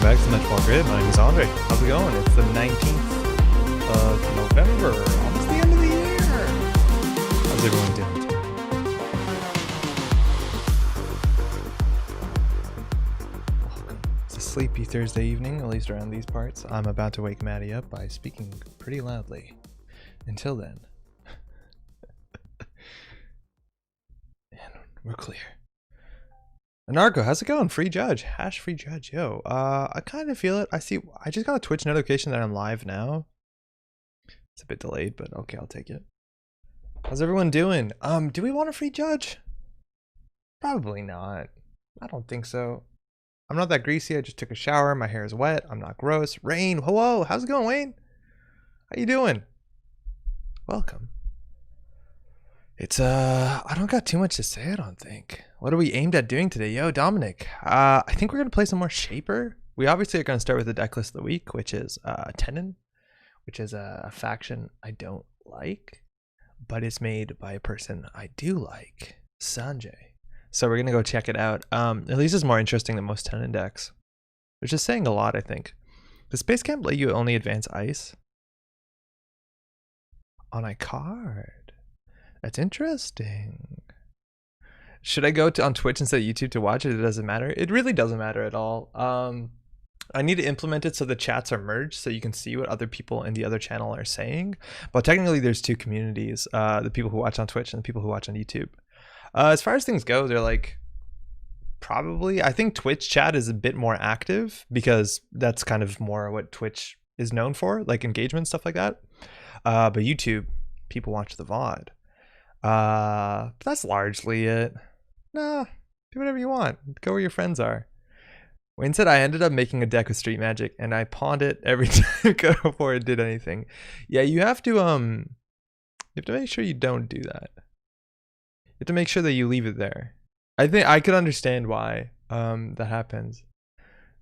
back to Much More Grid. My name is Andre. How's it going? It's the 19th of November, almost the end of the year. How's everyone doing today? Welcome. It's a sleepy Thursday evening, at least around these parts. I'm about to wake Maddie up by speaking pretty loudly. Until then. And we're clear. Anarcho, how's it going? Free judge, hash free judge. Yo, I kind of feel it. I just got a Twitch notification that I'm live now. It's a bit delayed, but okay, I'll take it. How's everyone doing? Do we want a free judge? Probably not. I don't think so. I'm not that greasy. I just took a shower. My hair is wet. I'm not gross. Rain, hello. How's it going, Wayne? How you doing? Welcome. It's I don't got too much to say, I don't think. What are we aimed at doing today? Yo, Dominic. I think we're gonna play some more Shaper. We obviously are gonna start with the deck list of the week, which is Tenon, which is a faction I don't like, but it's made by a person I do like, Sanjay. So we're gonna go check it out. At least it's more interesting than most Tenon decks, which is saying a lot, I think. Does Space Camp let you only advance ice on a card? That's interesting. Should I go on Twitch instead of YouTube to watch it? It doesn't matter. It really doesn't matter at all. I need to implement it so the chats are merged so you can see what other people in the other channel are saying. But technically there's two communities, the people who watch on Twitch and the people who watch on YouTube. As far as things go, they're like, probably, I think Twitch chat is a bit more active because that's kind of more what Twitch is known for, like engagement, stuff like that. But YouTube, people watch the VOD. That's largely it. Nah, do whatever you want. Go where your friends are. Wayne said I ended up making a deck with Street Magic and I pawned it every time before it did anything. Yeah, you have to make sure you don't do that. You have to make sure that you leave it there. I think I could understand why that happens.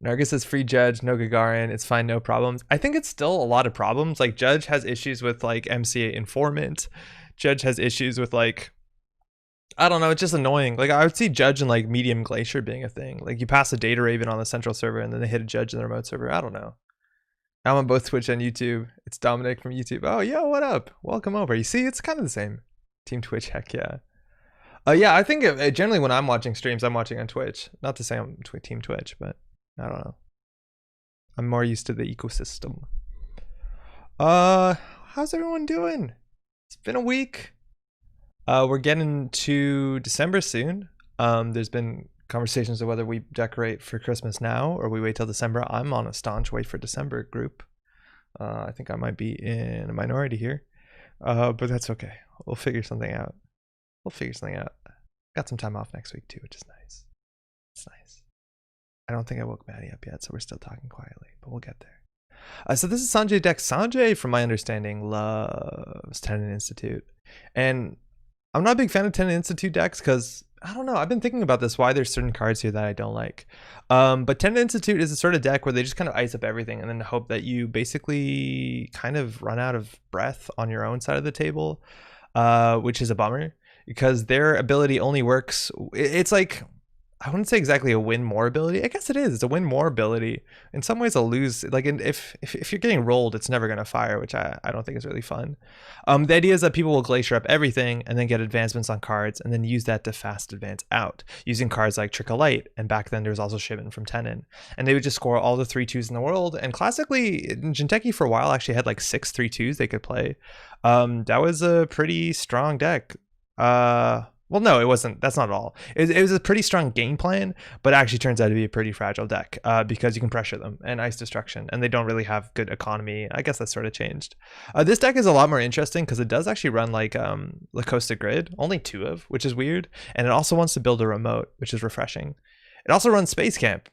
Nargis says free Judge, no Gagarin, it's fine, no problems. I think it's still a lot of problems. Like Judge has issues with like MCA Informant. Judge has issues with like, I don't know, it's just annoying. Like I would see Judge and like Medium Glacier being a thing. Like you pass a Data Raven on the central server and then they hit a Judge in the remote server. I don't know. I'm on both Twitch and YouTube. It's Dominic from YouTube. Oh, yo, what up? Welcome over. You see, it's kind of the same. Team Twitch, heck yeah. Yeah, I think generally when I'm watching streams, I'm watching on Twitch. Not to say I'm Team Twitch, but I don't know. I'm more used to the ecosystem. How's everyone doing? It's been a week. We're getting to December soon. There's been conversations of whether we decorate for Christmas now or we wait till December. I'm on a staunch wait for December group. I think I might be in a minority here, but that's okay. We'll figure something out. Got some time off next week too, which is nice. It's nice. I don't think I woke Maddie up yet, so we're still talking quietly, but we'll get there. So this is Sanjay deck. Sanjay, from my understanding, loves Tenon Institute. And I'm not a big fan of Tenon Institute decks because, I don't know, I've been thinking about this, why there's certain cards here that I don't like. But Tenon Institute is a sort of deck where they just kind of ice up everything and then hope that you basically kind of run out of breath on your own side of the table, which is a bummer because their ability only works. It's like, I wouldn't say exactly a win more ability. I guess it is. It's a win more ability. In some ways, a lose. Like if you're getting rolled, it's never going to fire, which I don't think is really fun. The idea is that people will glacier up everything and then get advancements on cards and then use that to fast advance out using cards like Trick of Light. And back then there was also Shipment from Tenon. And they would just score all the 3/2s in the world. And classically, Jinteki for a while actually had like 6 3/2s they could play. That was a pretty strong deck. Well, no, it wasn't. That's not all. It was a pretty strong game plan, but it actually turns out to be a pretty fragile deck because you can pressure them and ice destruction, and they don't really have good economy. I guess that's sort of changed. This deck is a lot more interesting because it does actually run like Lacosta Grid, only 2 of, which is weird, and it also wants to build a remote, which is refreshing. It also runs Space Camp,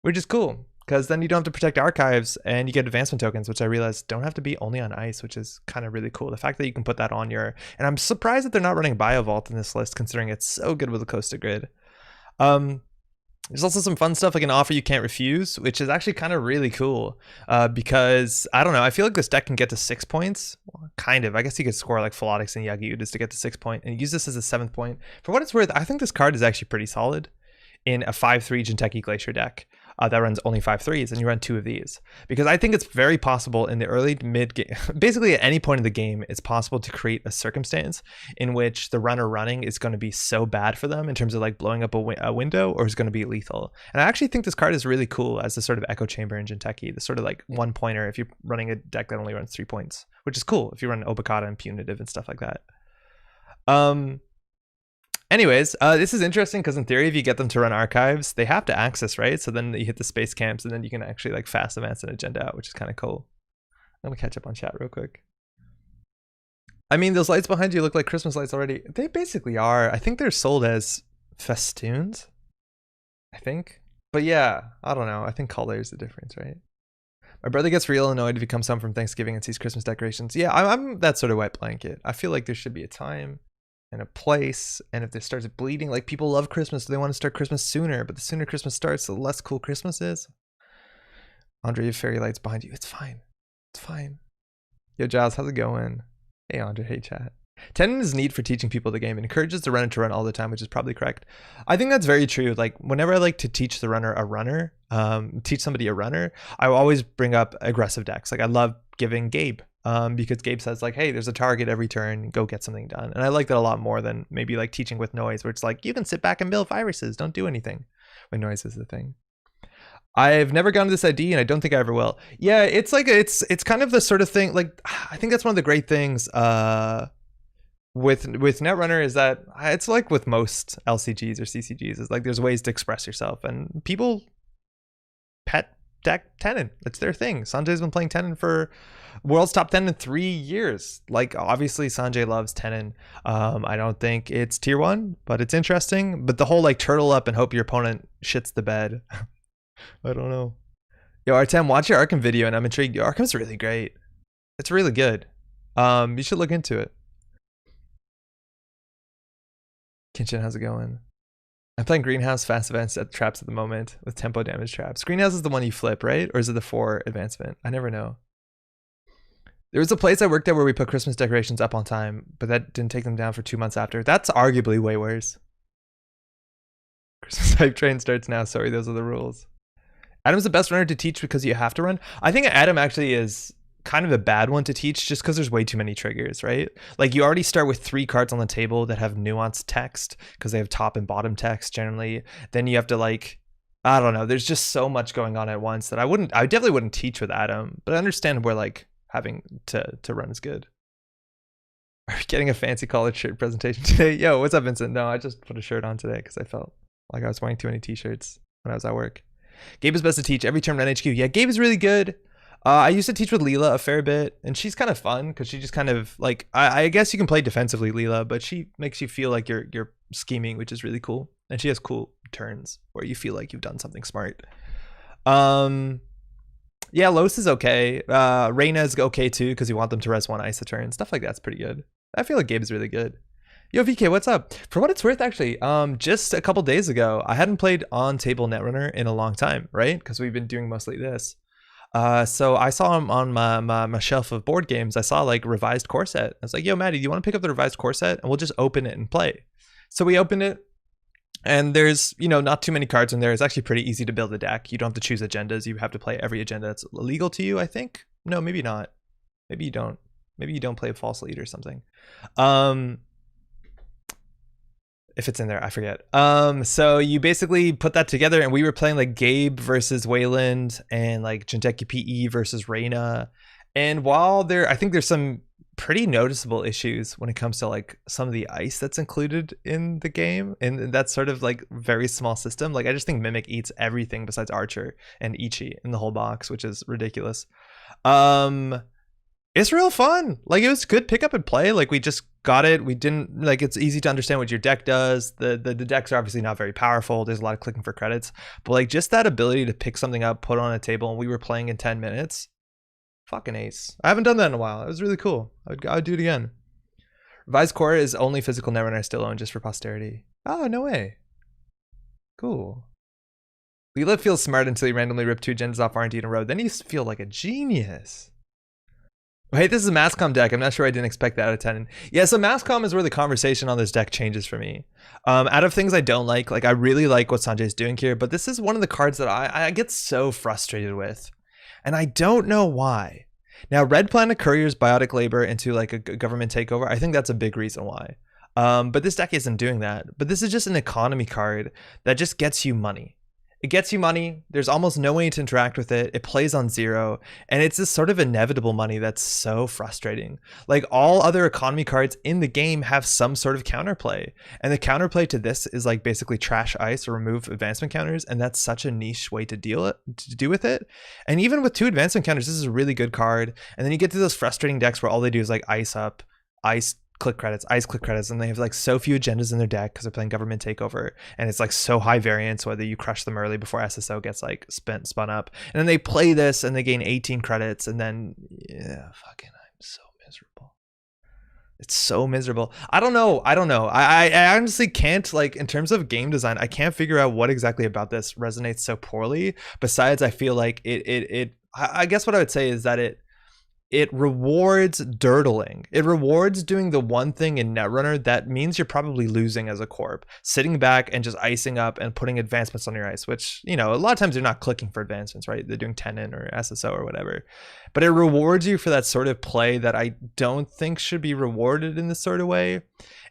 which is cool. Because then you don't have to protect archives and you get advancement tokens, which I realized don't have to be only on ice, which is kind of really cool. The fact that you can put that on your, and I'm surprised that they're not running Biovault in this list, considering it's so good with the Costa Grid. There's also some fun stuff like an offer you can't refuse, which is actually kind of really cool because I don't know. I feel like this deck can get to 6 points. Well, kind of. I guess you could score like Philotics and Yagi-Udas to get to 6 point and use this as a 7th point. For what it's worth, I think this card is actually pretty solid in a 5/3 Jinteki Glacier deck. that runs only 5/3s, and you run 2 of these. Because I think it's very possible in the early to mid game, basically at any point in the game, it's possible to create a circumstance in which the runner running is going to be so bad for them in terms of like blowing up a window, or is going to be lethal. And I actually think this card is really cool as a sort of echo chamber in Jinteki, the sort of like 1 pointer if you're running a deck that only runs 3 points, which is cool if you run Obokata and Punitive and stuff like that. Anyways, this is interesting because in theory, if you get them to run archives, they have to access, right? So then you hit the space camps, and then you can actually like fast advance an agenda out, which is kind of cool. I'm gonna catch up on chat real quick. I mean, those lights behind you look like Christmas lights already. They basically are. I think they're sold as festoons, I think. But yeah, I don't know. I think color is the difference, right? My brother gets real annoyed if he comes home from Thanksgiving and sees Christmas decorations. Yeah, I'm that sort of wet blanket. I feel like there should be a time and a place, and if this starts bleeding, like people love Christmas, they want to start Christmas sooner, but the sooner Christmas starts, the less cool Christmas is. Andre, you have fairy lights behind you. It's fine. It's fine. Yo, Giles, how's it going? Hey, Andre. Hey, chat. Tenon is neat for teaching people the game and encourages the runner to run all the time, which is probably correct. I think that's very true. Like whenever I like to teach the runner a runner, teach somebody a runner, I will always bring up aggressive decks. Like I love giving Gabe, because Gabe says like, hey, there's a target every turn, go get something done. And I like that a lot more than maybe like teaching with noise, where it's like, you can sit back and build viruses, don't do anything when noise is the thing. I've never gone to this ID, and I don't think I ever will. Yeah, it's like, it's kind of the sort of thing, like, I think that's one of the great things with Netrunner is that it's like with most LCGs or CCGs, is like there's ways to express yourself, and people pet deck Tenon. It's their thing. Sanjay's been playing Tenon for World's Top 10 in 3 years. Like obviously Sanjay loves Tenon. I don't think it's tier 1, but it's interesting. But the whole like turtle up and hope your opponent shits the bed. I don't know. Yo, Artem, watch your Arkham video, and I'm intrigued. Yo, Arkham's really great. It's really good. You should look into it. Kinchin, how's it going? I'm playing Greenhouse fast advanced traps at the moment with tempo damage traps. Greenhouse is the one you flip, right? Or is it the 4 advancement? I never know. There was a place I worked at where we put Christmas decorations up on time, but that didn't take them down for 2 months after. That's arguably way worse. Christmas hype train starts now. Sorry, those are the rules. Adam's the best runner to teach because you have to run. I think Adam actually is kind of a bad one to teach just because there's way too many triggers, right? Like you already start with 3 cards on the table that have nuanced text because they have top and bottom text generally. Then you have to like, I don't know, there's just so much going on at once that I definitely wouldn't teach with Adam, but I understand where like having to run is good. Are we getting a fancy college shirt presentation today? Yo, what's up, Vincent? No, I just put a shirt on today because I felt like I was wearing too many t-shirts when I was at work. Gabe is best to teach every term at NHQ. Yeah, Gabe is really good. I used to teach with Leela a fair bit, and she's kind of fun because she just kind of like, I guess you can play defensively, Leela, but she makes you feel like you're scheming, which is really cool. And she has cool turns where you feel like you've done something smart. Yeah, Los is okay. Reyna's okay too because you want them to res 1 ice a turn. Stuff like that's pretty good. I feel like Gabe is really good. Yo, VK, what's up? For what it's worth, actually, just a couple days ago, I hadn't played on table Netrunner in a long time, right? Because we've been doing mostly this. So I saw him on my shelf of board games. I saw like revised core set. I was like, yo, Maddie, do you want to pick up the revised core set? And we'll just open it and play. So we opened it, and there's, you know, not too many cards in there. It's actually pretty easy to build a deck. You don't have to choose agendas. You have to play every agenda that's illegal to you, I think. No, maybe not. Maybe you don't. Maybe you don't play a false lead or something. If it's in there, I forget. So you basically put that together, and we were playing like Gabe versus Wayland and like Jinteki PE versus Reyna. And while I think there's some pretty noticeable issues when it comes to like some of the ice that's included in the game, and that's sort of like very small system. Like I just think Mimic eats everything besides Archer and Ichi in the whole box, which is ridiculous. It's real fun. Like it was good pick up and play. Like we just got it. We didn't like, it's easy to understand what your deck does. The decks are obviously not very powerful. There's a lot of clicking for credits, but like just that ability to pick something up, put it on a table, and we were playing in 10 minutes. Fucking ace. I haven't done that in a while. It was really cool. I would do it again. Revised Core is only physical Netrunner I still own just for posterity. Oh, no way. Cool. Leela feels smart until you randomly rip 2 agendas off R&D in a row. Then you feel like a genius. Hey, this is a Masscom deck. I'm not sure I didn't expect that out of Tenon. Yeah, so Masscom is where the conversation on this deck changes for me. Out of things I don't like I really like what Sanjay's doing here, but this is one of the cards that I get so frustrated with. And I don't know why. Now, Red Planet Courier's Biotic Labor into like a government takeover, I think that's a big reason why. But this deck isn't doing that. But this is just an economy card that just gets you money. It gets you money. There's almost no way to interact with it. It plays on 0. And it's this sort of inevitable money that's so frustrating. Like all other economy cards in the game have some sort of counterplay. And the counterplay to this is like basically trash ice or remove advancement counters. And that's such a niche way to do with it. And even with 2 advancement counters, this is a really good card. And then you get to those frustrating decks where all they do is like ice up, ice click credits, ice click credits, and they have like so few agendas in their deck because they're playing government takeover, and it's like so high variance whether you crush them early before SSO gets like spun up, and then they play this and they gain 18 credits, and then yeah, fucking I'm so miserable. It's so miserable. I don't know. I honestly can't, like, in terms of game design, I can't figure out what exactly about this resonates so poorly. Besides, I feel like I guess what I would say is that it rewards dirtling. It rewards doing the one thing in Netrunner that means you're probably losing as a corp. Sitting back and just icing up and putting advancements on your ice, which, you know, a lot of times they're not clicking for advancements, right? They're doing Tenon or SSO or whatever. But it rewards you for that sort of play that I don't think should be rewarded in this sort of way.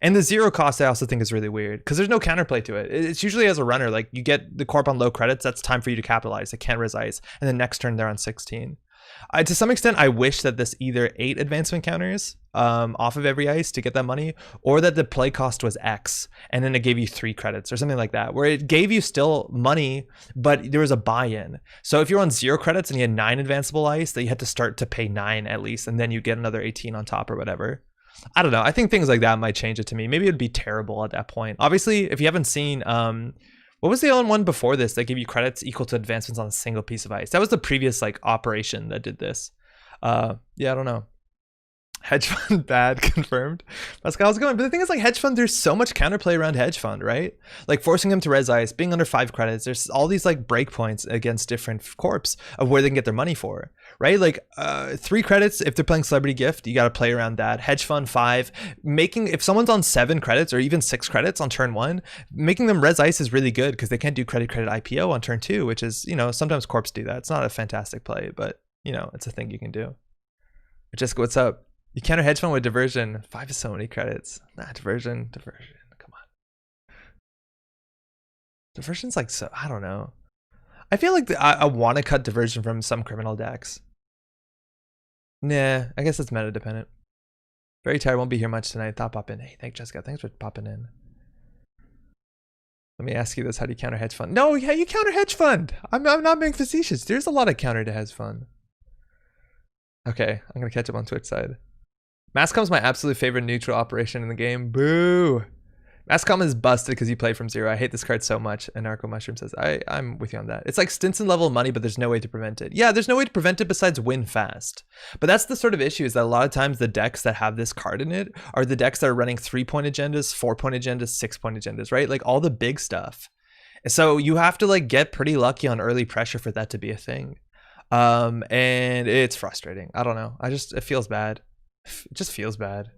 And the 0 cost I also think is really weird because there's no counterplay to it. It's usually as a runner, like you get the corp on low credits, that's time for you to capitalize. It can't res ice. And then next turn they're on 16. To some extent, I wish that this either 8 advancement counters off of every ice to get that money, or that the play cost was X and then it gave you 3 credits or something like that, where it gave you still money, but there was a buy-in. So if you're on 0 credits and you had 9 advanceable ice, that you had to start to pay 9 at least, and then you get another 18 on top or whatever. I don't know. I think things like that might change it to me. Maybe it'd be terrible at that point. Obviously, if you haven't seen what was the only one before this that gave you credits equal to advancements on a single piece of ice? That was the previous like operation that did this. Yeah, I don't know. Hedge fund bad, confirmed. Pascal's going. But the thing is, like, hedge fund, there's so much counterplay around hedge fund, right? Like forcing him to res ice, being under 5 credits. There's all these like breakpoints against different corps of where they can get their money for, right? Like 3 credits if they're playing Celebrity Gift, you got to play around that. Hedge fund 5, making, if someone's on 7 credits or even 6 credits on turn 1, making them res ice is really good because they can't do credit IPO on turn 2, which is, you know, sometimes corps do that. It's not a fantastic play, but you know, it's a thing you can do. Jessica, what's up? You counter hedge fund with diversion. 5 is so many credits. Nah, diversion. Come on. Diversion's like, so, I don't know. I feel like I want to cut diversion from some criminal decks. Nah, I guess it's meta dependent. Very tired, won't be here much tonight. Thought pop in. Hey, thanks Jessica. Thanks for popping in. Let me ask you this: how do you counter hedge fund? No, yeah, you counter hedge fund. I'm not being facetious. There's a lot of counter to hedge fund. Okay, I'm gonna catch up on Twitch side. Masscom's my absolute favorite neutral operation in the game. Boo! Masscom is busted because you play from 0. I hate this card so much. And Narco Mushroom says, I'm with you on that. It's like Stinson level money, but there's no way to prevent it. Yeah, there's no way to prevent it besides win fast. But that's the sort of issue, is that a lot of times the decks that have this card in it are the decks that are running 3-point agendas, 4-point agendas, 6-point agendas, right? Like all the big stuff. So you have to like get pretty lucky on early pressure for that to be a thing. And it's frustrating. I don't know. It feels bad. It just feels bad.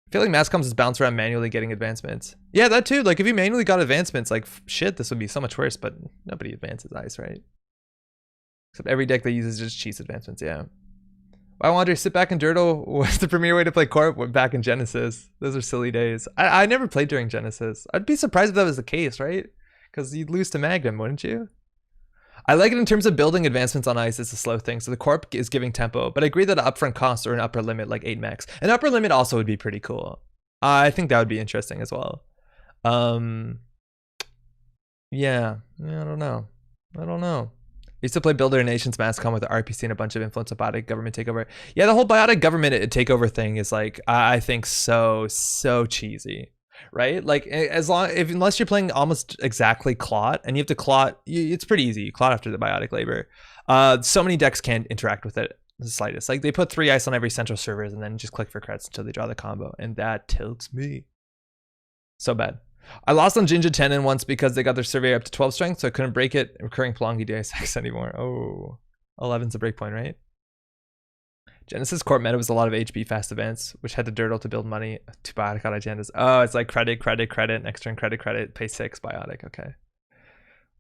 I feel like Masscoms is bounced around manually getting advancements. Yeah, that too. Like if you manually got advancements, like shit, this would be so much worse, but nobody advances ice, right? Except every deck that uses just cheats advancements, yeah. Why Wander, sit back and dirtle was the premier way to play Corp back in Genesis. Those are silly days. I never played during Genesis. I'd be surprised if that was the case, right? Because you'd lose to Magnum, wouldn't you? I like it in terms of building advancements on ice. It's a slow thing. So the corp is giving tempo, but I agree that upfront costs are an upper limit, like 8 max. An upper limit also would be pretty cool. I think that would be interesting as well. Yeah, I don't know. I used to play Builder Nations Masscom with the RPC and a bunch of influence of biotic government takeover. Yeah, the whole biotic government takeover thing is like, I think so cheesy. Right, like unless you're playing almost exactly clot, and you have to clot, it's pretty easy. You clot after the biotic labor. So many decks can't interact with it the slightest. Like they put 3 ice on every central servers and then just click for credits until they draw the combo, and that tilts me so bad. I lost on Jinja Tenon once because they got their survey up to 12 strength, so I couldn't break it. Recurring Plongi DSX anymore. Oh, 11's a breakpoint, right? Genesis Corp meta was a lot of HP fast events, which had to dirtle to build money. Two biotic on agendas. Oh, it's like credit, next turn credit, pay 6, biotic. Okay.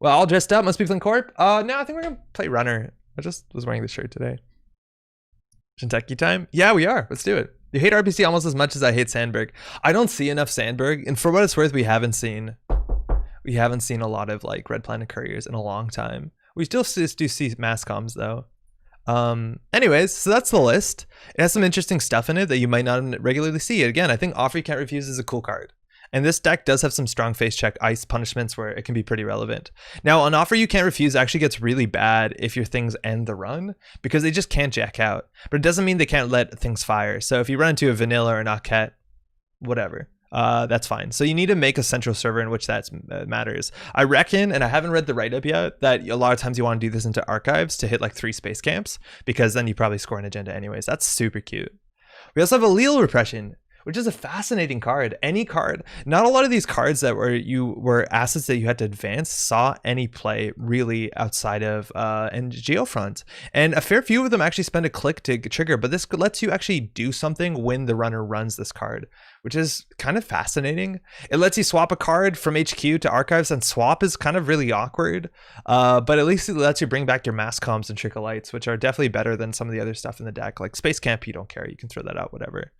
Well, all dressed up. Must be playing Corp. No, I think we're gonna play Runner. I just was wearing this shirt today. Shinteki time? Yeah, we are. Let's do it. You hate RPC almost as much as I hate Sandberg. I don't see enough Sandberg, and for what it's worth, we haven't seen a lot of like Red Planet Couriers in a long time. We still do see mass comms though. Anyways, so that's the list. It has some interesting stuff in it that you might not regularly see. Again, I think Offer You Can't Refuse is a cool card. And this deck does have some strong face check ice punishments where it can be pretty relevant. Now, an Offer You Can't Refuse actually gets really bad if your things end the run because they just can't jack out. But it doesn't mean they can't let things fire. So if you run into a vanilla or an Akhet, whatever. That's fine. So you need to make a central server in which that matters. I reckon, and I haven't read the write-up yet, that a lot of times you want to do this into archives to hit like 3 space camps because then you probably score an agenda anyways. That's super cute. We also have Allele Repression, which is a fascinating card. Any card, not a lot of these cards that were assets that you had to advance saw any play really outside of Geofront. And a fair few of them actually spend a click to trigger, but this lets you actually do something when the runner runs this card, which is kind of fascinating. It lets you swap a card from HQ to archives, and swap is kind of really awkward, but at least it lets you bring back your mass comms and trickle lights, which are definitely better than some of the other stuff in the deck. Like Space Camp, you don't care, you can throw that out, whatever.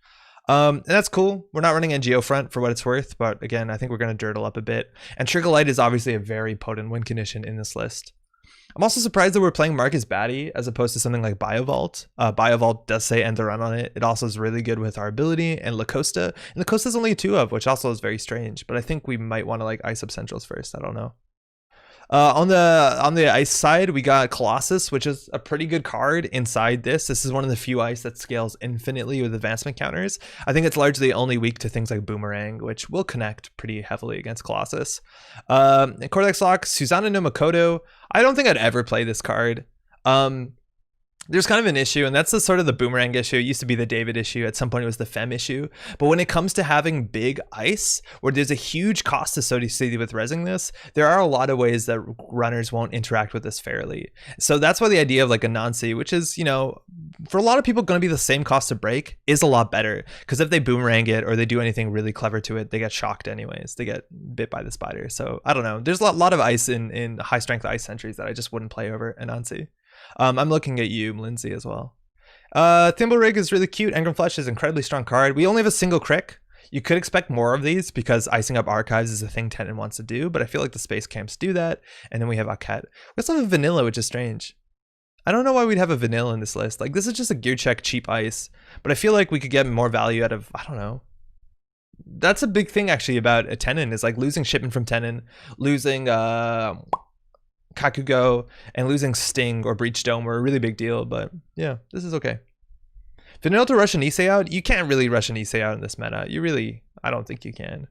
And that's cool. We're not running in Geofront for what it's worth, but again, I think we're going to dirtle up a bit. And Trickle Light is obviously a very potent win condition in this list. I'm also surprised that we're playing Marcus Batty as opposed to something like Biovault. Biovault does say end the run on it. It also is really good with our ability and Lacosta. And Lacosta is only a 2 of, which also is very strange. But I think we might want to like ice up Centrals first. I don't know. On the ice side, we got Colossus, which is a pretty good card inside this. This is one of the few ice that scales infinitely with advancement counters. I think it's largely only weak to things like Boomerang, which will connect pretty heavily against Colossus. Cortex Lock, Susanna no Makoto. I don't think I'd ever play this card. There's kind of an issue, and that's the sort of the Boomerang issue. It used to be the David issue. At some point it was the Fem issue. But when it comes to having big ice, where there's a huge cost associated with resing this, there are a lot of ways that runners won't interact with this fairly. So that's why the idea of like a Nancy, which is, you know, for a lot of people going to be the same cost to break, is a lot better. Because if they Boomerang it or they do anything really clever to it, they get shocked anyways. They get bit by the spider. So I don't know. There's a lot of ice in high strength ice sentries that I just wouldn't play over a Nancy. I'm looking at you, Lindsay, as well. Thimble Rig is really cute. Engram Flesh is an incredibly strong card. We only have a single crick. You could expect more of these because icing up archives is a thing Tenon wants to do, but I feel like the space camps do that. And then we have Akhet. We also have a vanilla, which is strange. I don't know why we'd have a vanilla in this list. Like, this is just a gear check cheap ice, but I feel like we could get more value out of, I don't know. That's a big thing actually about a Tenon, is like losing shipment from Tenon, losing Kakugo, and losing Sting or Breach Dome were a really big deal, but yeah, this is okay. Vanilla to rush an Nisei out? You can't really rush an Nisei out in this meta. I don't think you can.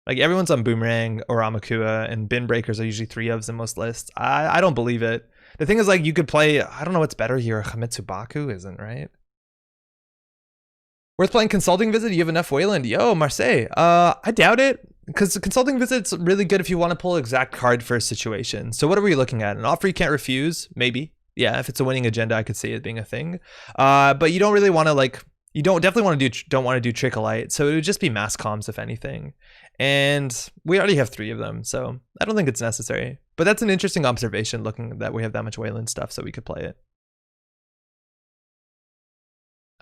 Like, everyone's on Boomerang or Amakua, and bin breakers are usually 3 ofs in most lists. I don't believe it. The thing is, like, you could play, I don't know what's better here. Hamitsu Baku isn't, right? Worth playing Consulting Visit? You have enough Wayland? Yo, Marseille. I doubt it. Because the Consulting Visit's really good if you want to pull an exact card for a situation. So what are we looking at? An Offer You Can't Refuse? Maybe. Yeah, if it's a winning agenda, I could see it being a thing. But you don't really want to, like, you don't want to do Trickle Light. So it would just be mass comms, if anything. And we already have 3 of them, so I don't think it's necessary. But that's an interesting observation, looking that we have that much Wayland stuff, so we could play it.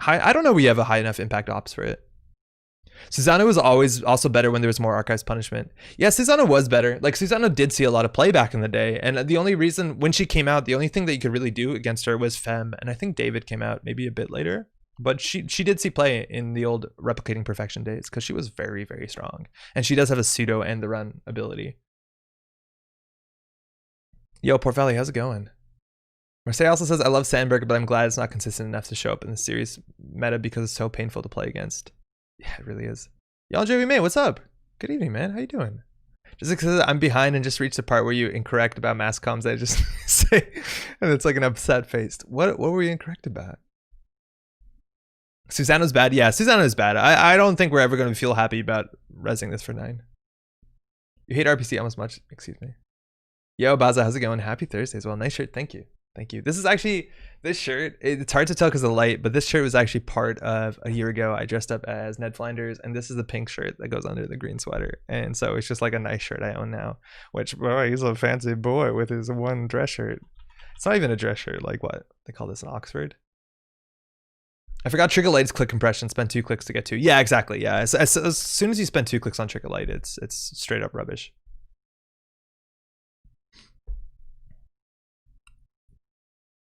I don't know we have a high enough impact ops for it. Susanna was always also better when there was more Archives punishment. Yeah, Susanna was better. Like, Susanna did see a lot of play back in the day, and the only reason, when she came out, the only thing that you could really do against her was Fem, and I think David came out maybe a bit later. But she did see play in the old Replicating Perfection days, because she was very, very strong. And she does have a pseudo and the run ability. Yo, Port Valley, how's it going? Marseille also says, I love Sandberg, but I'm glad it's not consistent enough to show up in the series meta because it's so painful to play against. Yeah, it really is. Y'all, Joey May, what's up? Good evening, man. How you doing? Just because I'm behind and just reached the part where you incorrect about mass comms, I just say, and it's like an upset face. What were you incorrect about? Susanna's bad. Yeah, Susanna's bad. I don't think we're ever going to feel happy about resing this for 9. You hate RPC almost much. Excuse me. Yo, Baza, how's it going? Happy Thursday as well. Nice shirt. Thank you. Thank you. This is actually, this shirt, it's hard to tell because of the light, but this shirt was actually part of a year ago. I dressed up as Ned Flanders, and this is the pink shirt that goes under the green sweater. And so it's just like a nice shirt I own now, which, boy, he's a fancy boy with his one dress shirt. It's not even a dress shirt. Like what? They call this an Oxford? I forgot Trigger Light's click compression. Spend 2 clicks to get 2. Yeah, exactly. Yeah. As soon as you spend 2 clicks on Trigger Light, it's straight up rubbish.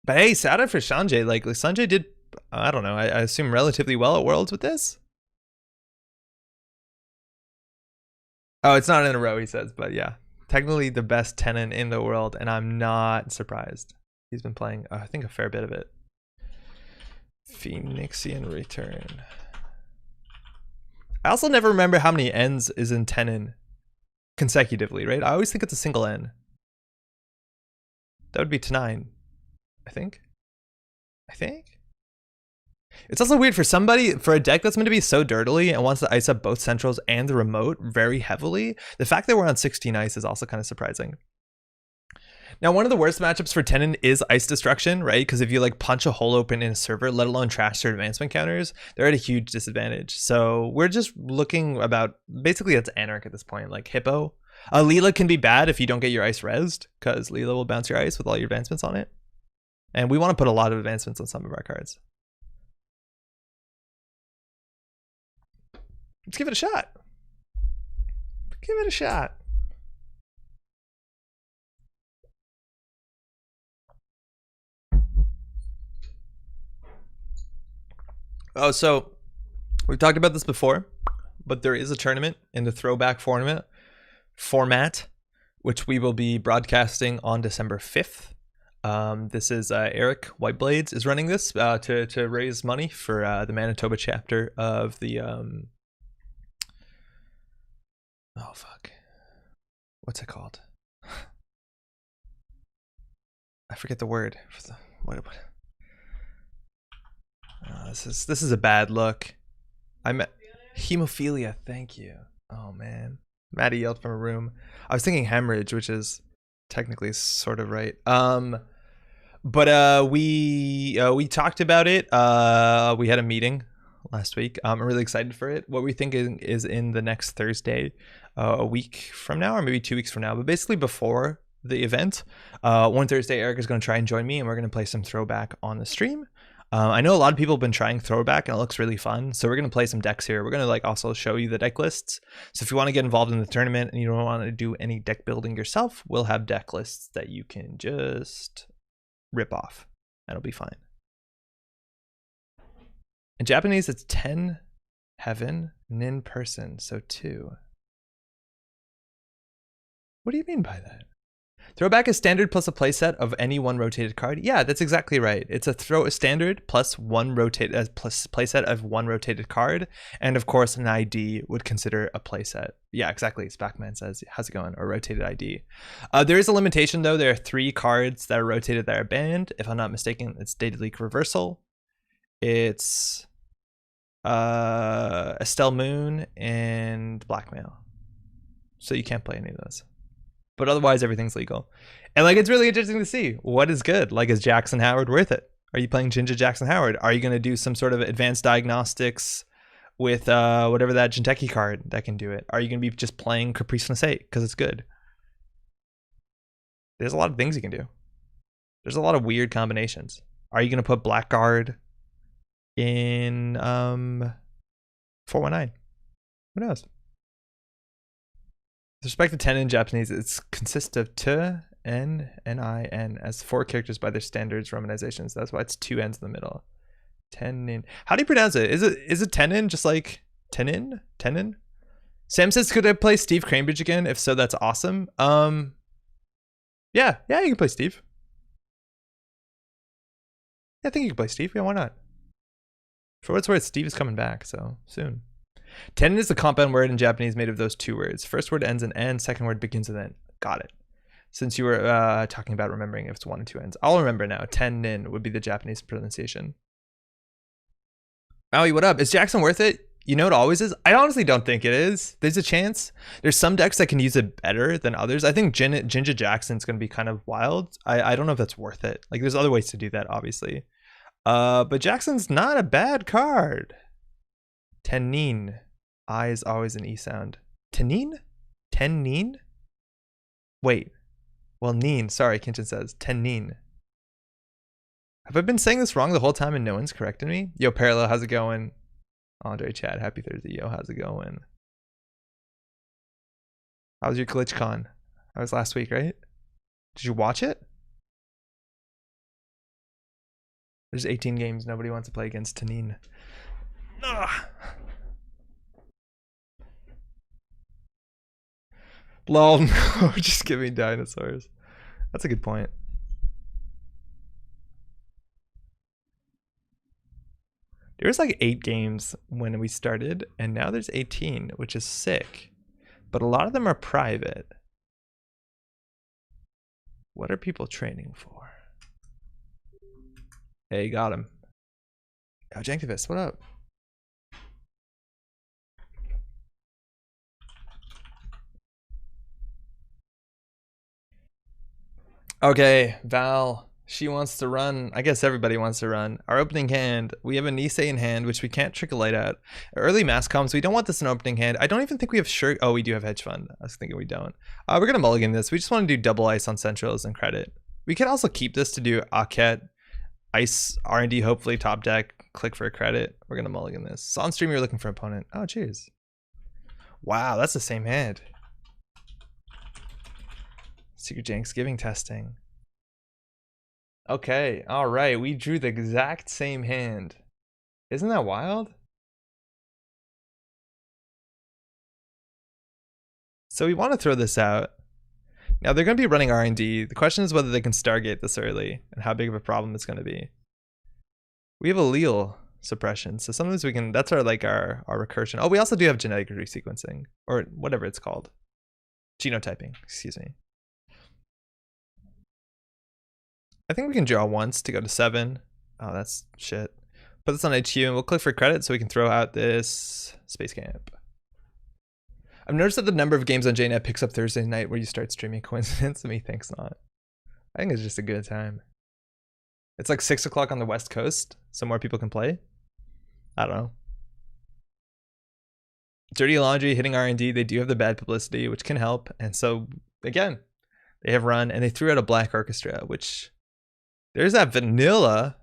But hey, shout out for Sanjay. Like Sanjay did, I don't know, I assume relatively well at Worlds with this. Oh, it's not in a row, he says, but yeah. Technically the best Tenon in the world, and I'm not surprised. He's been playing, I think, a fair bit of it. Phoenixian Return. I also never remember how many N's is in Tenon consecutively, right? I always think it's a single N. That would be to 9, I think. It's also weird for a deck that's meant to be so dirtily and wants to ice up both centrals and the remote very heavily. The fact that we're on 16 ice is also kind of surprising. Now, one of the worst matchups for Tenon is Ice Destruction, right? Because if you like punch a hole open in a server, let alone trash their advancement counters, they're at a huge disadvantage. So we're just looking about, basically it's Anarch at this point, like Hippo. Leela can be bad if you don't get your ice rezzed, because Leela will bounce your ice with all your advancements on it. And we want to put a lot of advancements on some of our cards. Let's give it a shot. Give it a shot. Oh, so we've talked about this before, but there is a tournament in the throwback format, which we will be broadcasting on December 5th. This is Eric Whiteblades is running this to raise money for the Manitoba chapter of the oh fuck, what's it called? I forget the word. What? This is a bad look. I'm hemophilia. Thank you. Oh man, Maddie yelled from a room. I was thinking hemorrhage, which is technically sort of right. But we talked about it. We had a meeting last week. I'm really excited for it. What we think is in the next Thursday, a week from now, or maybe 2 weeks from now, but basically before the event. One Thursday, Eric is going to try and join me, and we're going to play some throwback on the stream. I know a lot of people have been trying throwback, and it looks really fun. So we're going to play some decks here. We're going to like also show you the deck lists. So if you want to get involved in the tournament and you don't want to do any deck building yourself, we'll have deck lists that you can just rip off, and it'll be fine. In Japanese, it's 10 heaven, nin person, so 2. What do you mean by that? Throwback is standard plus a playset of any one rotated card. Yeah, that's exactly right. It's a standard plus one rotated plus playset of one rotated card, and of course an ID would consider a playset. Yeah, exactly. Spackman says, "How's it going?" Or rotated ID. There is a limitation though. There are 3 cards that are rotated that are banned. If I'm not mistaken, it's Data Leak Reversal. It's Estelle Moon and Blackmail. So you can't play any of those. But otherwise, everything's legal. And like, it's really interesting to see what is good. Like, is Jackson Howard worth it? Are you playing Jinja Jackson Howard? Are you going to do some sort of advanced diagnostics with whatever that Jinteki card that can do it? Are you going to be just playing Caprice Nisei because it's good? There's a lot of things you can do. There's a lot of weird combinations. Are you going to put Blackguard in 419? Who knows? With respect to Tenon in Japanese, it consists of T, N, N-I-N as 4 characters by their standards romanizations. That's why it's 2 N's in the middle. Tenon. How do you pronounce it? Is it Tenon? Just like Tenon? Tenon? Sam says, could I play Steve Cranebridge again? If so, that's awesome. Yeah, you can play Steve. Yeah, I think you can play Steve. Yeah, why not? For what it's worth, Steve is coming back, so soon. Tenon is a compound word in Japanese made of those 2 words. First word ends in N, second word begins with N. Got it. Since you were talking about remembering if it's 1 and 2 N's. I'll remember now. Tenon would be the Japanese pronunciation. Maui, what up? Is Jackson worth it? You know what always is? I honestly don't think it is. There's a chance. There's some decks that can use it better than others. I think Jinja Jackson's going to be kind of wild. I don't know if that's worth it. Like, there's other ways to do that, obviously. But Jackson's not a bad card. Tenon. I is always an E sound. Tenon? Tenon? Wait. Well, Neen. Sorry, Kinchin says. Tenon. Have I been saying this wrong the whole time and no one's corrected me? Yo, Parallel, how's it going? Andre Chad, happy Thursday. Yo, how's it going? How was your GlitchCon? That was last week, right? Did you watch it? There's 18 games. Nobody wants to play against Tenon. Ugh. Lol, no, just give me dinosaurs. That's a good point. There was like 8 games when we started, and now there's 18, which is sick. But a lot of them are private. What are people training for? Hey, got him. Oh, Janktivist, what up? Okay, Val. She wants to run. I guess everybody wants to run. Our opening hand, we have a Nisei in hand, which we can't trick a light out. Early mass comms, we don't want this in opening hand. I don't even think we have shirt. Oh, we do have hedge fund. I was thinking we don't. We're going to mulligan this. We just want to do double ice on centrals and credit. We can also keep this to do Aket, ice, R&D, hopefully top deck, click for a credit. We're going to mulligan this. So on stream, you're looking for opponent. Oh, cheers. Wow, that's the same hand. Secret Janks giving testing. Okay, all right. We drew the exact same hand. Isn't that wild? So we want to throw this out. Now they're going to be running R&D. The question is whether they can Stargate this early and how big of a problem it's going to be. We have allele suppression, so sometimes we can. That's our recursion. Oh, we also do have genetic resequencing, or whatever it's called, genotyping. Excuse me. I think we can draw once to go to 7. Oh, that's shit. Put this on HQ and we'll click for credit so we can throw out this Space Camp. I've noticed that the number of games on JNet picks up Thursday night where you start streaming. Coincidence? Me thinks not. I think it's just a good time. It's like 6 o'clock on the West Coast, so more people can play. I don't know. Dirty Laundry hitting R&D. They do have the bad publicity, which can help. And so, again, they have run and they threw out a Black Orchestra, which... There's that vanilla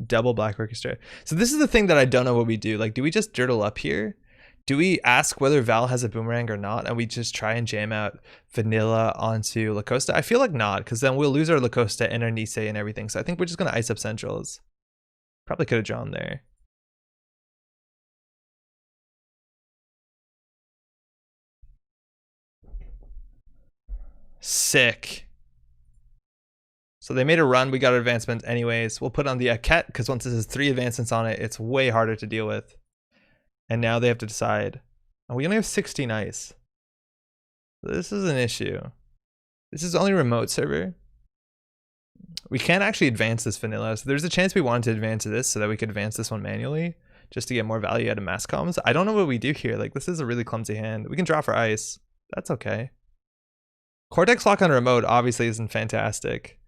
double Black Orchestra. So this is the thing that I don't know what we do. Like, do we just dirtle up here? Do we ask whether Val has a boomerang or not? And we just try and jam out vanilla onto La Costa? I feel like not, because then we'll lose our La Costa and our Nisei and everything. So I think we're just going to ice up centrals. Probably could have drawn there. Sick. So they made a run. We got advancement anyways. We'll put on the Aket because once this has 3 advancements on it, it's way harder to deal with. And now they have to decide. Oh, we only have 16 ice. This is an issue. This is only remote server. We can't actually advance this vanilla. So there's a chance we wanted to advance this so that we could advance this one manually just to get more value out of mass comms. I don't know what we do here. Like, this is a really clumsy hand. We can draw for ice. That's okay. Cortex lock on remote obviously isn't fantastic,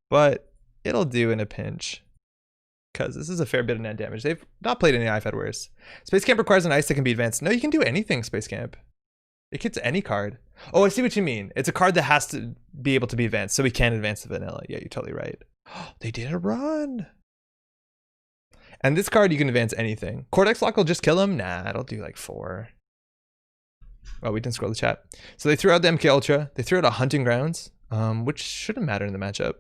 but it'll do in a pinch because this is a fair bit of net damage. They've not played any IFAD worse. Space Camp requires an ice that can be advanced. No, you can do anything, Space Camp. It hits any card. Oh, I see what you mean. It's a card that has to be able to be advanced, so we can't advance the vanilla. Yeah, you're totally right. They did a run. And this card, you can advance anything. Cortex lock will just kill him? Nah, it'll do like 4. Oh, we didn't scroll the chat. So they threw out the MK Ultra. They threw out a Hunting Grounds, which shouldn't matter in the matchup.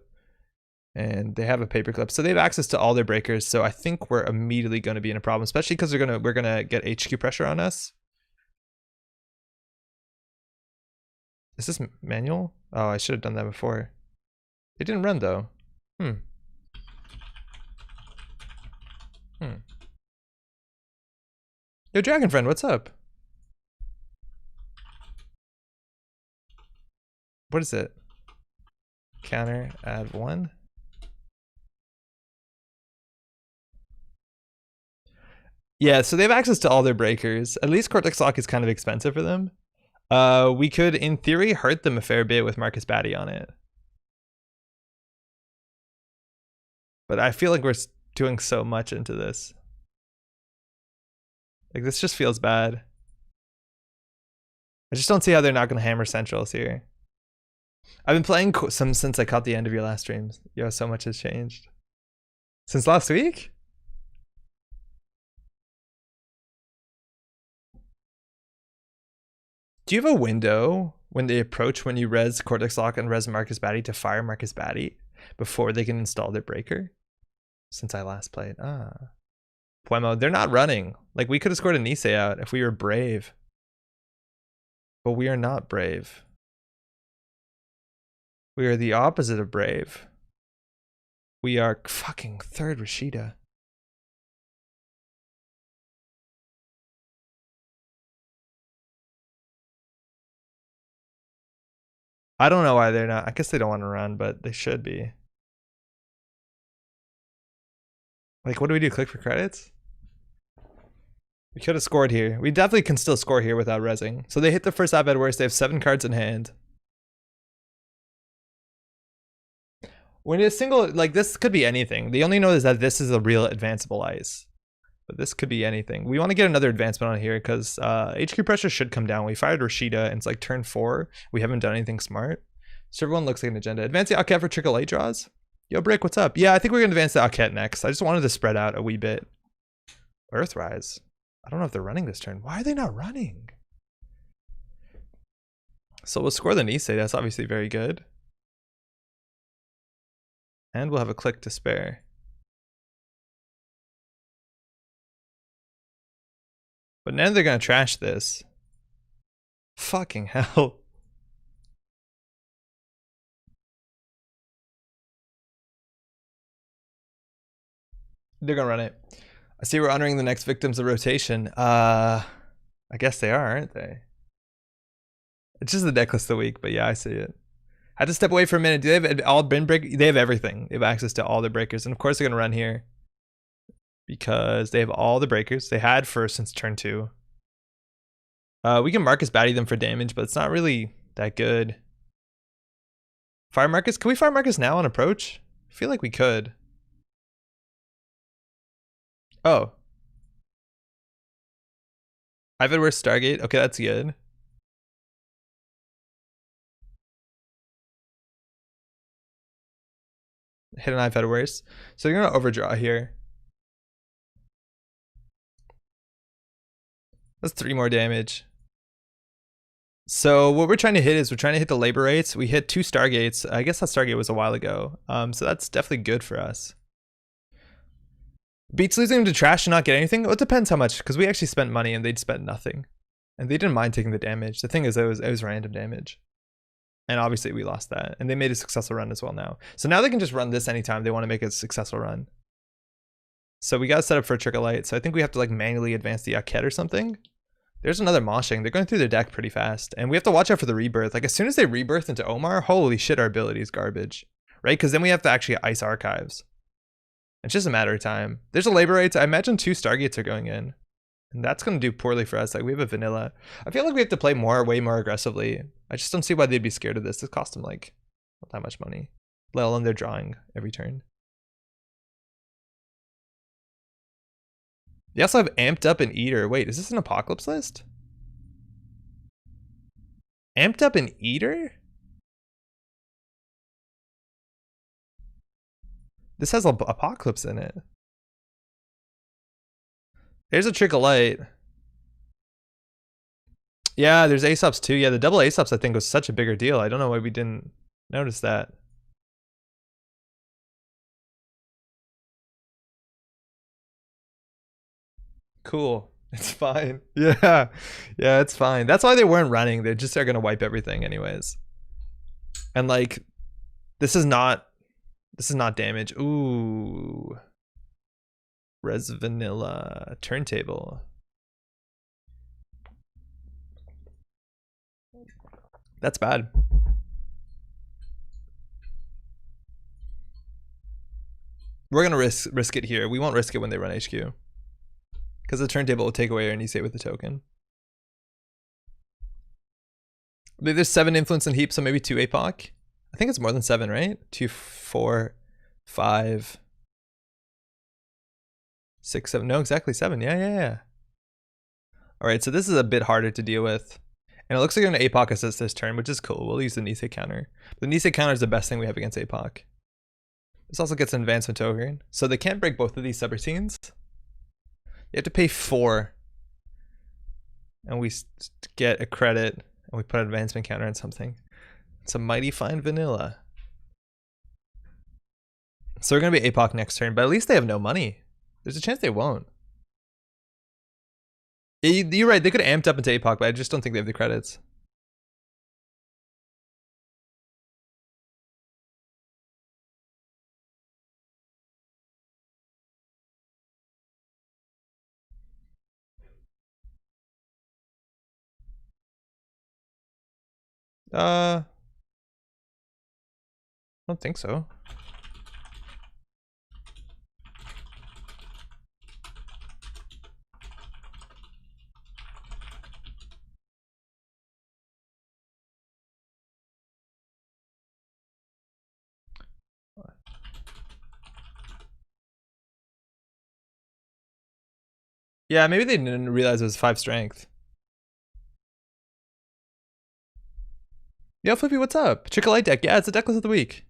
And they have a paperclip, so they have access to all their breakers. So I think we're immediately going to be in a problem, especially because we're gonna get HQ pressure on us. Is this manual? Oh, I should have done that before. They didn't run though. Yo, Dragon Friend, what's up? What is it? Counter, add 1. Yeah, so they have access to all their breakers. At least Cortex Lock is kind of expensive for them. We could, in theory, hurt them a fair bit with Marcus Batty on it. But I feel like we're doing so much into this. Like, this just feels bad. I just don't see how they're not going to hammer Centrals here. I've been playing some since I caught the end of your last streams. Yo, so much has changed. Since last week? Do you have a window when they approach when you res Cortex Lock and res Marcus Batty to fire Marcus Batty before they can install their breaker? Since I last played. Puemo, they're not running. Like, we could have scored a Nisei out if we were brave. But we are not brave. We are the opposite of brave. We are fucking third Rashida. I don't know why they're not. I guess they don't want to run, but they should be. Like, what do we do? Click for credits? We could have scored here. We definitely can still score here without rezzing. So they hit the first at worst. They have 7 cards in hand. When it's single, like, this could be anything. The only note is that this is a real advanceable ice. But this could be anything. We want to get another advancement on here because HQ pressure should come down. We fired Rashida and it's like turn 4. We haven't done anything smart. So everyone looks like an agenda. Advance the Alket for trickle light draws. Yo, Brick, what's up? Yeah, I think we're going to advance the Alket next. I just wanted to spread out a wee bit. Earthrise. I don't know if they're running this turn. Why are they not running? So we'll score the Nisei. That's obviously very good. And we'll have a click to spare. But now they're going to trash this. Fucking hell. They're going to run it. I see we're honoring the next victims of rotation. I guess they are, aren't they? It's just the deck list of the week, but yeah, I see it. I had to step away for a minute. Do they have all bin break? They have everything. They have access to all the breakers. And of course they're going to run here. Because they have all the breakers. They had first since turn 2. We can Marcus Batty them for damage, but it's not really that good. Fire Marcus? Can we fire Marcus now on approach? I feel like we could. Oh. I've had worse Stargate. Okay, that's good. Hit an I've had worse. So you're gonna overdraw here. That's 3 more damage. So what we're trying to hit is we're trying to hit the labor rates. We hit 2 Stargates. I guess that Stargate was a while ago. So that's definitely good for us. Beats losing them to trash and not get anything? Well, it depends how much, because we actually spent money and they'd spent nothing. And they didn't mind taking the damage. The thing is, it was random damage. And obviously we lost that. And they made a successful run as well now. So now they can just run this anytime they want to make a successful run. So we got to set up for a trickle light. So I think we have to like manually advance the Yaket or something. There's another moshing. They're going through their deck pretty fast. And we have to watch out for the rebirth. Like as soon as they rebirth into Omar, holy shit, our ability is garbage. Right? Because then we have to actually ice archives. It's just a matter of time. There's a labor rate. I imagine 2 Stargates are going in. And that's going to do poorly for us. Like we have a vanilla. I feel like we have to play way more aggressively. I just don't see why they'd be scared of this. This cost them like not that much money. Let alone they're drawing every turn. They also have Amped Up and Eater. Wait, is this an Apocalypse list? Amped Up and Eater? This has Apocalypse in it. There's a Trickle Light. Yeah, there's Aesop's too. Yeah, the double Aesop's I think was such a bigger deal. I don't know why we didn't notice that. Cool. It's fine. Yeah. Yeah, it's fine. That's why they weren't running. They just are going to wipe everything anyways. And like, this is not damage. Ooh. Res Vanilla turntable. That's bad. We're going to risk it here. We won't risk it when they run HQ. Because the turntable will take away our Nisei with the token. There's 7 influence and heap, so maybe 2 APOC. I think it's more than 7, right? 2, 4, 5, 6, 7. No, exactly 7. Yeah. All right, so this is a bit harder to deal with. And it looks like you're going to APOC assist this turn, which is cool. We'll use the Nisei counter. The Nisei counter is the best thing we have against APOC. This also gets an advancement token. So they can't break both of these subroutines. You have to pay 4. And we get a credit. And we put an advancement counter on something. It's a mighty fine vanilla. So we're going to be APOC next turn. But at least they have no money. There's a chance they won't. You're right, they could have amped up into APOC, but I just don't think they have the credits. I don't think so. Yeah, maybe they didn't realize it was 5 strength. Yo, Flippy, what's up? Trickle Light deck. Yeah, it's a decklist of the week.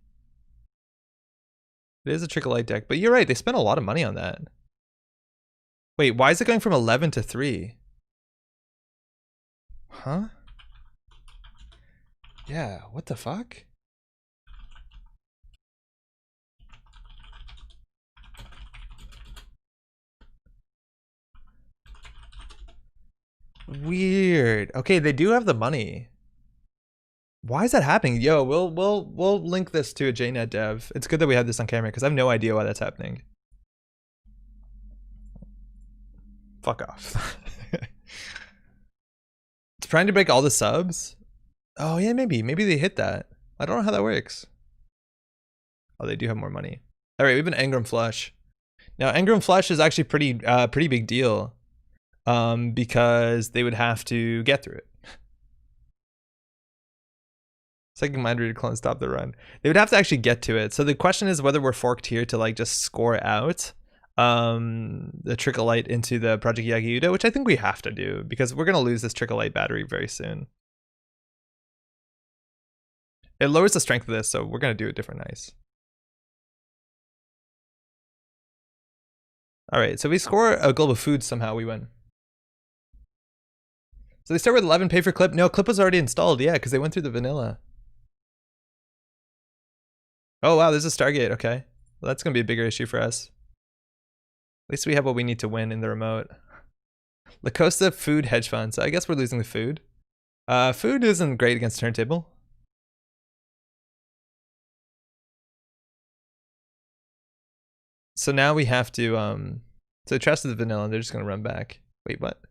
It is a Trickle Light deck, but you're right. They spent a lot of money on that. Wait, why is it going from 11 to 3? Huh? Yeah, what the fuck? Weird. Okay, they do have the money. Why is that happening? Yo, we'll link this to a JNet dev. It's good that we have this on camera because I have no idea why that's happening. Fuck off. It's trying to break all the subs. Oh yeah, maybe they hit that. I don't know how that works. Oh, they do have more money. All right, we have an Engram flush. Now Engram flush is actually pretty big deal, because they would have to get through it. Psychic Mind Reader clone, stop the run. They would have to actually get to it. So the question is whether we're forked here to like just score out the Trickle Light into the Project Yagi-Uda, which I think we have to do because we're going to lose this Trickle Light battery very soon. It lowers the strength of this, so we're going to do it different nice. All right, so if we score a Global Food somehow, we win. So they start with 11, pay for Clip. No, Clip was already installed, yeah, because they went through the vanilla. Oh wow, there's a Stargate, okay. Well, that's going to be a bigger issue for us. At least we have what we need to win in the remote. La Costa Food Hedge Fund. So I guess we're losing the food. Food isn't great against turntable. So now we have to, so trust the vanilla and they're just going to run back. Wait, what?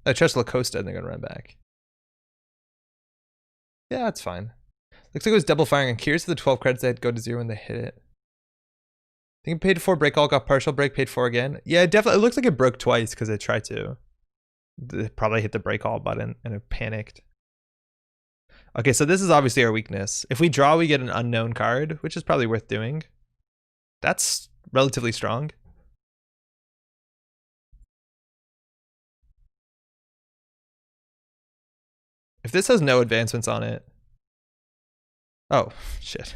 I trust La Costa and they're going to run back. Yeah, that's fine. Looks like it was double firing on Curious to the 12 credits that go to 0 when they hit it. I think it paid 4, break all, got partial break, paid 4 again. Yeah, it definitely, it looks like it broke twice because it tried to. It probably hit the break all button and it panicked. Okay, so this is obviously our weakness. If we draw, we get an unknown card, which is probably worth doing. That's relatively strong. If this has no advancements on it. Oh, shit.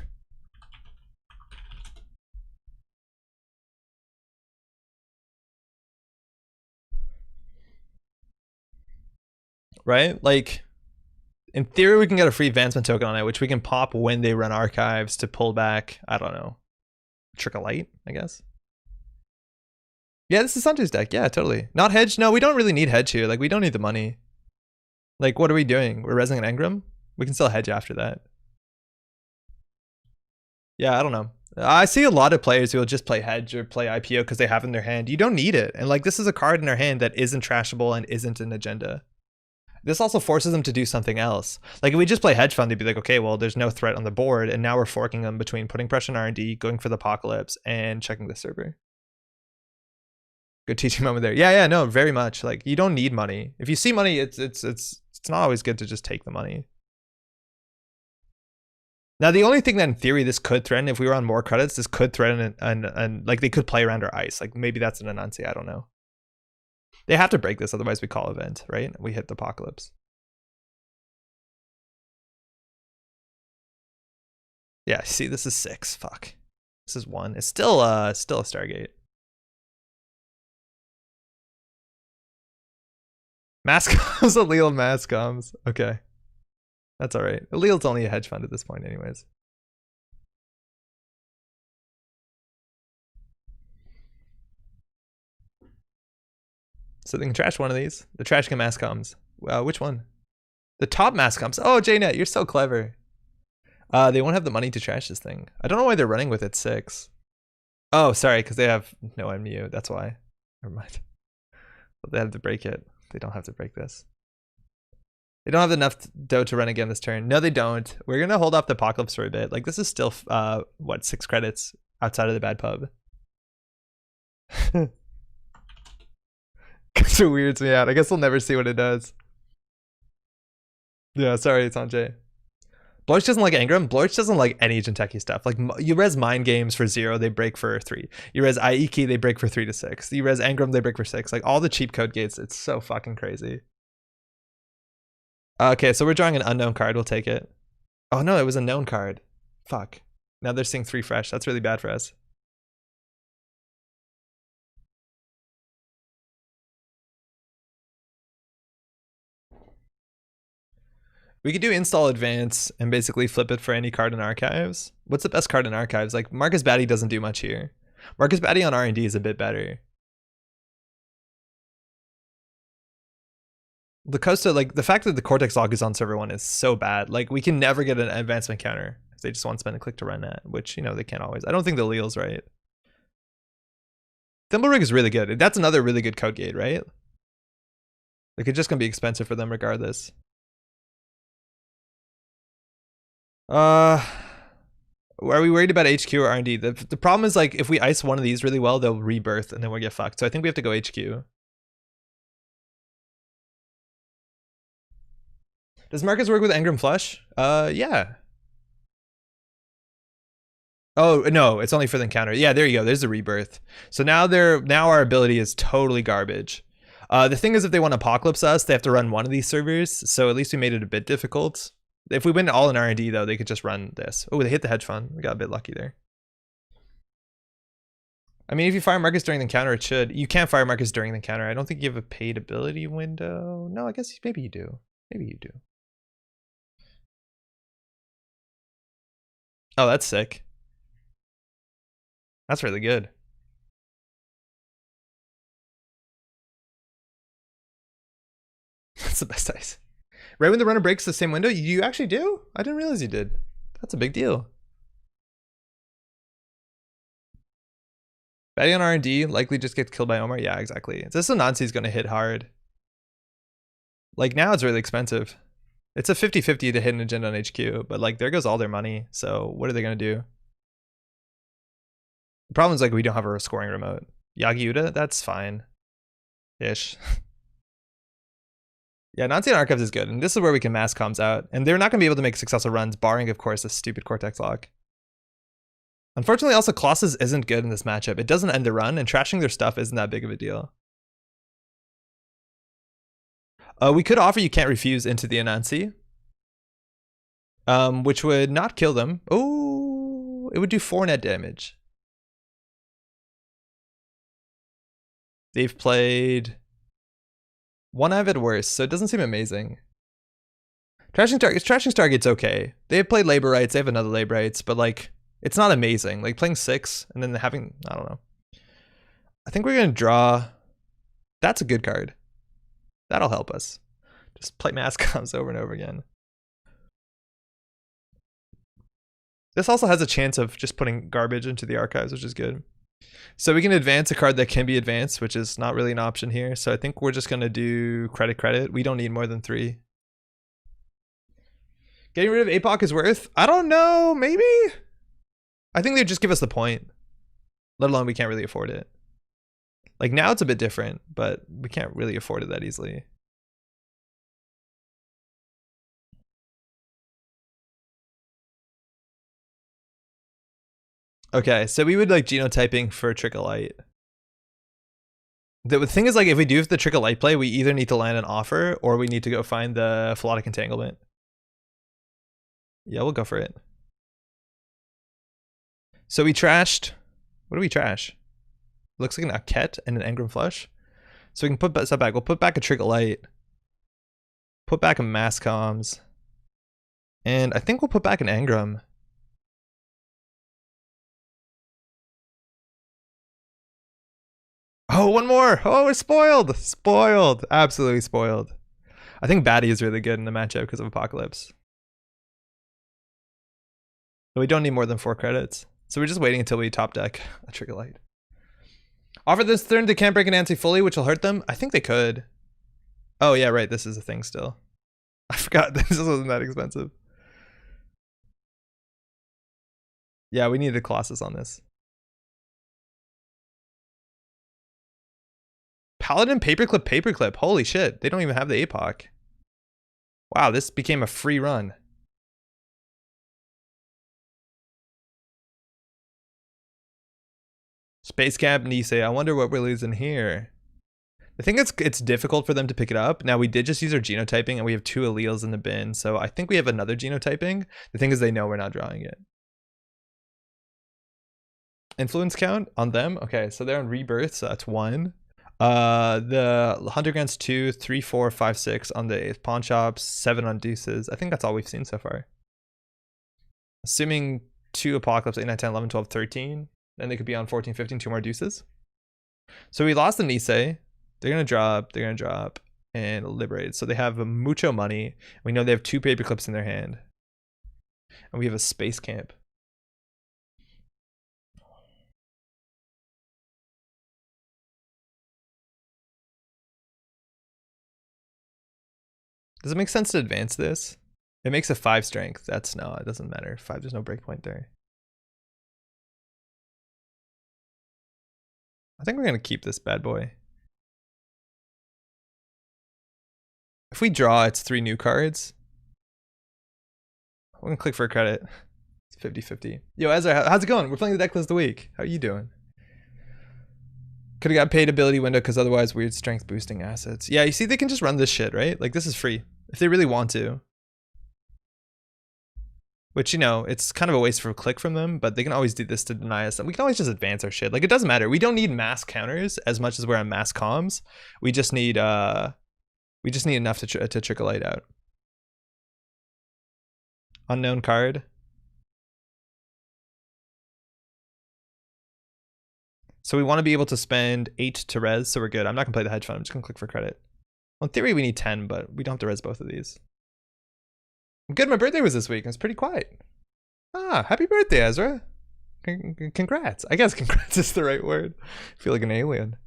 Right? Like, in theory, we can get a free advancement token on it, which we can pop when they run archives to pull back, I don't know, Trickle Light, I guess. Yeah, this is Sanjay's deck. Yeah, totally. Not hedge. No, we don't really need hedge here. Like, we don't need the money. Like, what are we doing? We're resing an Engram? We can still hedge after that. Yeah, I don't know. I see a lot of players who will just play hedge or play IPO because they have it in their hand. You don't need it. And like, this is a card in their hand that isn't trashable and isn't an agenda. This also forces them to do something else. Like if we just play hedge fund, they'd be like, okay, well, there's no threat on the board. And now we're forking them between putting pressure on R&D, going for the apocalypse, and checking the server. Good teaching moment there. Yeah, no, very much. Like, you don't need money. If you see money, it's not always good to just take the money. Now, the only thing that in theory this could threaten, if we were on more credits, this could threaten and like they could play around our ice. Like maybe that's an Anansi, I don't know. They have to break this, otherwise we call event, right? We hit the apocalypse. Yeah, see, this is 6. Fuck. This is 1. It's still a Stargate. Mask comes, Allele mask comes. Okay. That's alright. Allele's only a hedge fund at this point anyways. So they can trash one of these. The trash can mask comes. Which one? The top mask comes. Oh, JNet, you're so clever. They won't have the money to trash this thing. I don't know why they're running with it 6. Oh, sorry, because they have no MU. That's why. Never mind. But they have to break it. They don't have to break this. They don't have enough dough to run again this turn. No, they don't. We're going to hold off the apocalypse for a bit. Like, this is still, what, 6 credits outside of the bad pub. Because it weirds me out. I guess we'll never see what it does. Yeah, sorry, Sanjay. Blorch doesn't like Engram. Blorch doesn't like any Jinteki stuff. Like, you res mind games for 0, they break for 3. You res Aiki, they break for 3 to 6. You res Engram, they break for 6. Like, all the cheap code gates, it's so fucking crazy. Okay, so we're drawing an unknown card. We'll take it. Oh no, it was a known card. Fuck. Now they're seeing 3 fresh. That's really bad for us. We could do install advance and basically flip it for any card in archives. What's the best card in archives? Like, Marcus Batty doesn't do much here. Marcus Batty on R&D is a bit better. The Costa, like, the fact that the Cortex log is on server 1 is so bad. Like, we can never get an advancement counter if they just want to spend a click to run that, which, you know, they can't always. I don't think the Leal's right. Thimblerig is really good. That's another really good code gate, right? Like, it's just gonna be expensive for them regardless. Are we worried about HQ or R&D? The problem is, like, if we ice one of these really well, they'll rebirth and then we'll get fucked. So I think we have to go HQ. Does Marcus work with Engram Flush? Yeah. Oh, no, it's only for the encounter. Yeah, there you go. There's the rebirth. So now our ability is totally garbage. The thing is, if they want to apocalypse us, they have to run one of these servers. So at least we made it a bit difficult. If we win all in R&D, though, they could just run this. Oh, they hit the hedge fund. We got a bit lucky there. I mean, if you fire Marcus during the encounter, it should. You can't fire Marcus during the encounter. I don't think you have a paid ability window. No, I guess maybe you do. Maybe you do. Oh, that's sick. That's really good. That's the best ice. Right when the runner breaks the same window, you actually do? I didn't realize you did. That's a big deal. Betting on R&D likely just gets killed by Omar. Yeah, exactly. This Anansi's going to hit hard. Like, now it's really expensive. It's a 50-50 to hit an agenda on HQ, but like, there goes all their money. So what are they going to do? The problem is, like, we don't have a scoring remote. Yagiuta, that's fine. Ish. Yeah, Nancy on Archives is good, and this is where we can mass comms out. And they're not going to be able to make successful runs, barring, of course, a stupid Cortex lock. Unfortunately, also, Colossus isn't good in this matchup. It doesn't end the run, and trashing their stuff isn't that big of a deal. We could offer You Can't Refuse into the Anansi, which would not kill them. Oh, it would do 4 net damage. They've played 1 Avid worse, so it doesn't seem amazing. Trashing Stargate's okay. They have played Labor Rights, they have another Labor Rights, but like, it's not amazing. Like, playing 6 and then having, I don't know. I think we're gonna draw. That's a good card. That'll help us. Just play mass comms over and over again. This also has a chance of just putting garbage into the archives, which is good. So we can advance a card that can be advanced, which is not really an option here. So I think we're just going to do credit. We don't need more than 3. Getting rid of APOC is worth? I don't know. Maybe? I think they'd just give us the point. Let alone we can't really afford it. Like now it's a bit different, but we can't really afford it that easily. Okay, so we would like genotyping for Trickle Light. The thing is, like, if we do the Trickle Light play, we either need to land an offer or we need to go find the Philotic Entanglement. Yeah, we'll go for it. So we trashed. What do we trash? Looks like an Aket and an Engram Flush. So we can put that back. We'll put back a Trickle Light. Put back a Mass Comms. And I think we'll put back an Engram. Oh, one more. Oh, we're spoiled. Spoiled. Absolutely spoiled. I think Batty is really good in the matchup because of Apocalypse. But we don't need more than 4 credits. So we're just waiting until we top deck a Trickle Light. Offer this turn to can't break an Nancy fully, which will hurt them. I think they could. Oh, yeah, right. This is a thing still. I forgot this wasn't that expensive. Yeah, we needed a Colossus on this. Paladin paperclip. Holy shit. They don't even have the APOC. Wow, this became a free run. Space Camp Nisei. I wonder what we're losing here. I think it's difficult for them to pick it up. Now, we did just use our genotyping, and we have 2 alleles in the bin, so I think we have another genotyping. The thing is, they know we're not drawing it. Influence count on them? Okay, so they're on Rebirth, so that's 1. The Hunter Grants 2, 3, 4, 5, 6 on the pawn shops, 7 on deuces. I think that's all we've seen so far. Assuming 2 Apocalypse, 8, 9, 10, 11, 12, 13, then they could be on 14, 15, 2 more deuces. So we lost the Nisei. They're gonna drop, and liberate. So they have mucho money. We know they have 2 paperclips in their hand. And we have a Space Camp. Does it make sense to advance this? It makes a 5 strength. That's no, it doesn't matter. 5, there's no breakpoint there. I think we're gonna keep this bad boy. If we draw, it's 3 new cards. I'm gonna click for a credit. It's 50-50. Yo, Ezra, how's it going? We're playing the deck list of the week. How are you doing? Could have got paid ability window because otherwise weird strength boosting assets. Yeah, you see, they can just run this shit, right? Like, this is free if they really want to. Which, you know, it's kind of a waste for a click from them, but they can always do this to deny us. And we can always just advance our shit. Like, it doesn't matter. We don't need mass counters as much as we're on mass comms. We just need enough to trickle light out. Unknown card. So we want to be able to spend 8 to res, so we're good. I'm not gonna play the hedge fund. I'm just gonna click for credit. Well, in theory, we need 10, but we don't have to res both of these. I'm good. My birthday was this week. It was pretty quiet. Ah, happy birthday, Ezra. Congrats. I guess congrats is the right word. I feel like an alien.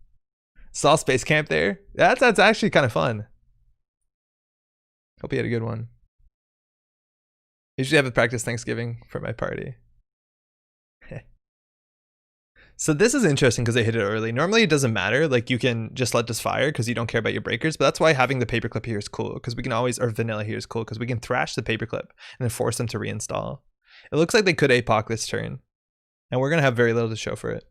Saw Space Camp there. That's actually kind of fun. Hope you had a good one. Usually have to practice Thanksgiving for my party. So this is interesting because they hit it early. Normally it doesn't matter. Like, you can just let this fire because you don't care about your breakers. But that's why having the paperclip here is cool, because we can always, or vanilla here is cool because we can thrash the paperclip and then force them to reinstall. It looks like they could APOC this turn, and we're gonna have very little to show for it.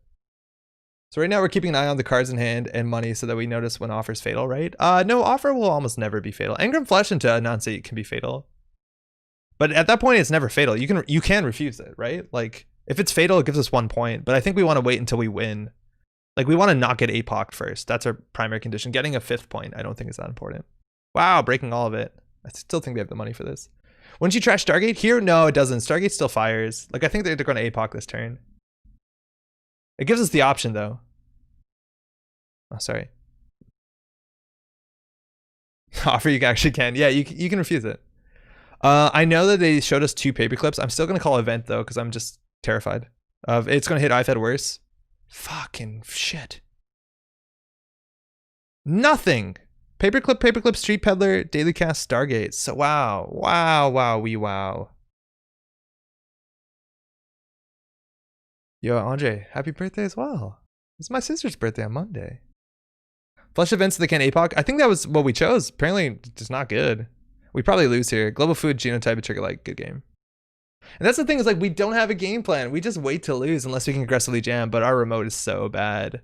So right now we're keeping an eye on the cards in hand and money so that we notice when offer's fatal, right? No, offer will almost never be fatal. Engram Flesh into Nancy can be fatal, but at that point it's never fatal. You can refuse it, right? Like, if it's fatal, it gives us 1 point, but I think we want to wait until we win. Like, we want to not get APOC'd first. That's our primary condition. Getting a 5th point, I don't think is that important. Wow, breaking all of it. I still think they have the money for this. Wouldn't you trash Stargate here? No, it doesn't. Stargate still fires. Like, I think they're going to APOC this turn. It gives us the option, though. Oh, sorry. Offer you actually can. Yeah, you can refuse it. I know that they showed us 2 paperclips. I'm still going to call event, though, because I'm just terrified of it's going to hit IFED worse. Fucking shit. Nothing. Paperclip, Street Peddler, Daily Cast, Stargate. So wow. Yo, Andre, happy birthday as well. It's my sister's birthday on Monday. Flush events that can APOC. I think that was what we chose. Apparently, it's not good. We probably lose here. Global food, genotype, and trigger like good game. And that's the thing is like we don't have a game plan. We just wait to lose unless we can aggressively jam. But our remote is so bad.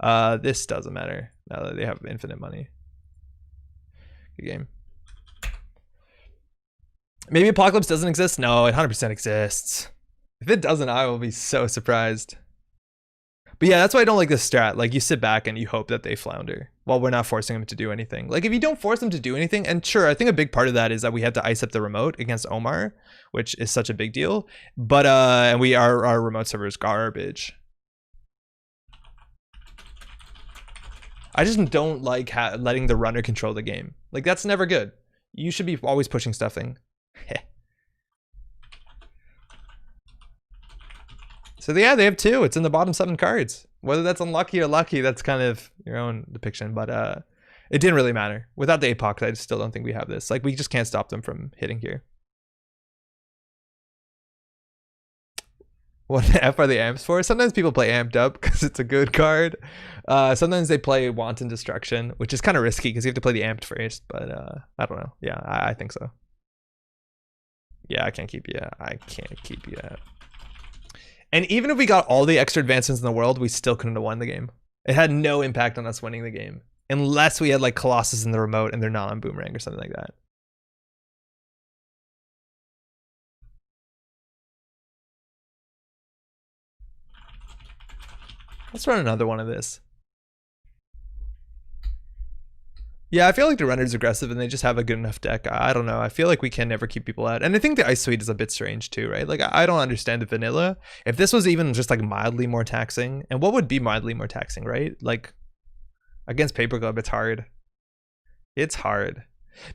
This doesn't matter now that they have infinite money. Good game. Maybe Apocalypse doesn't exist. No, it 100% exists. If it doesn't, I will be so surprised. But yeah, that's why I don't like this strat. Like you sit back and you hope that they flounder while we're not forcing them to do anything. Like if you don't force them to do anything, and sure, I think a big part of that is that we have to ice up the remote against Omar, which is such a big deal. But and our remote server is garbage. I just don't like letting the runner control the game. Like that's never good. You should be always pushing stuffing. So yeah, they have 2. It's in the bottom 7 cards. Whether that's unlucky or lucky, that's kind of your own depiction. But it didn't really matter. Without the APOC, I still don't think we have this. Like we just can't stop them from hitting here. What F are the amps for? Sometimes people play amped up because it's a good card. Sometimes they play wanton destruction, which is kind of risky because you have to play the amped first. But I don't know. Yeah, I think so. Yeah, I can't keep you out. I can't keep you out. And even if we got all the extra advancements in the world, we still couldn't have won the game. It had no impact on us winning the game. Unless we had like Colossus in the remote and they're not on Boomerang or something like that. Let's run another one of this. Yeah, I feel like the runner's aggressive and they just have a good enough deck. I don't know. I feel like we can never keep people out. And I think the Ice Suite is a bit strange too, right? Like, I don't understand the vanilla. If this was even just like mildly more taxing, and what would be mildly more taxing, right? Like, against Paper Club, it's hard. It's hard.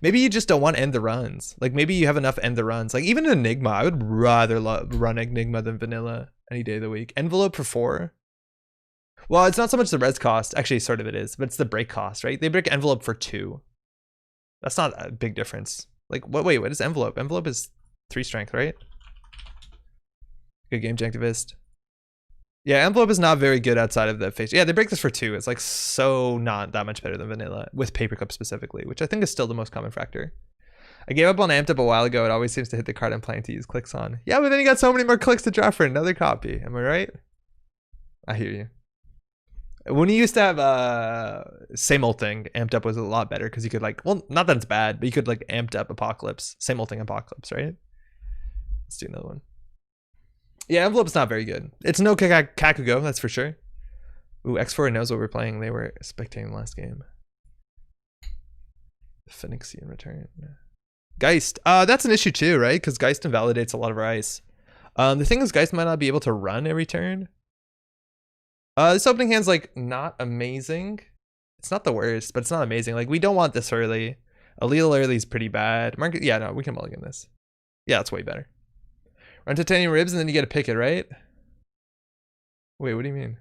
Maybe you just don't want to end the runs. Like, maybe you have enough end the runs. Like, even Enigma, I would rather run Enigma than vanilla any day of the week. Envelope for 4. Well, it's not so much the res cost. Actually, sort of it is, but it's the break cost, right? They break envelope for 2. That's not a big difference. Like, wait, what is envelope? Envelope is 3 strength, right? Good game, Janktivist. Yeah, envelope is not very good outside of the face. Yeah, they break this for 2. It's like so not that much better than vanilla, with Paper Cup specifically, which I think is still the most common factor. I gave up on Amped Up a while ago. It always seems to hit the card I'm planning to use clicks on. Yeah, but then you got so many more clicks to draw for another copy. Am I right? I hear you. When you used to have same old thing, Amped Up was a lot better because you could like, well, not that it's bad, but you could like Amped Up Apocalypse, same old thing Apocalypse, right? Let's do another one. Yeah, Envelope's not very good. It's no Kakugo, that's for sure. Ooh, X4 knows what we're playing. They were spectating the last game. Phoenixian return. Geist. That's an issue too, right? Because Geist invalidates a lot of our ice. The thing is, Geist might not be able to run every turn. This opening hand's like not amazing. It's not the worst, but it's not amazing. Like we don't want this early. Allele early is pretty bad. Market, yeah, no, we can mulligan this. Yeah, it's way better. Run Titanium Ribs and then you get to pick it, right? Wait, what do you mean?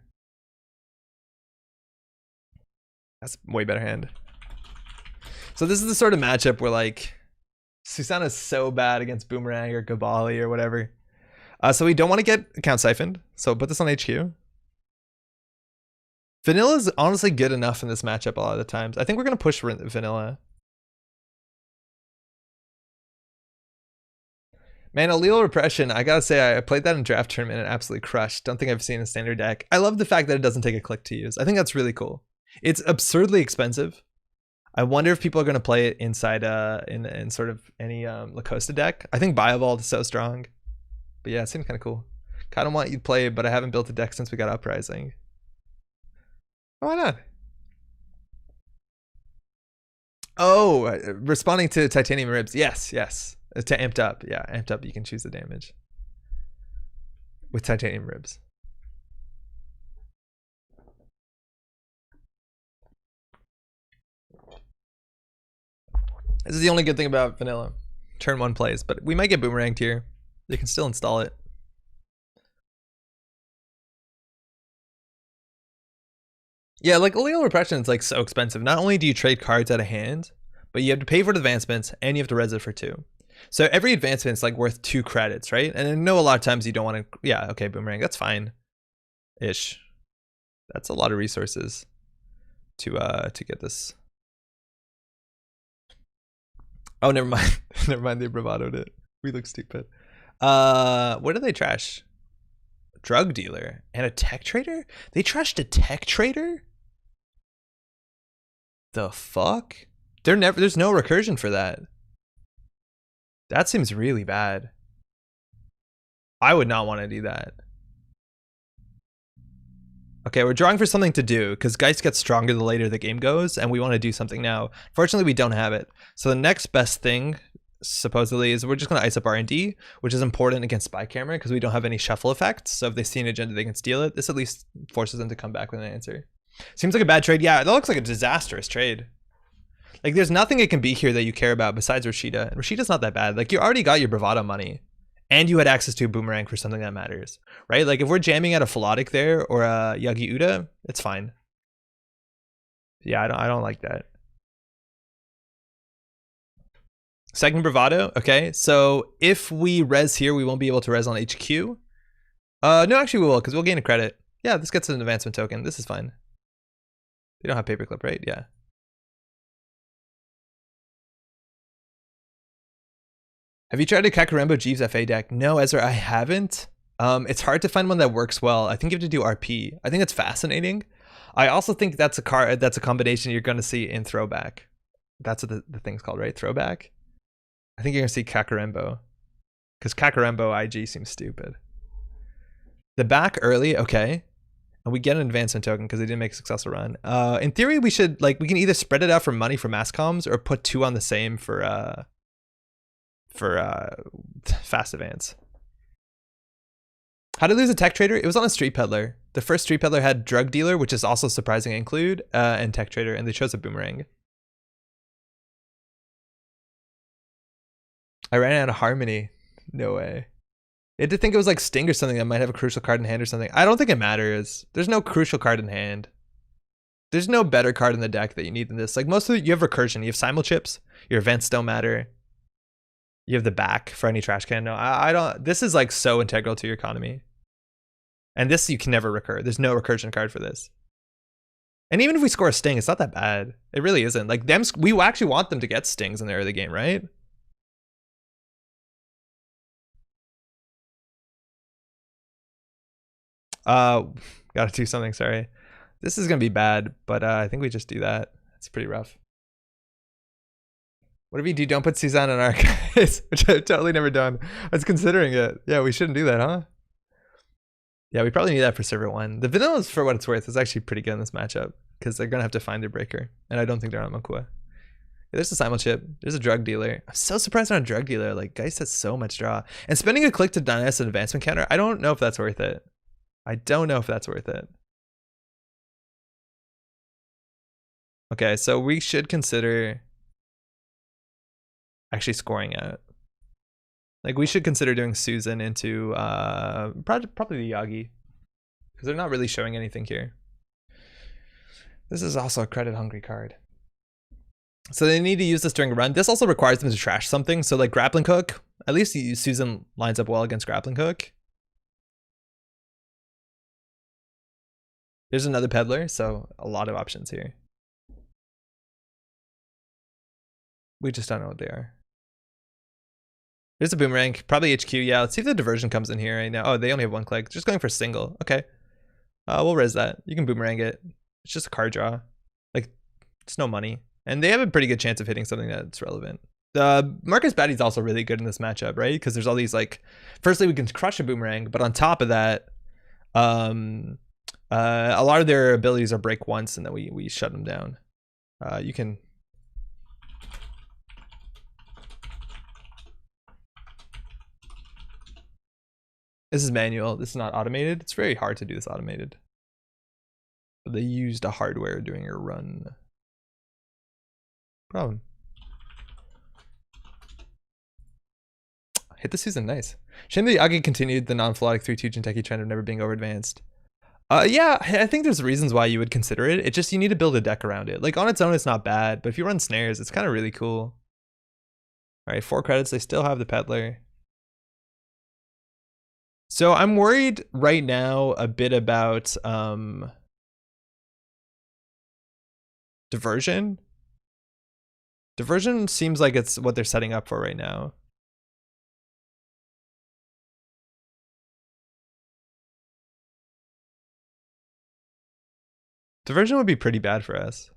That's a way better hand. So this is the sort of matchup where like Susanna's so bad against Boomerang or Gabali or whatever. So we don't want to get account siphoned. So put this on HQ. Vanilla is honestly good enough in this matchup a lot of the times. I think we're going to push Vanilla. Man, Allele Repression, I gotta say, I played that in draft tournament and absolutely crushed. Don't think I've seen a standard deck. I love the fact that it doesn't take a click to use. I think that's really cool. It's absurdly expensive. I wonder if people are going to play it inside in sort of any Lacosta deck. I think Biovault is so strong. But yeah, it seems kind of cool. Kind of want you to play it, but I haven't built a deck since we got Uprising. Why not? Oh, responding to Titanium Ribs. Yes, yes. To Amped Up. Yeah, Amped Up, you can choose the damage. With Titanium Ribs. This is the only good thing about Vanilla. Turn 1 plays, but we might get Boomeranged here. They can still install it. Yeah, like Allele Repression is like so expensive. Not only do you trade cards out of hand, but you have to pay for the advancements and you have to res it for 2. So every advancement is like worth 2 credits, right? And I know a lot of times you don't want to, yeah, okay, Boomerang, that's fine. Ish. That's a lot of resources to get this. Oh, never mind. Never mind. They bravadoed it. We look stupid. What did they trash? Drug dealer and a tech trader? They trashed a tech trader? The fuck? There's no recursion for that. That seems really bad. I would not want to do that. Okay, we're drawing for something to do because Geist gets stronger the later the game goes, and we want to do something now. Fortunately, we don't have it. So the next best thing, supposedly, is we're just going to ice up R&D, which is important against Spy Camera because we don't have any shuffle effects. So if they see an agenda, they can steal it. This at least forces them to come back with an answer. Seems like a bad trade. Yeah, that looks like a disastrous trade. Like, there's nothing it can be here that you care about besides Rashida. And Rashida's not that bad. Like, you already got your bravado money. And you had access to a boomerang for something that matters, right? Like if we're jamming at a Philotic there or a Yagi Uda, it's fine. Yeah, I don't like that. Second bravado, okay. So if we res here, we won't be able to res on HQ. No, actually we will, because we'll gain a credit. Yeah, this gets an advancement token. This is fine. They don't have paperclip, right? Yeah. Have you tried a Kakarembo Jeeves FA deck? No, Ezra, I haven't. It's hard to find one that works well. I think you have to do RP. I think it's fascinating. I also think that's a card, that's a combination you're going to see in Throwback. That's what the thing's called, right? Throwback. I think you're going to see Kakarembo. Because Kakarembo IG seems stupid. The back early, okay. And we get an advancement token because they didn't make a successful run. In theory, we should, like, we can either spread it out for money for mass comms or put 2 on the same for fast advance. How to lose a tech trader? It was on a street peddler. The first street peddler had drug dealer, which is also surprising to include, and tech trader, and they chose a boomerang. I ran out of harmony. No way. You had to think it was like Sting or something that might have a crucial card in hand or something. I don't think it matters. There's no crucial card in hand. There's no better card in the deck that you need than this. Like most of you have recursion. You have simul chips. Your events don't matter. You have the back for any trash can. No, I don't. This is like so integral to your economy. And this you can never recur. There's no recursion card for this. And even if we score a Sting, it's not that bad. It really isn't. Like them, we actually want them to get Stings in the early game, right? Gotta do something, sorry. This is gonna be bad, but I think we just do that. It's pretty rough. Whatever you do, don't put Suzanne in our case, which I've totally never done. I was considering it. Yeah, we shouldn't do that, huh? Yeah, we probably need that for server 1. The vanillas, for what it's worth, is actually pretty good in this matchup because they're gonna have to find their breaker, and I don't think they're on Mokua. Yeah, there's a simul chip. There's a drug dealer. I'm so surprised they're on a drug dealer. Like, Geist has so much draw, and spending a click to deny us an advancement counter. I don't know if that's worth it. I don't know if that's worth it. Okay, so we should consider actually scoring out. Like we should consider doing Susan into probably the Yagi, because they're not really showing anything here. This is also a credit hungry card. So they need to use this during a run. This also requires them to trash something. So like Grappling Hook, at least Susan lines up well against Grappling Hook. There's another peddler, so a lot of options here. We just don't know what they are. There's a boomerang, probably HQ. Yeah, let's see if the diversion comes in here right now. Oh, they only have 1 click. Just going for single. Okay. We'll res that. You can boomerang it. It's just a card draw. Like, it's no money. And they have a pretty good chance of hitting something that's relevant. Marcus Batty's also really good in this matchup, right? Because there's all these, like, firstly, we can crush a boomerang, but on top of that, a lot of their abilities are break once and then we shut them down. You can... This is manual. This is not automated. It's very hard to do this automated. But they used a hardware doing a run. Problem. Hit the Susan, nice. Shame that Yagi continued the non-Philotic 3-2 Jinteki trend of never being over advanced. Yeah, I think there's reasons why you would consider it. It's just you need to build a deck around it. Like on its own, it's not bad, but if you run snares, it's kind of really cool. All right, 4 credits. They still have the peddler. So I'm worried right now a bit about Diversion? Diversion seems like it's what they're setting up for right now. Diversion would be pretty bad for us.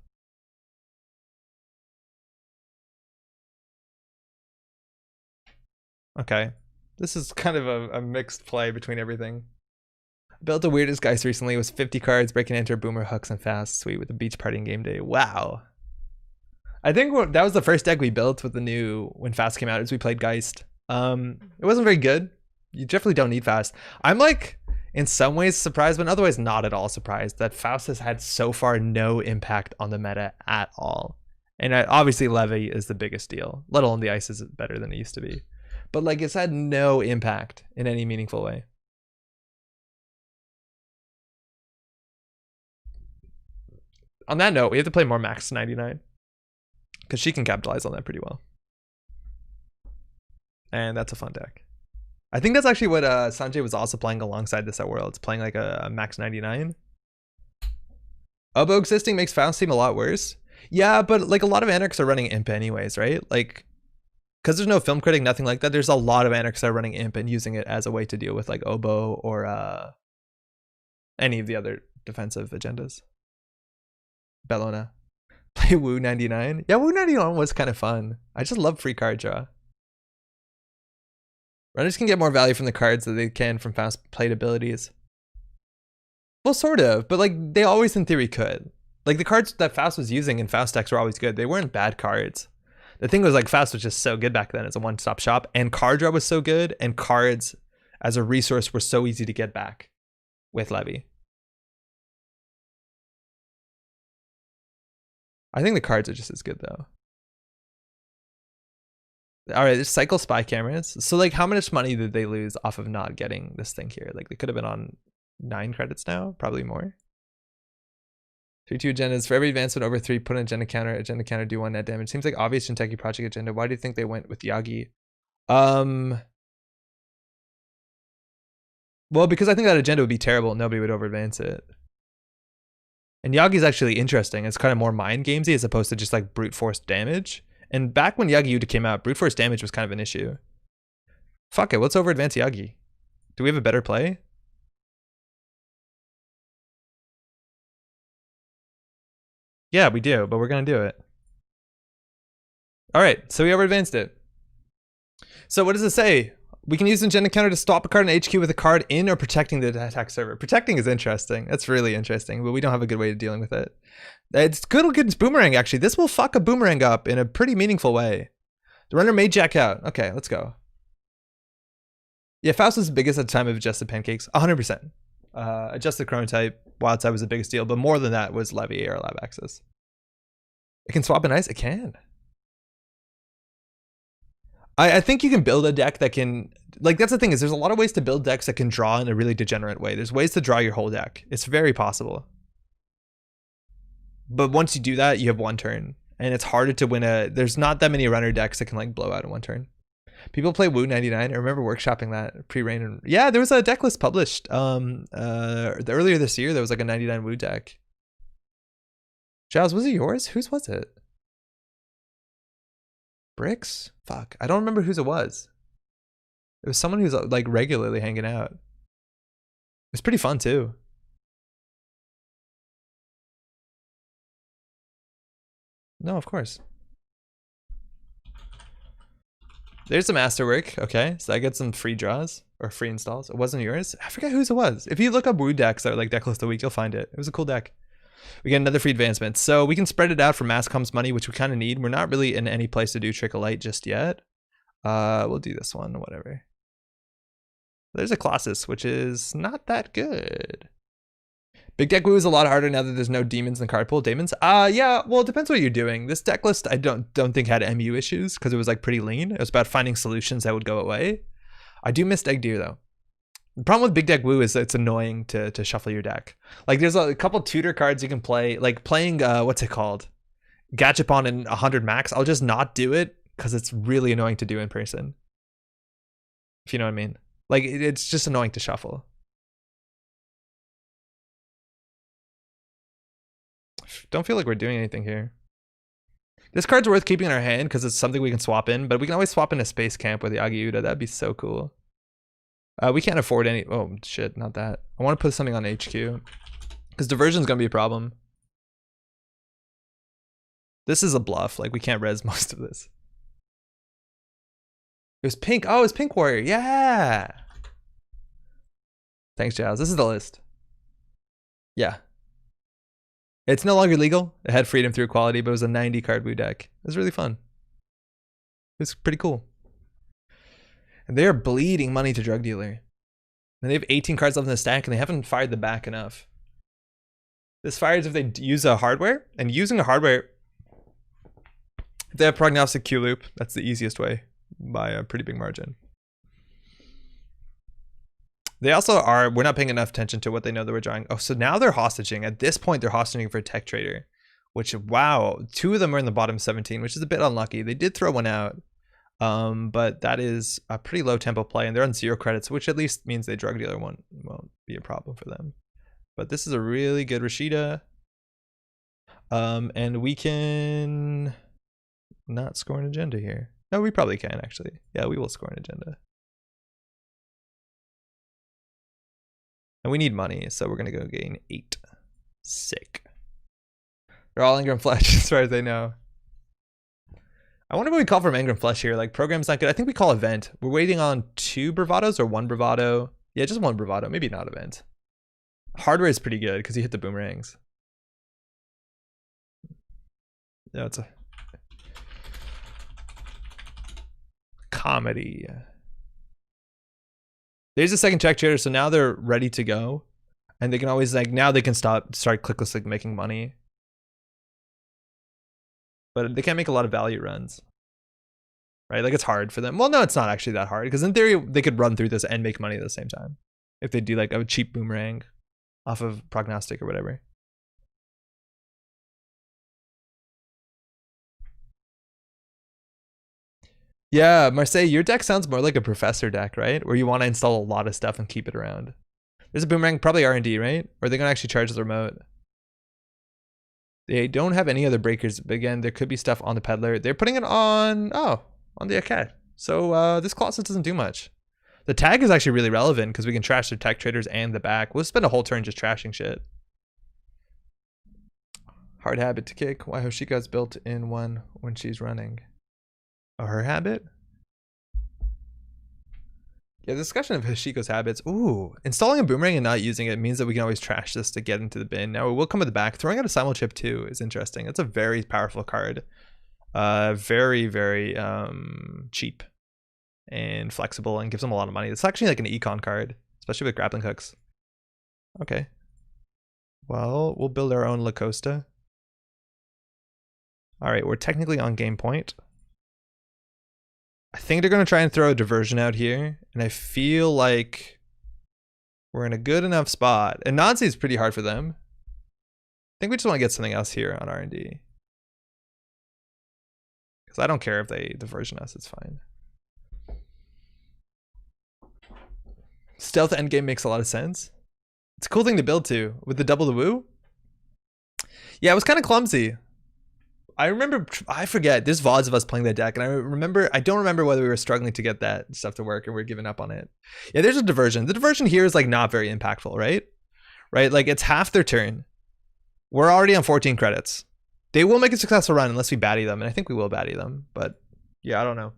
Okay. This is kind of a mixed play between everything. Built the weirdest geist recently. It was 50 cards, breaking enter, boomer, hooks, and fast. Sweet, with the beach party and game day. Wow. I think that was the first deck we built with the new, when fast came out, as we played Geist. It wasn't very good. You definitely don't need fast. I'm like, in some ways surprised, but otherwise not at all surprised that Faust has had so far no impact on the meta at all. And obviously Levy is the biggest deal, let alone the ice is better than it used to be. But like, it's had no impact in any meaningful way. On that note, we have to play more Max 99 because she can capitalize on that pretty well. And that's a fun deck. I think that's actually what Sanjay was also playing alongside this at Worlds, playing like a Max 99. Oboe existing makes Faust seem a lot worse. Yeah, but like a lot of Anarchs are running Imp anyways, right? Like, because there's no film critic, nothing like that, there's a lot of Anarchs that are running Imp and using it as a way to deal with like Oboe or any of the other defensive agendas. Bellona. Play Wu 99. Yeah, Wu 99 was kind of fun. I just love free card draw. Runners can get more value from the cards that they can from fast played abilities. Well, sort of, but like they always in theory could. Like the cards that Fast was using in Fast decks were always good. They weren't bad cards. The thing was like Fast was just so good back then as a one-stop shop, and card draw was so good, and cards as a resource were so easy to get back with Levy. I think the cards are just as good though. All right, there's cycle spy cameras. So like how much money did they lose off of not getting this thing here? Like they could have been on 9 credits now, probably more. 3-2 agendas. For every advancement over 3, put an agenda counter, do 1 net damage. Seems like obvious Jinteki project agenda. Why do you think they went with Yagi? Well, because I think that agenda would be terrible. Nobody would over advance it. And Yagi's actually interesting. It's kind of more mind gamesy as opposed to just like brute force damage. And back when Yagi Yuta came out, brute force damage was kind of an issue. Fuck it, let's over advance Yagi. Do we have a better play? Yeah, we do, but we're gonna do it. All right, so we over advanced it. So what does it say? We can use an agenda counter to stop a card in HQ with a card in or protecting the attack server. Protecting is interesting. That's really interesting, but we don't have a good way of dealing with it. It's good against Boomerang, actually. This will fuck a Boomerang up in a pretty meaningful way. The runner may jack out. Okay, let's go. Yeah, Faust was the biggest at the time of adjusted pancakes. 100%. Adjusted chronotype, wild side was the biggest deal, but more than that was Levy or Lab Access. It can swap an ice? It can. I think you can build a deck that can, like, that's the thing is there's a lot of ways to build decks that can draw in a really degenerate way. There's ways to draw your whole deck. It's very possible. But once you do that, you have 1 turn. And it's harder to win there's not that many runner decks that can like blow out in 1 turn. People play Wu 99. I remember workshopping that pre-rain. And yeah, there was a deck list published earlier this year. There was like a 99 Wu deck. Giles, was it yours? Whose was it? Bricks? Fuck. I don't remember whose it was. It was someone who's like regularly hanging out. It was pretty fun too. No, of course. There's the masterwork. Okay, so I get some free draws or free installs. It wasn't yours. I forget whose it was. If you look up Wu decks that are like deck list of the week, you'll find it. It was a cool deck. We get another free advancement. So we can spread it out for mass comms money, which we kind of need. We're not really in any place to do Trick of Light just yet. We'll do this one, whatever. There's a Colossus, which is not that good. Big deck Wu is a lot harder now that there's no demons in the card pool. Demons? Yeah, well, it depends what you're doing. This deck list I don't think had MU issues because it was like pretty lean. It was about finding solutions that would go away. I do miss Egg Deer though. The problem with Big Deck Wu is it's annoying to shuffle your deck. Like there's a couple tutor cards you can play, like playing what's it called? Gachapon in 100 max. I'll just not do it because it's really annoying to do in person. If you know what I mean. Like it's just annoying to shuffle. don't feel like we're doing anything here. This card's worth keeping in our hand because it's something we can swap in, but we can always swap in a Space Camp with the Agiuta. That'd be so cool. We can't afford any. Oh shit, not that. I want to put something on HQ because diversion's gonna be a problem. This is a bluff. Like we can't res most of this. It was pink. Oh, it's Pink Warrior. Yeah. Thanks, Giles. This is the list. Yeah. It's no longer legal. It had freedom through equality, but it was a 90 card Wu deck. It was really fun. It was pretty cool. And they are bleeding money to Drug Dealer. And they have 18 cards left in the stack, and they haven't fired the back enough. This fires if they use a hardware, and using a hardware, if they have prognostic Q loop, that's the easiest way by a pretty big margin. They also are, we're not paying enough attention to what they know that we're drawing. Oh, so now they're hostaging. At this point, they're hostaging for a tech trader, which, wow, 2 of them are in the bottom 17, which is a bit unlucky. They did throw one out, but that is a pretty low tempo play, and they're on 0 credits, which at least means they Drug Dealer won't be a problem for them. But this is a really good Rashida. And we can not score an agenda here. No, we probably can, actually. Yeah, we will score an agenda. And we need money, so we're going to go gain 8. Sick. They're all Engram Flesh as far as they know. I wonder what we call from Engram Flesh here. Like, program's not good. I think we call event. We're waiting on 2 bravados or 1 bravado. Yeah, just 1 bravado. Maybe not event. Hardware is pretty good because you hit the boomerangs. Yeah, it's a comedy. There's a second check trader, so now they're ready to go, and they can always like now they can start clickless like making money, but they can't make a lot of value runs, right? Like it's hard for them. Well, no, it's not actually that hard because in theory they could run through this and make money at the same time if they do like a cheap boomerang off of prognostic or whatever. Yeah, Marseille, your deck sounds more like a professor deck, right? Where you want to install a lot of stuff and keep it around. There's a boomerang, probably R&D, right? Or are they going to actually charge the remote? They don't have any other breakers, but again, there could be stuff on the peddler. They're putting it on, on the Aket. So this Colossus doesn't do much. The tag is actually really relevant because we can trash their tech traders and the back. We'll spend a whole turn just trashing shit. Hard habit to kick. Why Hoshika's built in one when she's running. Oh, her habit? Yeah, the discussion of Hashiko's habits. Ooh, installing a boomerang and not using it means that we can always trash this to get into the bin. Now, we'll come with the back. Throwing out a simul chip too is interesting. That's a very powerful card. Very, very cheap and flexible and gives them a lot of money. It's actually like an econ card, especially with grappling hooks. Okay. Well, we'll build our own La Costa. All right, we're technically on game point. I think they're going to try and throw a diversion out here, and I feel like we're in a good enough spot. And Nazi is pretty hard for them. I think we just want to get something else here on R&D. Because I don't care if they diversion us, it's fine. Stealth endgame makes a lot of sense. It's a cool thing to build too. With the double the woo? Yeah, it was kind of clumsy. I remember, I forget, there's VODs of us playing that deck, and I don't remember whether we were struggling to get that stuff to work or we're giving up on it. Yeah, there's a diversion. The diversion here is like not very impactful, right? Right, like it's half their turn. We're already on 14 credits. They will make a successful run unless we baddie them, and I think we will baddie them, but yeah, I don't know.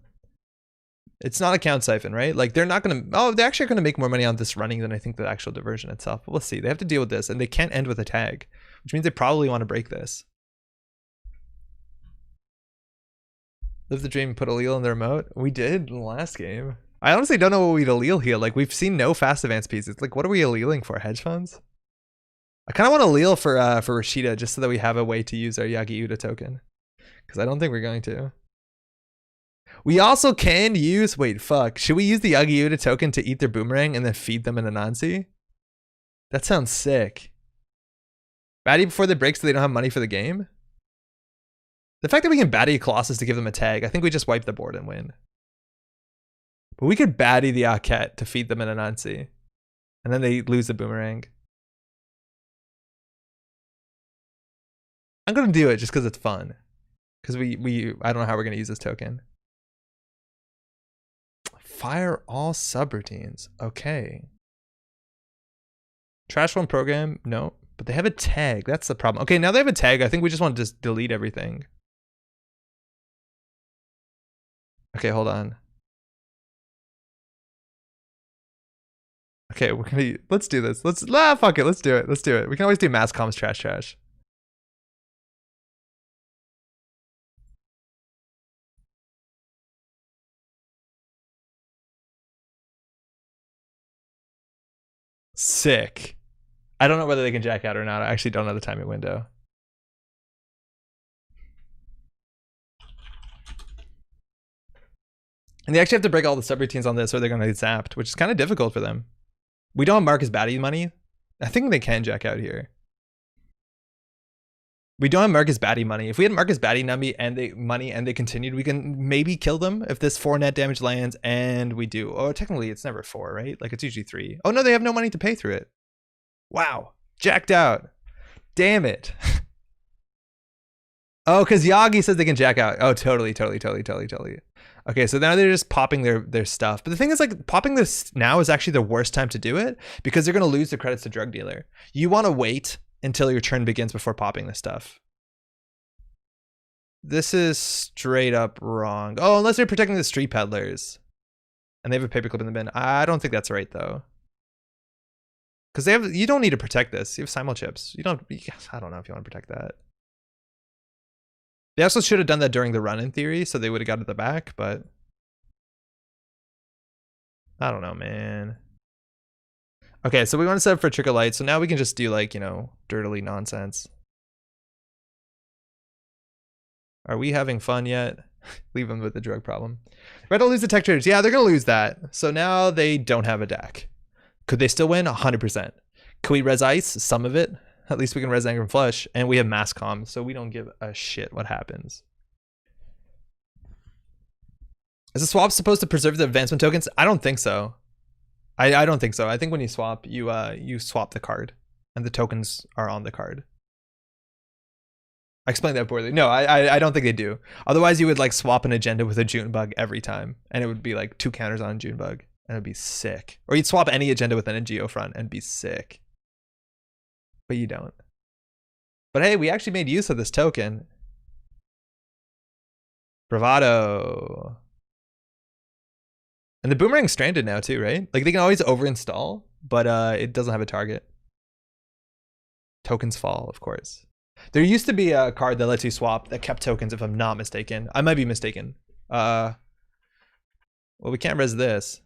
It's not a count siphon, right? Like they're not gonna, they're actually gonna make more money on this running than I think the actual diversion itself. But we'll see, they have to deal with this, and they can't end with a tag, which means they probably want to break this. Live the dream and put allele in the remote. We did in the last game. I honestly don't know what we'd allele here. Like we've seen no fast advance pieces. Like what are we alleleing for? Hedge funds? I kind of want to allele for Rashida just so that we have a way to use our Yagi Uda token. Because I don't think we're going to. We also can use, wait, fuck. Should we use the Yagi Uda token to eat their boomerang and then feed them an Anansi? That sounds sick. Baddie before they break so they don't have money for the game? The fact that we can baddie Colossus to give them a tag, I think we just wipe the board and win. But we could baddie the Aket to feed them an Anansi. And then they lose the boomerang. I'm gonna do it just because it's fun. Because I don't know how we're gonna use this token. Fire all subroutines. Okay. Trash one program. No, but they have a tag. That's the problem. Okay, now they have a tag. I think we just want to just delete everything. Okay, hold on. Okay, let's do this. Fuck it. Let's do it. Let's do it. We can always do mass comms trash. Sick. I don't know whether they can jack out or not. I actually don't know the timing window. And they actually have to break all the subroutines on this or they're going to get zapped, which is kind of difficult for them. We don't have Marcus Batty money. I think they can jack out here. We don't have Marcus Batty money. If we had Marcus Batty money and they continued, we can maybe kill them if this 4 net damage lands, and we do. Oh, technically it's never 4, right? Like it's usually 3. Oh no, they have no money to pay through it. Wow, jacked out. Damn it. Oh, because Yagi says they can jack out. Oh, totally. Okay, so now they're just popping their stuff. But the thing is, like, popping this now is actually the worst time to do it because they're going to lose the credits to drug dealer. You want to wait until your turn begins before popping this stuff. This is straight up wrong. Oh, unless they're protecting the street peddlers. And they have a paperclip in the bin. I don't think that's right, though. Because you don't need to protect this. You have simul chips. I don't know if you want to protect that. They also should have done that during the run in theory, so they would have got to the back, but I don't know, man. Okay, so we want to set up for Trickle Light, so now we can just do like, dirtily nonsense. Are we having fun yet? Leave them with the drug problem. We're going to lose the tech traders. Yeah, they're going to lose that. So now they don't have a deck. Could they still win? 100%. Can we res ice? Some of it. At least we can res anger and flush. And we have mass comm, so we don't give a shit what happens. Is the swap supposed to preserve the advancement tokens? I don't think so. I don't think so. I think when you swap, you swap the card. And the tokens are on the card. I explained that poorly. No, I don't think they do. Otherwise, you would like swap an agenda with a June bug every time. And it would be like 2 counters on a June bug. And it would be sick. Or you'd swap any agenda with an NGO front and be sick. But you don't. But hey, we actually made use of this token. Bravado. And the boomerang's stranded now too, right? Like they can always overinstall, but it doesn't have a target. Tokens fall, of course. There used to be a card that lets you swap that kept tokens, if I'm not mistaken. I might be mistaken. Well, we can't res this.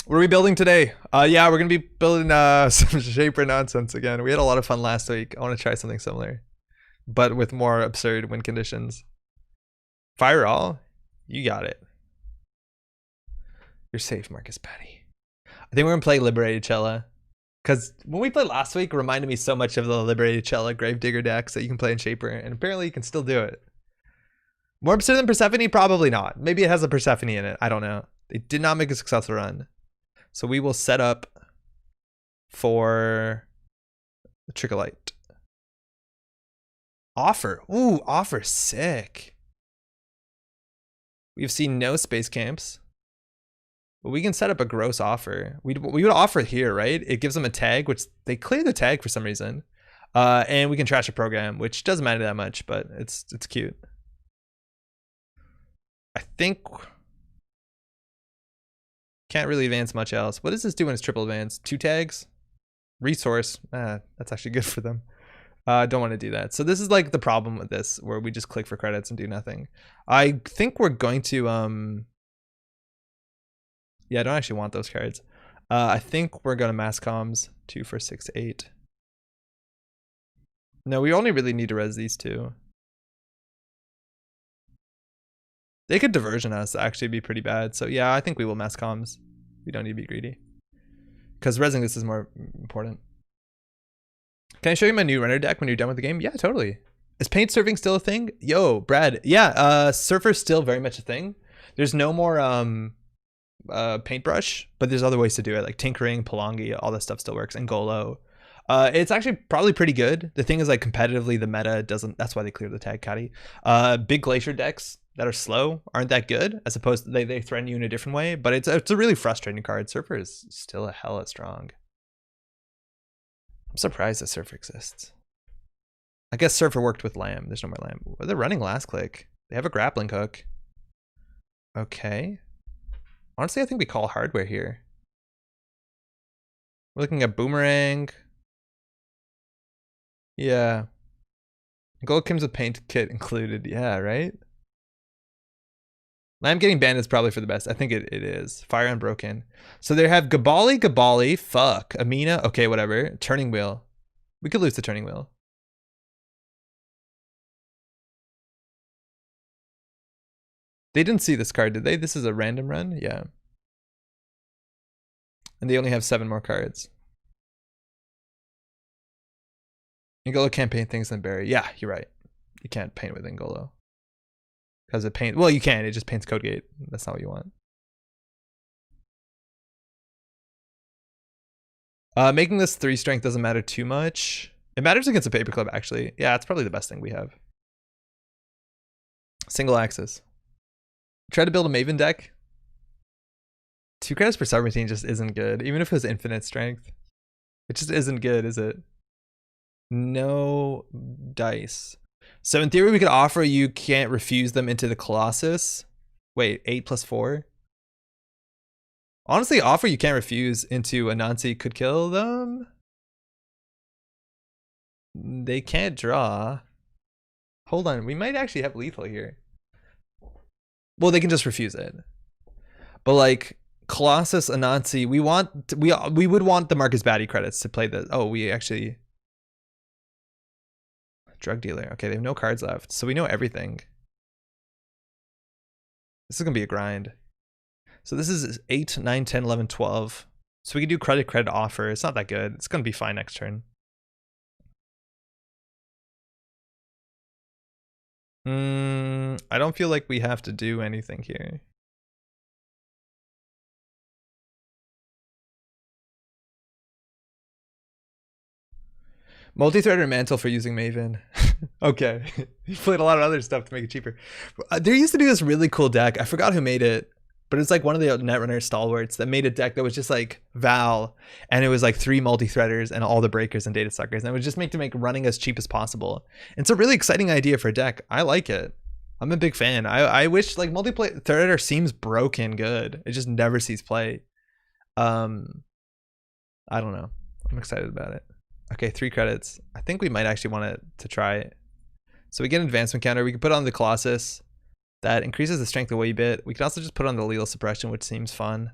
What are we building today? Yeah, we're gonna be building some Shaper nonsense again. We had a lot of fun last week. I want to try something similar, but with more absurd win conditions. Fire all? You got it. You're safe, Marcus Patty. I think we're gonna play Liberated Cella. Because when we played last week, it reminded me so much of the Liberated Cella Gravedigger decks that you can play in Shaper, and apparently you can still do it. More absurd than Persephone? Probably not. Maybe it has a Persephone in it. I don't know. They did not make a successful run. So we will set up for the Trickle Light. Offer. Ooh, offer sick. We've seen no space camps. But we can set up a gross offer. We would offer here, right? It gives them a tag, which they clear the tag for some reason. And we can trash a program, which doesn't matter that much, but it's cute. I think can't really advance much else. What does this do when it's triple advance? 2 tags? Resource. That's actually good for them. Don't want to do that. So this is like the problem with this, where we just click for credits and do nothing. I think we're going to yeah, I don't actually want those cards. I think we're gonna mass comms 2 for 6, 8. No, we only really need to res these 2. They could diversion us, actually be pretty bad. So yeah, I think we will mass comms. We don't need to be greedy. Because resing this is more important. Can I show you my new runner deck when you're done with the game? Yeah, totally. Is paint surfing still a thing? Yo, Brad. Yeah, surfer's still very much a thing. There's no more paintbrush, but there's other ways to do it, like tinkering, Palangi, all that stuff still works, and Golo. It's actually probably pretty good. The thing is, like, competitively, the meta doesn't. That's why they cleared the tag caddy. Big glacier decks that are slow aren't that good, as opposed to they threaten you in a different way. But it's a really frustrating card. Surfer is still a hella strong. I'm surprised that Surfer exists. I guess Surfer worked with Lamb. There's no more Lamb. They're running last click. They have a grappling hook. Okay. Honestly, I think we call hardware here. We're looking at Boomerang. Yeah. Gold comes with paint kit included. Yeah, right? Lamb getting banned is probably for the best. I think it is. Fire Unbroken. So they have Gabali, fuck. Amina, okay, whatever. Turning Wheel. We could lose the Turning Wheel. They didn't see this card, did they? This is a random run? Yeah. And they only have 7 more cards. Ngolo can't paint things than Barry. Yeah, you're right. You can't paint with Ngolo. Because it paint. Well, you can. It just paints Code Gate. That's not what you want. Making this 3 strength doesn't matter too much. It matters against a Paperclip, actually. Yeah, it's probably the best thing we have. Single axis. Try to build a Maven deck. 2 credits per subroutine just isn't good. Even if it was infinite strength. It just isn't good, is it? No dice. So in theory, we could offer you can't refuse them into the Colossus. Wait, 8 plus 4? Honestly, offer you can't refuse into Anansi could kill them. They can't draw. Hold on, we might actually have lethal here. Well, they can just refuse it. But like Colossus, Anansi, we would want the Marcus Batty credits to play the. Oh, we actually. Drug dealer. Okay, they have no cards left, so we know everything. This is gonna be a grind. So this is 8, 9, 10, 11, 12. So we can do credit offer. It's not that good. It's gonna be fine next turn. I don't feel like we have to do anything here. Multi-threader mantle for using Maven. Okay. He played a lot of other stuff to make it cheaper. There used to be this really cool deck. I forgot who made it, but it's like one of the Netrunner stalwarts that made a deck that was just like Val, and it was like 3 multi-threaders and all the breakers and data suckers, and it would just make running as cheap as possible. And it's a really exciting idea for a deck. I like it. I'm a big fan. I wish like multi-threader seems broken good. It just never sees play. I don't know. I'm excited about it. Okay, 3 credits. I think we might actually want to try it. So we get an advancement counter. We can put on the Colossus. That increases the strength a wee bit. We can also just put on the lethal suppression, which seems fun.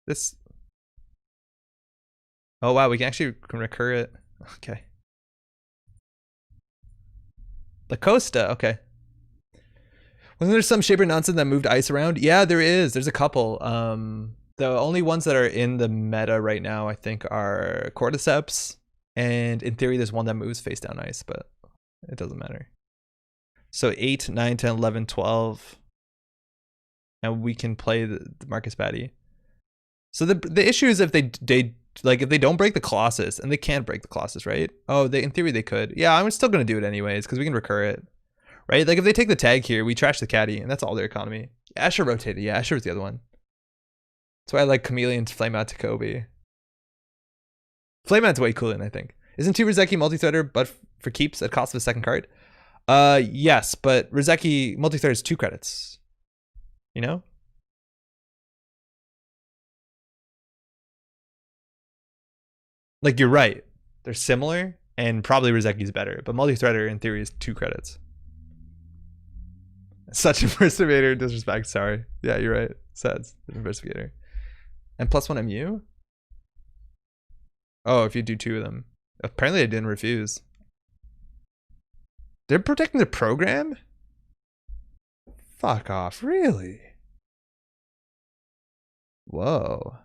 This. Oh wow, we can actually recur it. Okay. La Costa. Okay. Wasn't there some Shaper nonsense that moved ice around? Yeah, there is. There's a couple. The only ones that are in the meta right now, I think, are Cordyceps. And in theory, there's one that moves face down ice, but it doesn't matter. So 8, 9, 10, 11, 12. And we can play the Marcus Batty. So the issue is if they don't break the Colossus, and they can't break the Colossus, right? Oh, in theory they could. Yeah, I'm still gonna do it anyways, because we can recur it. Right? Like if they take the tag here, we trash the caddy, and that's all their economy. Asher rotated. Yeah, Asher was the other one. That's why I like Chameleon to flame out to Kobe. Flame out's way cooler than I think. Isn't 2 Rizeki multi-threader but for keeps at cost of a second card? Yes, but Rizeki multi-threader is 2 credits. You know? Like you're right. They're similar, and probably Rizeki's better, but multi-threader in theory is 2 credits. Such impersonator disrespect, sorry. Yeah, you're right. Sads, investigator. And +1 MU? Oh, if you do 2 of them. Apparently I didn't refuse. They're protecting the program? Fuck off, really? Whoa.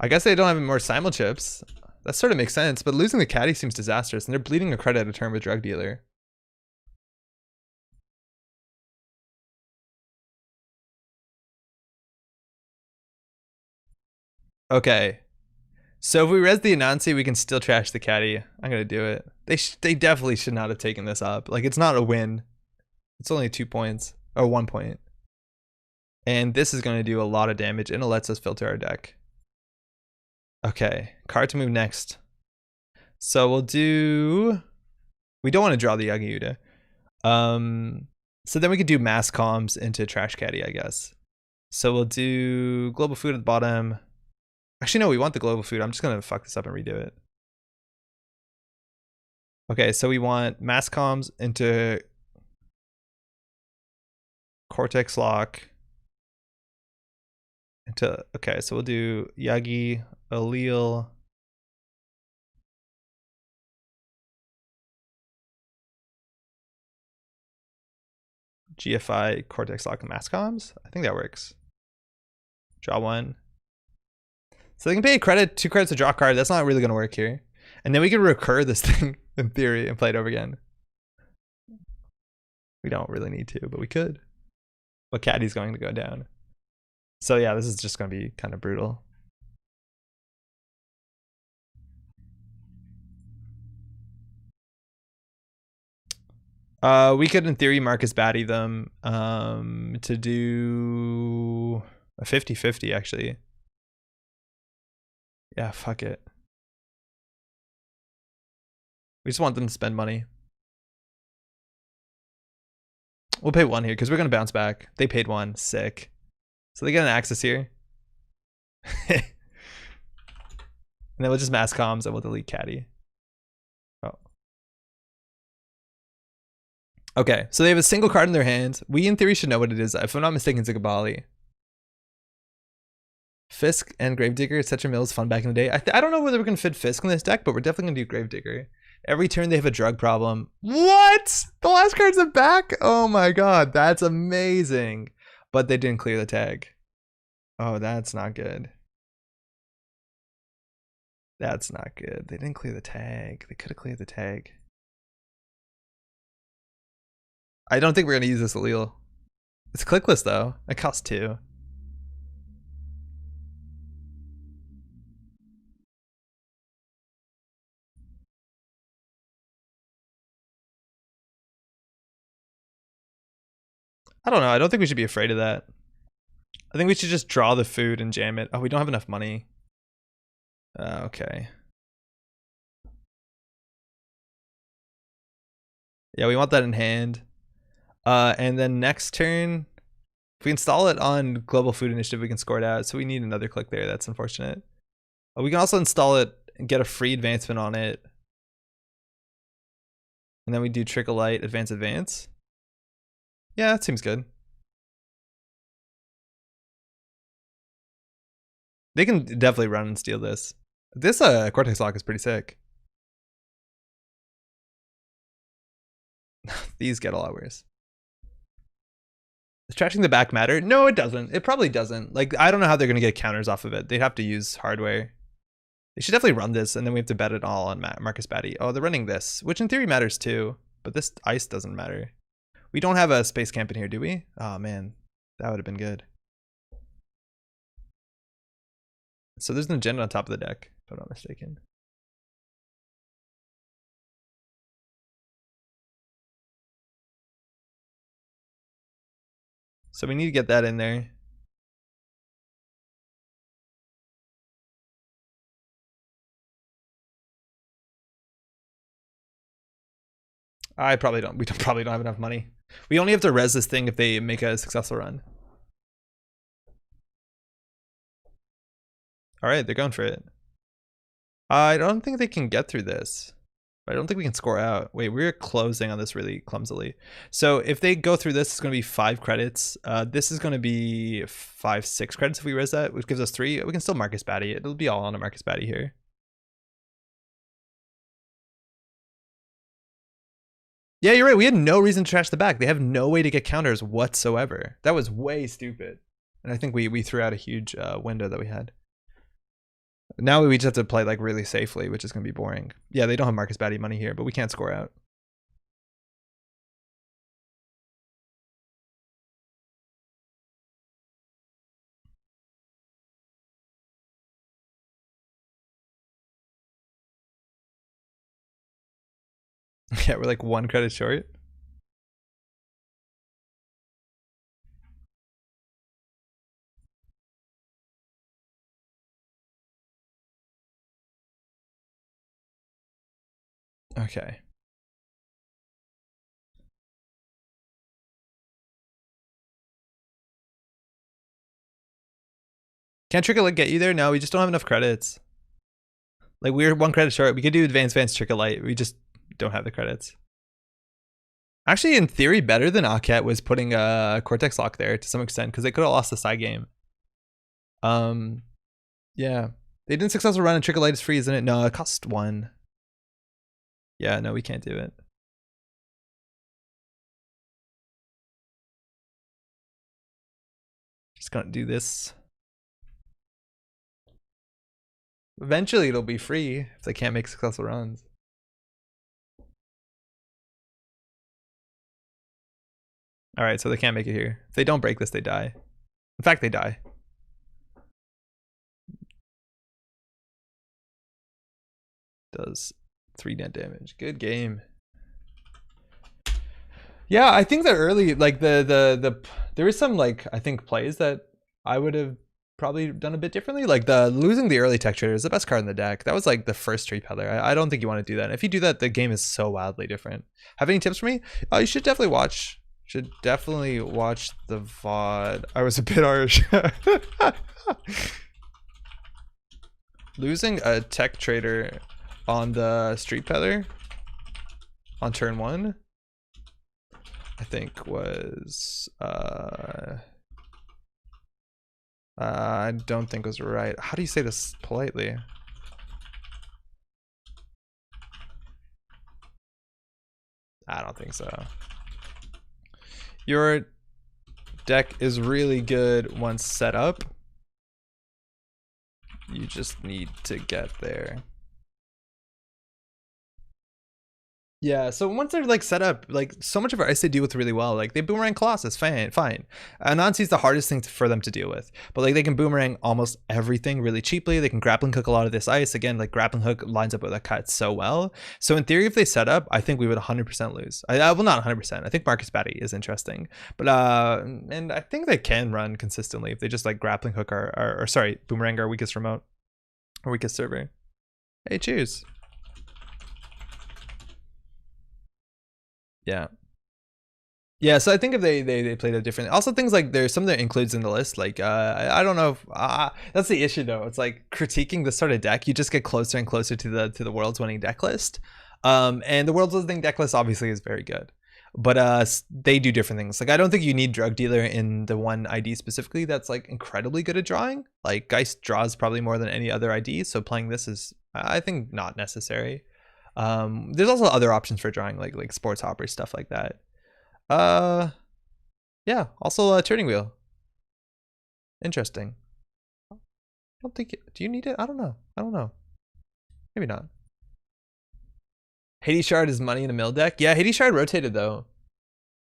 I guess they don't have more simul chips. That sort of makes sense, but losing the caddy seems disastrous, and they're bleeding a credit at a turn with drug dealer. Okay. So if we res the Anansi, we can still trash the caddy. I'm gonna do it. They definitely should not have taken this up. Like, it's not a win. It's only 2 points or 1 point. And this is gonna do a lot of damage, and it lets us filter our deck. Okay, card to move next. So we'll do. We don't want to draw the Yagi Uda. So then we could do mass comms into trash caddy, I guess. So we'll do global food at the bottom. Actually, no, we want the global food. I'm just gonna fuck this up and redo it. Okay, so we want mass comms into cortex lock. Into okay, so we'll do Yagi, allele. GFI, cortex lock, mass comms. I think that works. Draw one. So they can pay credit, 2 credits to draw a card. That's not really gonna work here. And then we can recur this thing in theory and play it over again. We don't really need to, but we could. But caddy's going to go down. So yeah, this is just gonna be kind of brutal. We could in theory Marcus Batty them to do a 50-50 actually. Yeah, fuck it. We just want them to spend money. We'll pay 1 here because we're gonna bounce back. They paid 1, sick. So they get an access here. And then we'll just mass comms and we'll delete caddy. Oh. Okay, so they have a single card in their hand. We in theory should know what it is. If I'm not mistaken, it's a Gabali. Fisk and Gravedigger, etc. Mill is fun back in the day. I don't know whether we can fit Fisk in this deck, but we're definitely gonna do Gravedigger. Every turn they have a drug problem. What? The last card's a back? Oh my god, that's amazing. But they didn't clear the tag. Oh, that's not good. That's not good. They didn't clear the tag. They could have cleared the tag. I don't think we're gonna use this allele. It's clickless though. It costs 2. I don't know. I don't think we should be afraid of that. I think we should just draw the food and jam it. Oh, we don't have enough money. Okay. Yeah, we want that in hand. And then next turn, if we install it on Global Food Initiative, we can score it out. So we need another click there. That's unfortunate. We can also install it and get a free advancement on it. And then we do Trickle Light, Advance, Advance. Yeah, that seems good. They can definitely run and steal this. This Cortex Lock is pretty sick. These get a lot worse. Does trashing the back matter? No, it doesn't. It probably doesn't. Like, I don't know how they're going to get counters off of it. They'd have to use hardware. They should definitely run this, and then we have to bet it all on Marcus Batty. Oh, they're running this, which in theory matters too. But this ice doesn't matter. We don't have a space camp in here, do we? Oh, man. That would have been good. So there's an agenda on top of the deck, if I'm not mistaken. So we need to get that in there. We probably don't have enough money. We only have to res this thing if they make a successful run. All right, they're going for it. I don't think they can get through this. I don't think we can score out. Wait, we're closing on this really clumsily. So if they go through this, it's going to be 5 credits. This is going to be 5, 6 credits if we res that, which gives us 3. We can still Marcus Batty. It'll be all on a Marcus Batty here. Yeah, you're right. We had no reason to trash the back. They have no way to get counters whatsoever. That was way stupid. And I think we threw out a huge window that we had. Now we just have to play like really safely, which is going to be boring. Yeah, they don't have Marcus Batty money here, but we can't score out. Yeah, we're like 1 credit short. Okay. Can't Trick Light get you there? No, we just don't have enough credits. Like, we're 1 credit short. We could do Advanced Trick Light. We just don't have the credits. Actually, in theory, better than Aket was putting a Cortex Lock there to some extent, because they could have lost the side game. Yeah. They didn't successful run, and Trick Light is free, isn't it? No, it cost 1. Yeah, no, we can't do it. Just gonna do this. Eventually, it'll be free if they can't make successful runs. All right, so they can't make it here. If they don't break this, they die. In fact, they die. Does 3 net damage. Good game. Yeah, I think that early, like there was some, like, I think plays that I would have probably done a bit differently. Like losing the early Tech Trader is the best card in the deck. That was like the first Street Peddler. I don't think you want to do that. And if you do that, the game is so wildly different. Have any tips for me? You should definitely watch. Should definitely watch the VOD. I was a bit harsh. Losing a Tech Trader on the Street Peddler on turn 1, I think was I don't think was right. How do you say this politely? I don't think so. Your deck is really good once set up. You just need to get there. Yeah, so once they're like set up, like so much of our ice they deal with really well. Like they boomerang Colossus, fine. Anansi's the hardest thing for them to deal with, but like they can boomerang almost everything really cheaply. They can grappling hook a lot of this ice. Again, like grappling hook lines up with a cut so well. So in theory, if they set up, I think we would 100% lose. I will not 100%. I think Marcus Batty is interesting, but and I think they can run consistently if they just like grappling hook or sorry, boomerang our weakest remote or weakest server. Hey, cheers. Yeah, so I think if they played it differently. Also, things like there's some that includes in the list. Like I don't know if that's the issue though. It's like critiquing this sort of deck. You just get closer and closer to the world's winning deck list. And the world's winning deck list obviously is very good, but they do different things. Like I don't think you need Drug Dealer in the one ID specifically that's like incredibly good at drawing. Like Geist draws probably more than any other ID, so playing this is I think not necessary. There's also other options for drawing like Sports Hopper, stuff like that. Yeah, also turning wheel. Interesting. I don't think do you need it? I don't know. Maybe not. Hades Shard is money in a mill deck. Yeah, Hades Shard rotated though.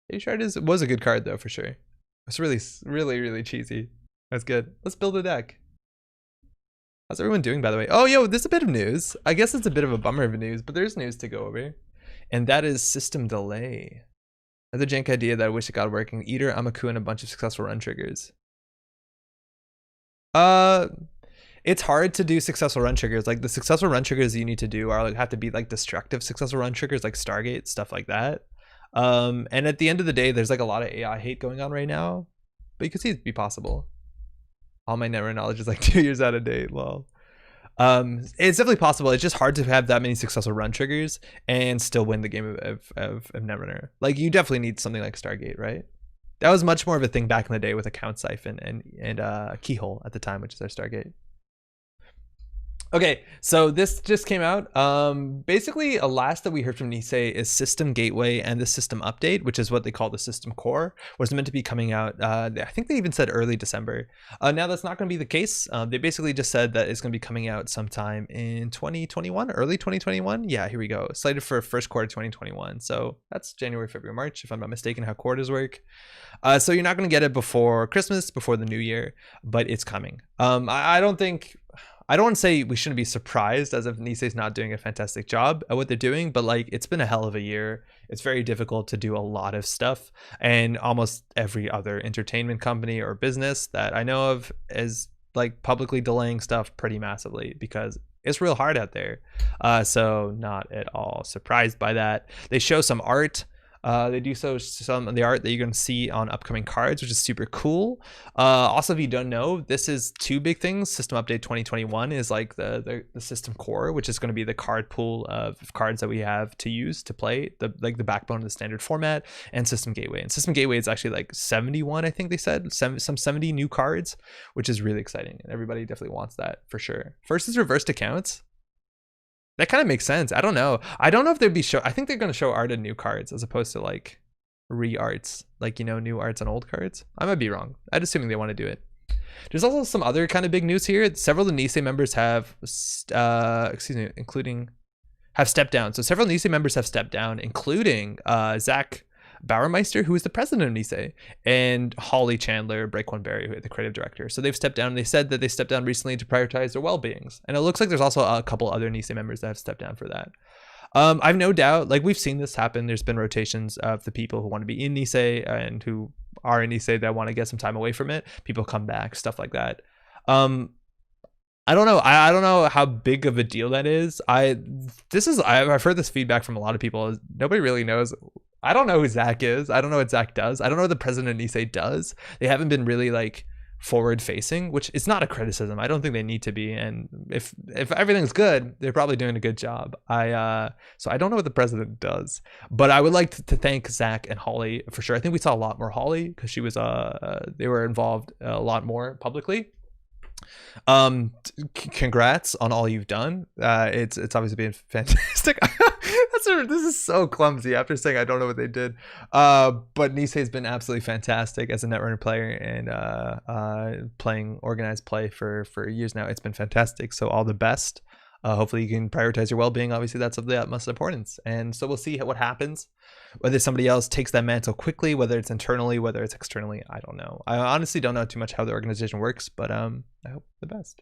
Hades Shard was a good card though for sure. It's really cheesy. That's good. Let's build a deck. How's everyone doing, by the way? Oh, yo, there's a bit of news. I guess it's a bit of a bummer of news, but there's news to go over. And that is system delay. Another jank idea that I wish it got working. Eater, Amaku, and a bunch of successful run triggers. It's hard to do successful run triggers. Like the successful run triggers you need to do are like have to be like destructive successful run triggers, like Stargate, stuff like that. And at the end of the day, there's like a lot of AI hate going on right now, but you can see it be possible. All my Netrunner knowledge is like 2 years out of date. Lol. It's definitely possible. It's just hard to have that many successful run triggers and still win the game of Netrunner. Like you definitely need something like Stargate, right? That was much more of a thing back in the day with Account Siphon and Keyhole at the time, which is our Stargate. Okay, so this just came out. Basically, a last that we heard from Nisei is System Gateway and the System Update, which is what they call the System Core, was meant to be coming out. I think they even said early December. Now that's not going to be the case. They basically just said that it's going to be coming out sometime in 2021, early 2021. Yeah, here we go. Slated for first quarter 2021. So that's January, February, March, if I'm not mistaken, how quarters work. So you're not going to get it before Christmas, before the new year, but it's coming. I don't think. I don't want to say we shouldn't be surprised as if Nisei's not doing a fantastic job at what they're doing, but like it's been a hell of a year. It's very difficult to do a lot of stuff, and almost every other entertainment company or business that I know of is like publicly delaying stuff pretty massively because it's real hard out there. So not at all surprised by that. They show some art. They do some of the art that you're going to see on upcoming cards, which is super cool. Also, if you don't know, this is two big things. System Update 2021 is like the system core, which is going to be the card pool of cards that we have to use to play, the backbone of the standard format, and System Gateway. And System Gateway is actually like 71, I think they said, some 70 new cards, which is really exciting. And everybody definitely wants that for sure. First is reversed accounts. That kind of makes sense. I don't know. I don't know if they'd be I think they're going to show art in new cards as opposed to like re-arts, like, you know, new arts on old cards. I might be wrong. I'm assuming they want to do it. There's also some other kind of big news here. Several of the Nisei members have, have stepped down. So several Nisei members have stepped down, including Zach Bauermeister, who is the president of Nisei, and Holly Chandler, Break One Berry, the creative director. So they've stepped down, and they said that they stepped down recently to prioritize their well-beings. And it looks like there's also a couple other Nisei members that have stepped down for that. I've no doubt, like we've seen this happen. There's been rotations of the people who want to be in Nisei and who are in Nisei that want to get some time away from it. People come back, stuff like that. I don't know. I don't know how big of a deal that is. I've heard this feedback from a lot of people. Nobody really knows. I don't know who Zach is. I don't know what Zach does. I don't know what the president of Nisei does. They haven't been really like forward facing, which is not a criticism. I don't think they need to be. And if everything's good, they're probably doing a good job. So I don't know what the president does, but I would like to thank Zach and Holly for sure. I think we saw a lot more Holly because she was they were involved a lot more publicly. Congrats on all you've done. It's obviously been fantastic. This is so clumsy after saying I don't know what they did. But Nisei has been absolutely fantastic as a Netrunner player and playing organized play for years now. It's been fantastic. So all the best. Hopefully you can prioritize your well-being. Obviously that's of the utmost importance. And so we'll see what happens. Whether somebody else takes that mantle quickly, whether it's internally, whether it's externally, I don't know. I honestly don't know too much how the organization works, but I hope the best.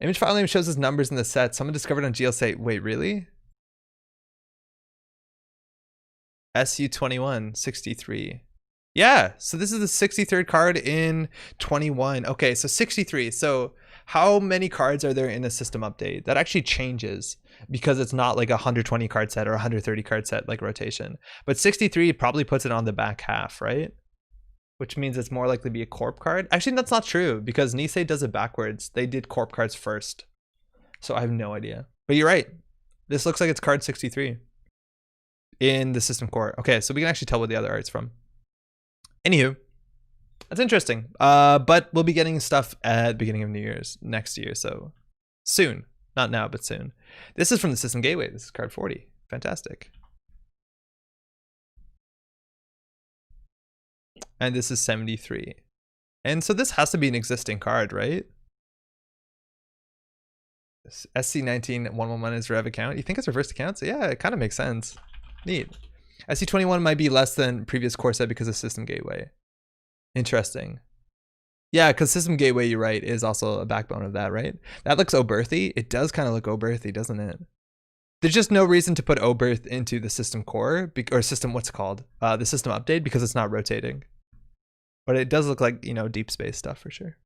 Image file name shows us numbers in the set. Someone discovered on GLSA. Wait, really? SU21, 63. Yeah, so this is the 63rd card in 21. Okay, so 63. So how many cards are there in a system update? That actually changes because it's not like a 120 card set or 130 card set like rotation. But 63 probably puts it on the back half, right? Which means it's more likely to be a corp card. Actually, that's not true because Nisei does it backwards. They did corp cards first. So I have no idea. But you're right. This looks like it's card 63 in the system core. Okay, so we can actually tell what the other art's from. Anywho, that's interesting. But we'll be getting stuff at the beginning of New Year's next year. So soon. Not now, but soon. This is from the System Gateway. This is card 40. Fantastic. And this is 73. And so this has to be an existing card, right? SC19 111 is rev account. You think it's reversed accounts? Yeah, it kind of makes sense. Neat. SC21 might be less than previous core set because of System Gateway. Interesting. Yeah, because System Gateway, you're right, is also a backbone of that, right? That looks Oberthy. It does kind of look Oberthy, doesn't it? There's just no reason to put Oberth into the system core, or system, what's it called? The system update, because it's not rotating. But it does look like, you know, deep space stuff for sure.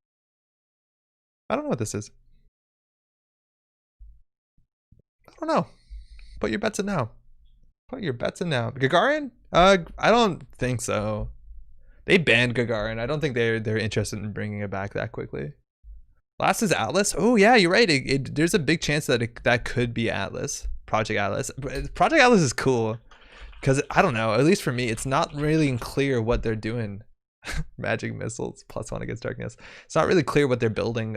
I don't know what this is. I don't know. Put your bets in now. Put your bets in now. Gagarin? I don't think so. They banned Gagarin. I don't think they're interested in bringing it back that quickly. Last is Atlas. Oh yeah, you're right. There's a big chance that that could be Atlas. Project Atlas. Project Atlas is cool because I don't know. At least for me, it's not really clear what they're doing. Magic missiles +1 against darkness. It's not really clear what they're building.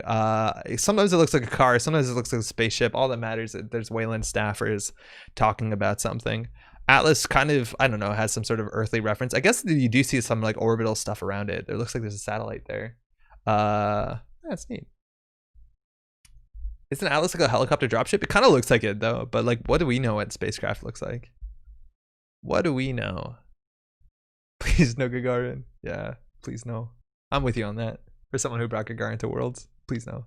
Sometimes it looks like a car. Sometimes it looks like a spaceship. All that matters is there's Wayland staffers talking about something. Atlas kind of, I don't know, has some sort of earthly reference. I guess you do see some like orbital stuff around it. There looks like there's a satellite there. That's neat. Isn't Atlas like a helicopter dropship? It kind of looks like it though, but like what do we know what spacecraft looks like? What do we know? Please no Gagarin. Yeah, please no. I'm with you on that. For someone who brought Gagarin to Worlds, please no.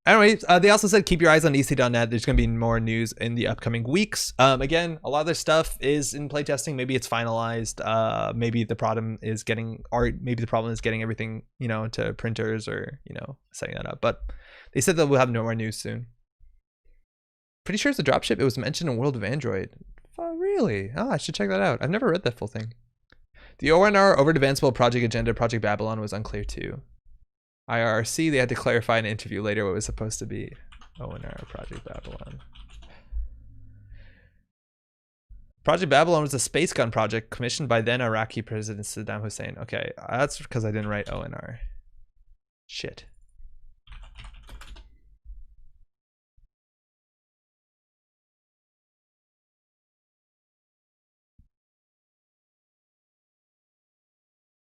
Anyway, they also said keep your eyes on Nisei.net. There's going to be more news in the upcoming weeks. Again, a lot of their stuff is in playtesting. Maybe it's finalized. Maybe the problem is getting art. Maybe the problem is getting everything, to printers or, setting that up. But they said that we'll have no more news soon. Pretty sure it's a dropship. It was mentioned in World of Android. Oh, really? Oh, I should check that out. I've never read that full thing. The ONR over advanceable project agenda, Project Babylon, was unclear too. IRC, they had to clarify in an interview later what it was supposed to be. ONR, Project Babylon. Project Babylon was a space gun project commissioned by then Iraqi President Saddam Hussein. Okay, that's because I didn't write ONR. Shit.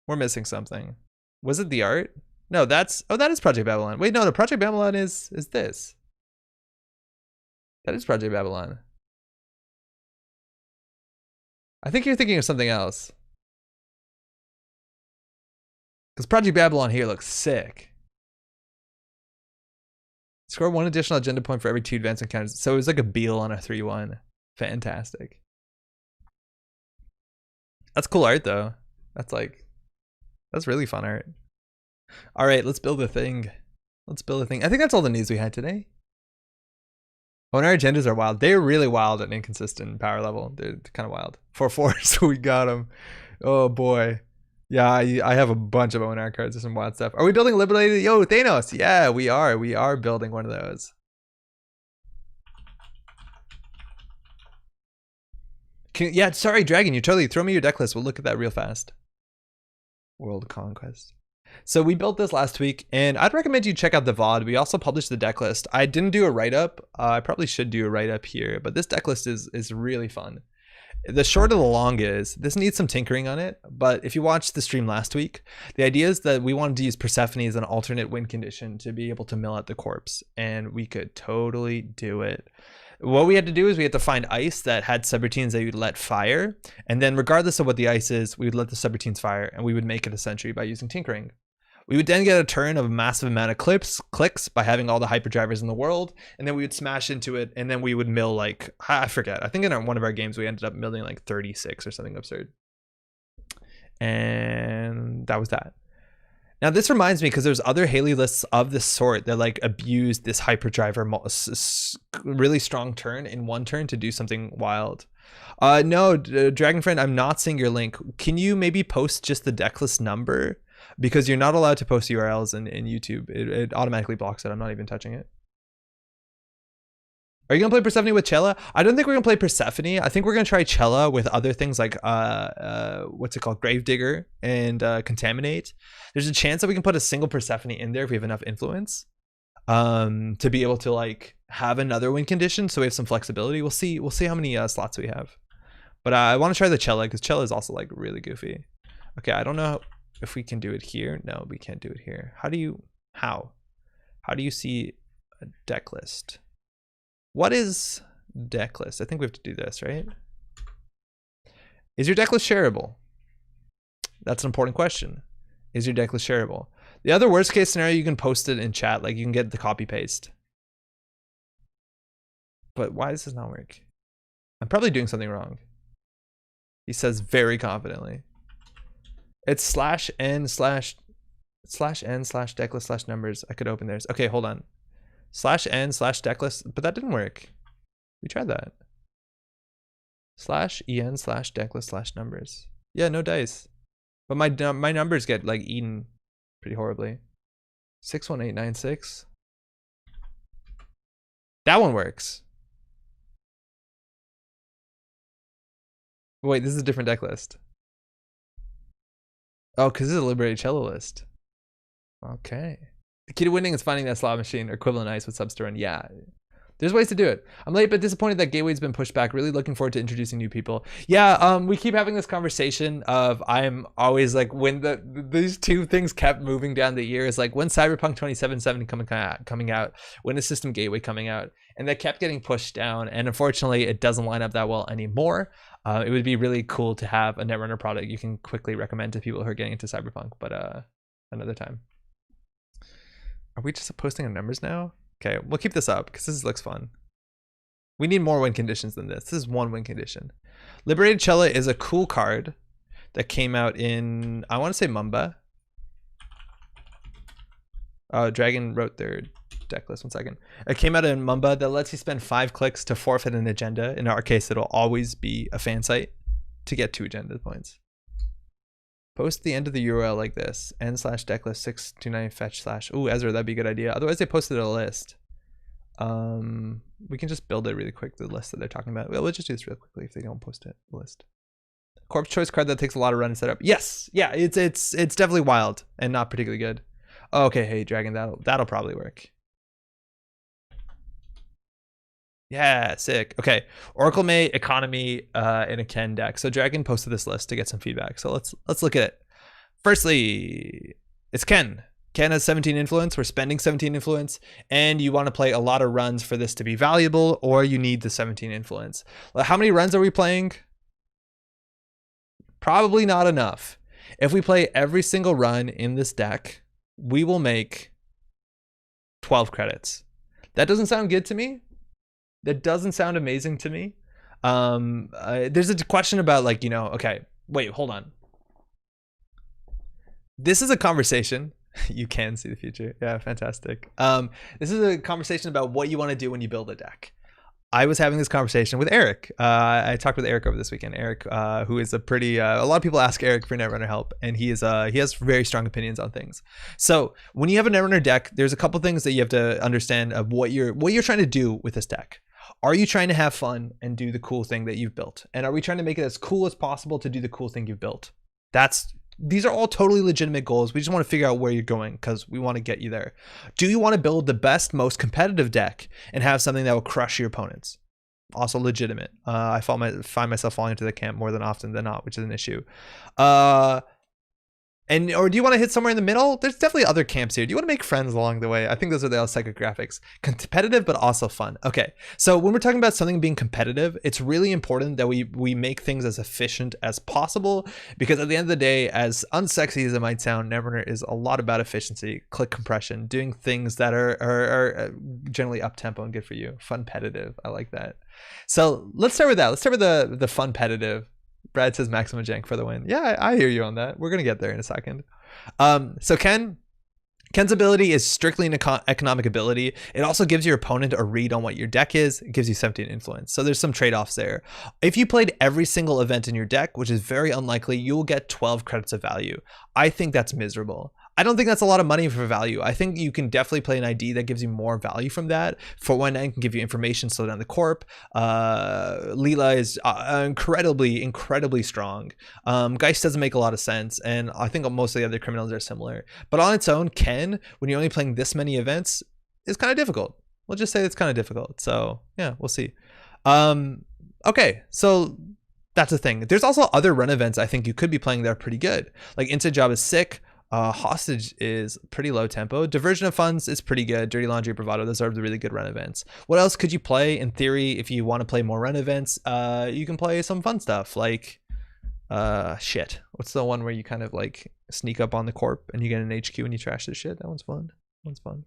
We're missing something. Was it the art? No, that is Project Babylon. Wait, no, the Project Babylon is this. That is Project Babylon. I think you're thinking of something else. Because Project Babylon here looks sick. Score 1 additional agenda point for every 2 advanced encounters. So it was like a Beal on a 3-1. Fantastic. That's cool art though. That's really fun art. All right, let's build a thing. I think that's all the news we had today. Oh, and our agendas are wild. They're really wild and inconsistent in power level. They're kind of wild. 4/4, so we got them. Oh boy. Yeah, I have a bunch of ONR cards. There's some wild stuff. Are we building Liberated? Yo, Thanos. Yeah, we are. We are building one of those. Yeah, sorry, Dragon. You totally throw me your deck list. We'll look at that real fast. World Conquest. So we built this last week, and I'd recommend you check out the VOD. We also published the deck list. I didn't do a write-up. I probably should do a write-up here, but this deck list is really fun. The short of the long is, this needs some tinkering on it, but if you watched the stream last week, the idea is that we wanted to use Persephone as an alternate win condition to be able to mill out the corpse, and we could totally do it. What we had to do is we had to find ice that had subroutines that you'd let fire, and then regardless of what the ice is, we would let the subroutines fire, and we would make it a sentry by using tinkering. We would then get a turn of a massive amount of clicks by having all the hyperdrivers in the world, and then we would smash into it, and then we would mill like, I forget, I think in one of our games we ended up milling like 36 or something absurd. And that was that. Now this reminds me, because there's other Haley lists of this sort that like abused this hyperdriver really strong turn in one turn to do something wild. No, Dragon Friend, I'm not seeing your link. Can you maybe post just the deck list number? Because you're not allowed to post URLs in YouTube. It automatically blocks it. I'm not even touching it. Are you gonna play Persephone with Chella? I don't think we're gonna play Persephone. I think we're gonna try Chella with other things like what's it called, Gravedigger and Contaminate. There's a chance that we can put a single Persephone in there if we have enough influence to be able to like have another win condition, so we have some flexibility. We'll see how many slots we have, but I want to try the Chella because Chella is also like really goofy. Okay, I don't know if we can do it here. No, we can't do it here. How do you see a deck list? What is deck list? I think we have to do this, right? Is your deck list shareable? That's an important question. Is your deck list shareable? The other worst case scenario, you can post it in chat. Like you can get the copy paste. But why does this not work? I'm probably doing something wrong. He says very confidently. It's /n/decklist/numbers. I could open theirs. Okay, hold on. /n/decklist, but that didn't work. We tried that. /en/decklist/numbers. Yeah, no dice. But my numbers get like eaten pretty horribly. 61896. That one works. Wait, this is a different deck list. Oh, because this is a liberated cello list. Okay. The key to winning is finding that slot machine or equivalent ice with subs to run. Yeah. There's ways to do it. I'm late but disappointed that Gateway's been pushed back. Really looking forward to introducing new people. Yeah, we keep having this conversation of I'm always like when these two things kept moving down the years, like when Cyberpunk 2077 coming out, when is System Gateway coming out, and that kept getting pushed down, and unfortunately it doesn't line up that well anymore. It would be really cool to have a Netrunner product you can quickly recommend to people who are getting into Cyberpunk, but another time. Are we just posting our numbers now? Okay, we'll keep this up because this looks fun. We need more win conditions than this. This is one win condition. Liberated Cella is a cool card that came out in, I want to say Mumba. Dragon wrote their deck list. 1 second. It came out in Mumba that lets you spend 5 clicks to forfeit an agenda. In our case, it'll always be a fan site to get 2 agenda points. Post the end of the URL like this: n/decklist 629 fetch / ooh, Ezra, that'd be a good idea. Otherwise, they posted a list. We can just build it really quick, the list that they're talking about. Well, we'll just do this real quickly if they don't post it, the list. Corpse choice card that takes a lot of run and setup. Yes, yeah, it's definitely wild and not particularly good. Oh, okay, hey Dragon, that'll probably work. Yeah, sick. Okay, Oracle May, Economy, in a Ken deck. So Dragon posted this list to get some feedback. So let's look at it. Firstly, it's Ken. Ken has 17 influence. We're spending 17 influence, and you want to play a lot of runs for this to be valuable, or you need the 17 influence. How many runs are we playing? Probably not enough. If we play every single run in this deck, we will make 12 credits. That doesn't sound good to me. That doesn't sound amazing to me. There's a question about, like, you know, okay, wait, hold on. This is a conversation. You can see the future. Yeah, fantastic. This is a conversation about what you want to do when you build a deck. I was having this conversation with Eric. I talked with Eric over this weekend. Eric, who is a pretty, a lot of people ask Eric for Netrunner help, and he has very strong opinions on things. So when you have a Netrunner deck, there's a couple things that you have to understand of what you're trying to do with this deck. Are you trying to have fun and do the cool thing that you've built? And are we trying to make it as cool as possible to do the cool thing you've built? These are all totally legitimate goals. We just want to figure out where you're going because we want to get you there. Do you want to build the best, most competitive deck and have something that will crush your opponents? Also legitimate. I find myself falling into the camp more than often than not, which is an issue. Or do you want to hit somewhere in the middle? There's definitely other camps here. Do you want to make friends along the way? I think those are the psychographics. Competitive, but also fun. Okay, so when we're talking about something being competitive, it's really important that we make things as efficient as possible, because at the end of the day, as unsexy as it might sound, Netrunner is a lot about efficiency, click compression, doing things that are generally up-tempo and good for you. Fun-petitive, I like that. So let's start with that. Let's start with the fun-petitive. Brad says maximum jank for the win. Yeah, I hear you on that. We're going to get there in a second. So Ken's ability is strictly an economic ability. It also gives your opponent a read on what your deck is. It gives you 17 influence. So there's some trade-offs there. If you played every single event in your deck, which is very unlikely, you will get 12 credits of value. I think that's miserable. I don't think that's a lot of money for value. I think you can definitely play an ID that gives you more value from that. For one, it can give you information, slow down the corp. Leela is incredibly strong. Geist doesn't make a lot of sense, and I think most of the other criminals are similar. But on its own, Ken, when you're only playing this many events, is kind of difficult. We'll just say it's kind of difficult. So yeah, we'll see. Okay, so that's the thing. There's also other run events I think you could be playing that are pretty good. Like Inside Job is sick. Hostage is pretty low tempo. Diversion of Funds is pretty good. Dirty Laundry, Bravado, those are the really good run events. What else could you play? In theory, if you want to play more run events, you can play some fun stuff like shit. What's the one where you kind of like sneak up on the corp and you get an HQ and you trash the shit? That one's fun.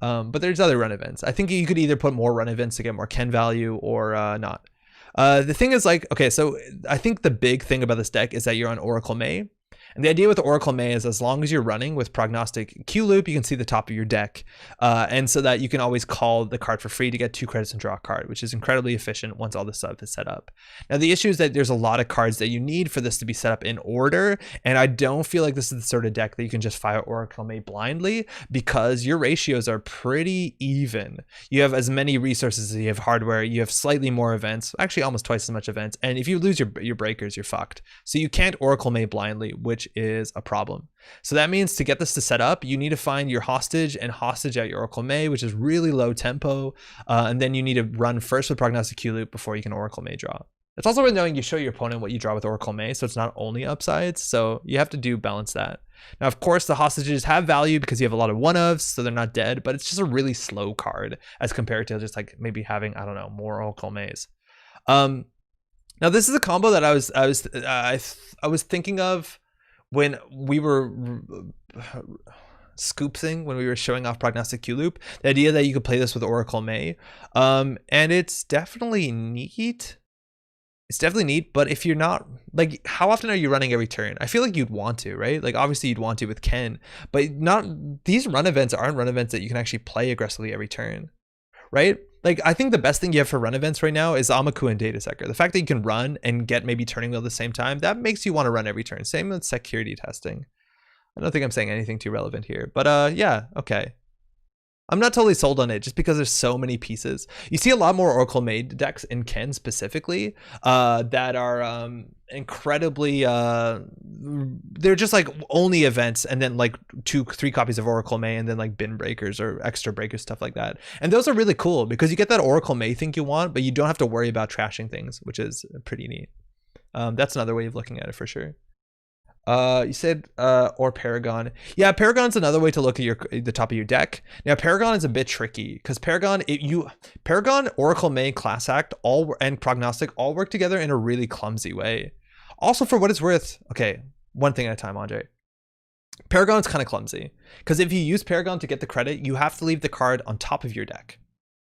But there's other run events. I think you could either put more run events to get more Ken value or not. The thing is, like, okay, so I think the big thing about this deck is that you're on Oracle May. And the idea with the Oracle May is as long as you're running with Prognostic Q Loop, you can see the top of your deck. And so that you can always call the card for free to get 2 credits and draw a card, which is incredibly efficient once all this stuff is set up. Now, the issue is that there's a lot of cards that you need for this to be set up in order. And I don't feel like this is the sort of deck that you can just fire Oracle May blindly, because your ratios are pretty even. You have as many resources as you have hardware. You have slightly more events, actually almost twice as much events. And if you lose your breakers, you're fucked. So you can't Oracle May blindly, which is a problem. So that means to get this to set up, you need to find your hostage and hostage out your Oracle May, which is really low tempo. And then you need to run first with Prognostic Q Loop before you can Oracle May draw. It's also worth knowing you show your opponent what you draw with Oracle May, so it's not only upsides. So you have to balance that. Now, of course, the hostages have value because you have a lot of one-ofs, so they're not dead, but it's just a really slow card as compared to just like maybe having, I don't know, more Oracle Mays. Now, this is a combo that I was thinking of when we were scoop thing when we were showing off Prognostic Q Loop. The idea that you could play this with Oracle May. And it's definitely neat. It's definitely neat, but if you're not, like, how often are you running every turn? I feel like you'd want to, right? Like, obviously you'd want to with Ken, but not, these run events aren't run events that you can actually play aggressively every turn, right? Like, I think the best thing you have for run events right now is Amaku and Data Seeker. The fact that you can run and get maybe Turning Wheel at the same time, that makes you want to run every turn. Same with security testing. I don't think I'm saying anything too relevant here, but yeah, okay. I'm not totally sold on it just because there's so many pieces. You see a lot more Oracle made decks in Ken specifically that are incredibly, they're just like only events and then like 2-3 copies of Oracle May and then like bin breakers or extra breakers, stuff like that. And those are really cool because you get that Oracle May thing you want, but you don't have to worry about trashing things, which is pretty neat. That's another way of looking at it for sure. You said or Paragon. Yeah, Paragon's another way to look at the top of your deck. Now Paragon is a bit tricky because Paragon, Oracle May, Class Act, and Prognostic all work together in a really clumsy way. Also, for what it's worth, okay, one thing at a time, Andre. Paragon's kind of clumsy because if you use Paragon to get the credit, you have to leave the card on top of your deck.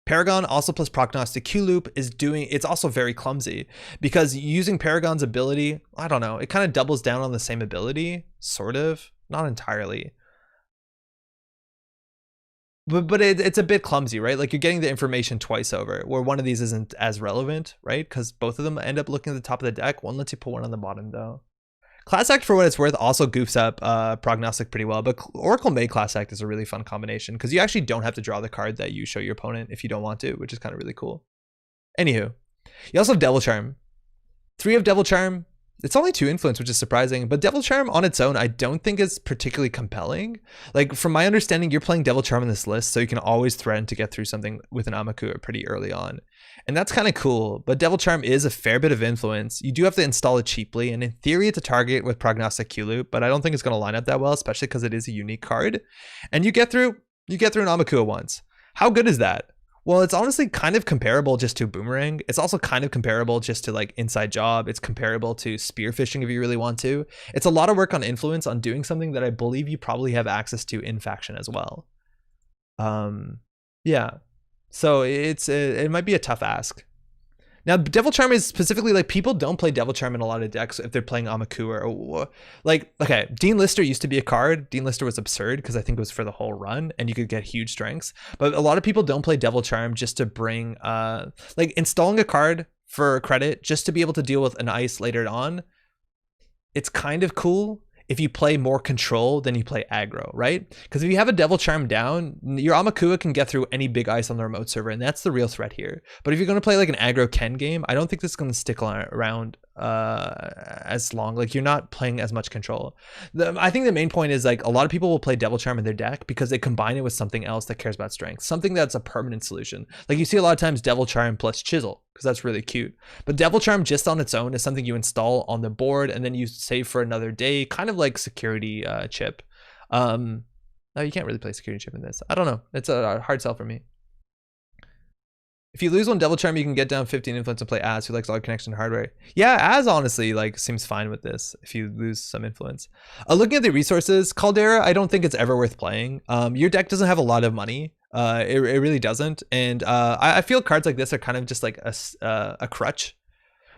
Paragon also plus Prognostic Q Loop it's also very clumsy because using Paragon's ability, I don't know, it kind of doubles down on the same ability, sort of, not entirely. But it's a bit clumsy, right? Like you're getting the information twice over, where one of these isn't as relevant, right? Because both of them end up looking at the top of the deck. One lets you put one on the bottom though. Class Act, for what it's worth, also goofs up Prognostic pretty well, but Oracle May Class Act is a really fun combination because you actually don't have to draw the card that you show your opponent if you don't want to, which is kind of really cool. Anywho, you also have Devil Charm. 3 of Devil Charm. It's only 2 influence, which is surprising, but Devil Charm on its own, I don't think is particularly compelling. Like, from my understanding, you're playing Devil Charm in this list, so you can always threaten to get through something with an Amaku pretty early on. And that's kind of cool, but Devil Charm is a fair bit of influence. You do have to install it cheaply, and in theory, it's a target with Prognostic Q Loop, but I don't think it's going to line up that well, especially because it is a unique card. And you get through an Amaku once. How good is that? Well, it's honestly kind of comparable just to Boomerang. It's also kind of comparable just to like Inside Job. It's comparable to Spearfishing if you really want to. It's a lot of work on influence on doing something that I believe you probably have access to in faction as well. Yeah. So it might be a tough ask. Now, Devil Charm is specifically like people don't play Devil Charm in a lot of decks if they're playing Amaku or like, okay, Dean Lister used to be a card. Dean Lister was absurd because I think it was for the whole run and you could get huge strengths. But a lot of people don't play Devil Charm just to bring, like installing a card for credit just to be able to deal with an ice later on. It's kind of cool if you play more control than you play aggro, right? Because if you have a Devil Charm down, your Amakua can get through any big ice on the remote server, and that's the real threat here. But if you're going to play like an aggro Ken game, I don't think this is going to stick around as long. Like you're not playing as much control. I think the main point is like a lot of people will play Devil Charm in their deck because they combine it with something else that cares about strength, something that's a permanent solution. Like you see a lot of times Devil Charm plus Chisel because that's really cute. But Devil Charm just on its own is something you install on the board and then you save for another day, kind of like security chip. No, you can't really play security chip in this. I don't know. It's a hard sell for me. If you lose one Devil Charm, you can get down 15 influence and play Az, who likes log connection hardware. Yeah, Az honestly like seems fine with this if you lose some influence. Looking at the resources, Caldera, I don't think it's ever worth playing. Your deck doesn't have a lot of money. It really doesn't. And I feel cards like this are kind of just like a crutch,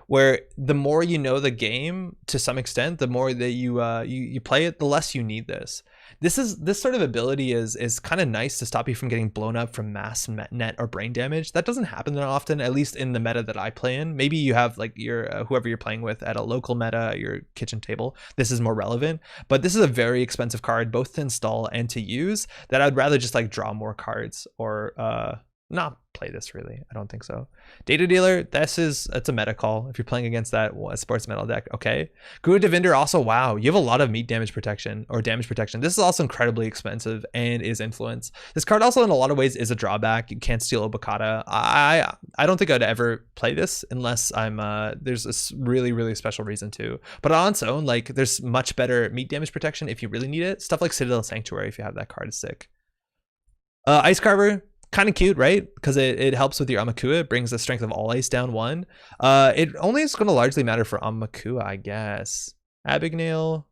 where the more you know the game to some extent, the more that you play it, the less you need this. This sort of ability is kind of nice to stop you from getting blown up from mass net or brain damage. That doesn't happen that often, at least in the meta that I play in. Maybe you have like your whoever you're playing with at a local meta, your kitchen table. This is more relevant, but this is a very expensive card both to install and to use that I'd rather just like draw more cards or not play this really. I don't think so. Data Dealer, it's a meta call. If you're playing against that sports metal deck, okay. Guru Devinder also, wow, you have a lot of meat damage protection or damage protection. This is also incredibly expensive and is influence. This card also in a lot of ways is a drawback. You can't steal Obokata. I don't think I'd ever play this unless I'm there's a really special reason to. But on its own, like there's much better meat damage protection if you really need it. Stuff like Citadel Sanctuary, if you have that card, is sick. Ice Carver, kind of cute, right? Because it helps with your Amakua. It brings the strength of all ice down 1. It only is going to largely matter for Amakua, I guess. Abigail,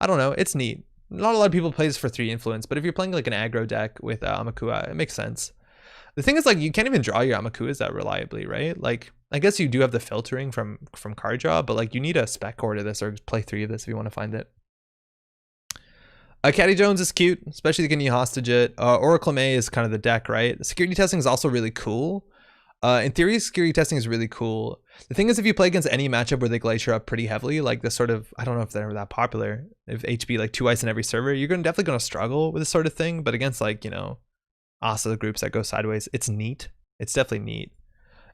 I don't know. It's neat. not a lot of people play this for 3 influence, but if you're playing like an aggro deck with Amakua, it makes sense. The thing is, like, you can't even draw your Amakuas that reliably, right? Like, I guess you do have the filtering from card draw, but like you need a spec order this or play 3 of this if you want to find it. Caddy Jones is cute, especially can you hostage it. Oracle May is kind of the deck, right? Security testing is also really cool. In theory, security testing is really cool. The thing is, if you play against any matchup where they glacier up pretty heavily, like this sort of, I don't know if they're that popular, if HB like 2 ice in every server, you're definitely going to struggle with this sort of thing. But against like, you know, also the groups that go sideways, it's neat. It's definitely neat.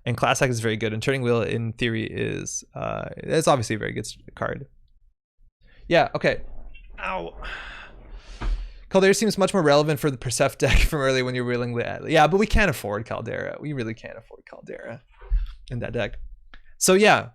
And Class Hack is very good. And Turning Wheel in theory is, it's obviously a very good card. Yeah, okay. Ow. Caldera seems much more relevant for the Persephone deck from earlier when you're willing to, yeah, but we can't afford Caldera. We really can't afford Caldera in that deck. So yeah,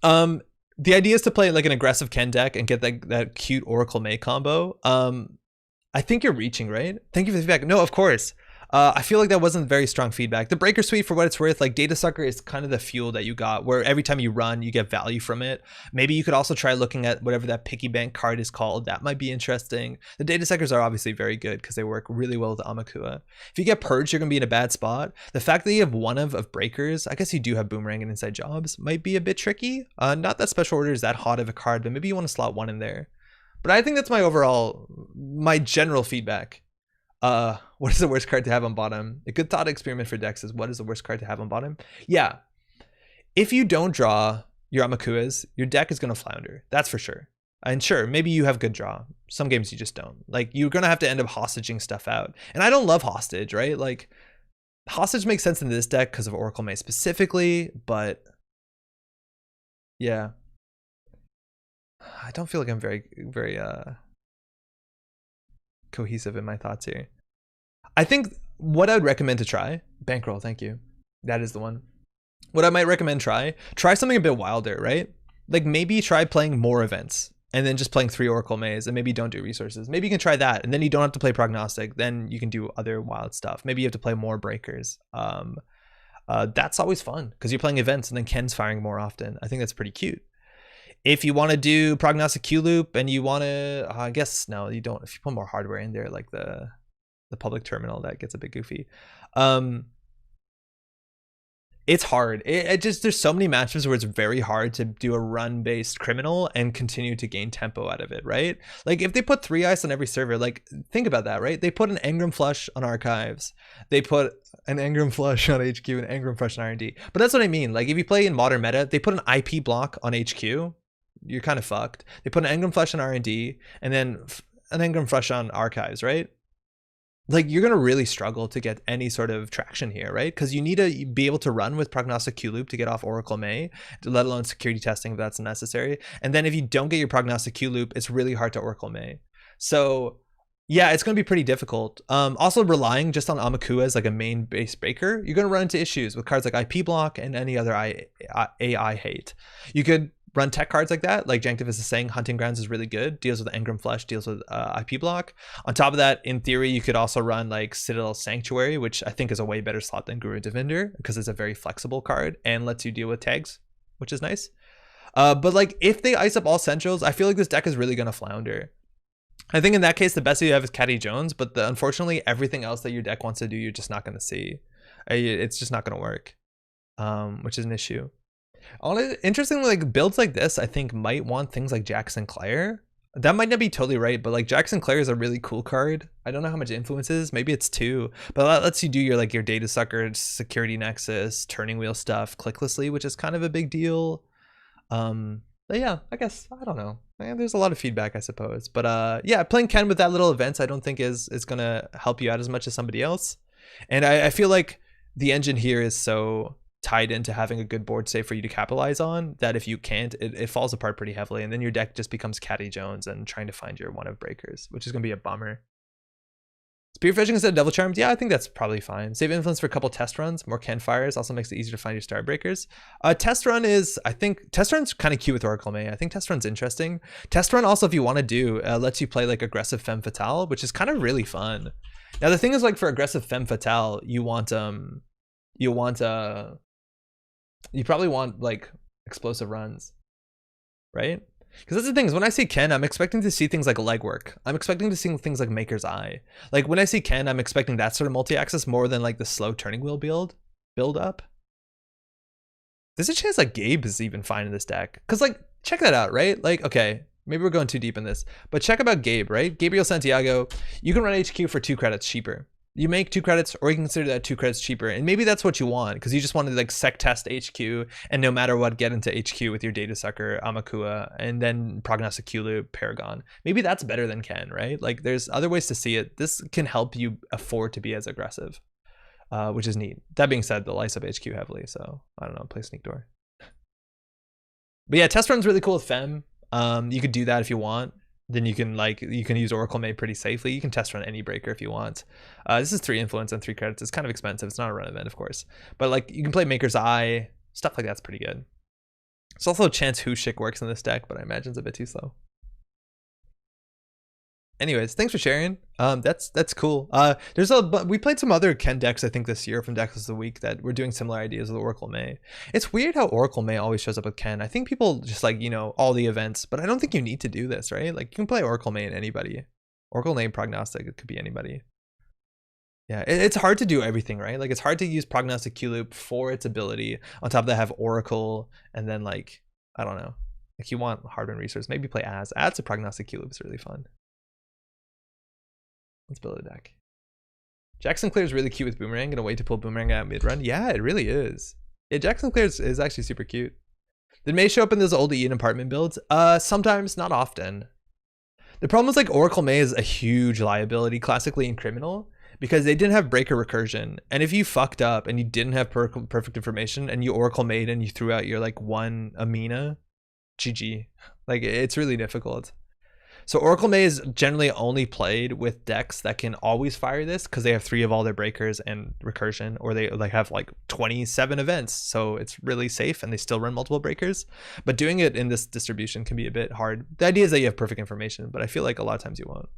the idea is to play like an aggressive Ken deck and get that cute Oracle May combo. I think you're reaching, right? Thank you for the feedback. No, of course. I feel like that wasn't very strong feedback. The Breaker Suite, for what it's worth, like Data Sucker is kind of the fuel that you got, where every time you run, you get value from it. Maybe you could also try looking at whatever that Piggy Bank card is called. That might be interesting. The Data Suckers are obviously very good because they work really well with Amakua. If you get Purged, you're going to be in a bad spot. The fact that you have one of Breakers, I guess you do have Boomerang and Inside Jobs, might be a bit tricky. Not that Special Order is that hot of a card, but maybe you want to slot one in there. But I think that's my general feedback. What is the worst card to have on bottom? A good thought experiment for decks is, what is the worst card to have on bottom? Yeah. If you don't draw your Amakuas, your deck is going to flounder. That's for sure. And sure, maybe you have good draw. Some games you just don't. Like, you're going to have to end up hostaging stuff out. And I don't love hostage, right? Like, hostage makes sense in this deck because of Oracle May specifically, but yeah. I don't feel like I'm very cohesive in my thoughts here. I think what I'd recommend to try, Bankroll, thank you. That is the one. What I might recommend try something a bit wilder, right? Like maybe try playing more events and then just playing 3 Oracle Maze and maybe don't do resources. Maybe you can try that and then you don't have to play Prognostic. Then you can do other wild stuff. Maybe you have to play more Breakers. That's always fun because you're playing events and then Ken's firing more often. I think that's pretty cute. If you want to do Prognostic Q Loop and you want to, I guess, no, you don't. If you put more hardware in there, like the public terminal, that gets a bit goofy. It's hard. It just, there's so many matchups where it's very hard to do a run-based criminal and continue to gain tempo out of it, right? Like if they put 3 ice on every server, like think about that, right? They put an Engram Flush on Archives. They put an Engram Flush on HQ and Engram Flush on R&D. But that's what I mean. Like if you play in modern meta, they put an IP block on HQ. You're kind of fucked. They put an Engram Flush on R&D and then an Engram Flush on Archives, right? Like you're going to really struggle to get any sort of traction here, right? Because you need to be able to run with Prognostic Q Loop to get off Oracle May, let alone security testing if that's necessary. And then if you don't get your Prognostic Q Loop, it's really hard to Oracle May. So yeah, it's going to be pretty difficult. Also relying just on Amakua as like a main base breaker, you're going to run into issues with cards like IP block and any other AI hate. You could run tech cards like that, like Janktiv is saying, Hunting Grounds is really good, deals with Engram Flush, deals with IP block. On top of that, in theory, you could also run like Citadel Sanctuary, which I think is a way better slot than Guru Defender because it's a very flexible card and lets you deal with tags, which is nice. But like if they ice up all centrals, I feel like this deck is really going to flounder. I think in that case, the best you have is Caddy Jones, but unfortunately, everything else that your deck wants to do, you're just not going to see. It's just not going to work, which is an issue. Interestingly, like builds like this, I think might want things like Jack Sinclair. That might not be totally right, but like Jack Sinclair is a really cool card. I don't know how much influence is. Maybe it's 2, but that lets you do your like your Data Sucker, Security Nexus, Turning Wheel stuff clicklessly, which is kind of a big deal. But yeah, I guess I don't know. There's a lot of feedback, I suppose. But yeah, playing Ken with that little events, I don't think is gonna help you out as much as somebody else. And I feel like the engine here is so tied into having a good board state for you to capitalize on that if you can't, it falls apart pretty heavily, and then your deck just becomes Caddy Jones and trying to find your one of breakers, which is going to be a bummer. Spearfishing instead of Devil Charmed, yeah, I think that's probably fine. Save influence for a couple test runs, more Ken fires, also makes it easier to find your star breakers. Test run is, I think test run's kind of cute with Oracle May. I think test run's interesting. Test run also, if you want to do, lets you play like aggressive Femme Fatale, which is kind of really fun. Now the thing is, like for aggressive Femme Fatale, you probably want like explosive runs, right? Because that's the thing is when I see Ken, I'm expecting to see things like legwork. I'm expecting to see things like Maker's Eye. Like when I see Ken, I'm expecting that sort of multi-axis more than like the slow turning wheel build up. There's a chance like Gabe is even fine in this deck. Because like, check that out, right? Like, okay, maybe we're going too deep in this. But check about Gabe, right? Gabriel Santiago, you can run HQ for 2 credits cheaper. You make 2 credits, or you can consider that 2 credits cheaper. And maybe that's what you want, because you just want to like sec test HQ, and no matter what, get into HQ with your Data Sucker, Amakua, and then Prognostic Q-Loop, Paragon. Maybe that's better than Ken, right? Like there's other ways to see it. This can help you afford to be as aggressive, which is neat. That being said, the lights up HQ heavily, so I don't know, play Sneak Door. But yeah, test run's really cool with Fem. You could do that if you want. Then you can use Oracle May pretty safely. You can test run any breaker if you want. This is 3 influence and 3 credits. It's kind of expensive. It's not a run event, of course. But like you can play Maker's Eye, stuff like that's pretty good. There's also a chance Hushik works in this deck, but I imagine it's a bit too slow. Anyways, thanks for sharing. That's cool. We played some other Ken decks I think this year from Decks of the Week that were doing similar ideas with Oracle May. It's weird how Oracle May always shows up with Ken. I think people just like, you know, all the events, but I don't think you need to do this, right? Like you can play Oracle May in anybody. Oracle May Prognostic, it could be anybody. Yeah, it's hard to do everything, right? Like it's hard to use Prognostic Q-Loop for its ability. On top of that, have Oracle, and then like, I don't know. Like you want Hardman Resource, maybe play As. Adds a Prognostic Q-Loop is really fun. Let's build a deck. Jackson Clear is really cute with Boomerang. Gonna wait to pull Boomerang out mid-run. Yeah, it really is. Yeah, Jackson Clear is actually super cute. Did May show up in those old Ian apartment builds? Sometimes, not often. The problem is like Oracle May is a huge liability classically in Criminal because they didn't have breaker recursion. And if you fucked up and you didn't have perfect information and you Oracle Made and you threw out your like 1 Amina, GG. Like it's really difficult. So Oracle May is generally only played with decks that can always fire this because they have 3 of all their breakers and recursion, or they like have like 27 events. So it's really safe and they still run multiple breakers. But doing it in this distribution can be a bit hard. The idea is that you have perfect information, but I feel like a lot of times you won't.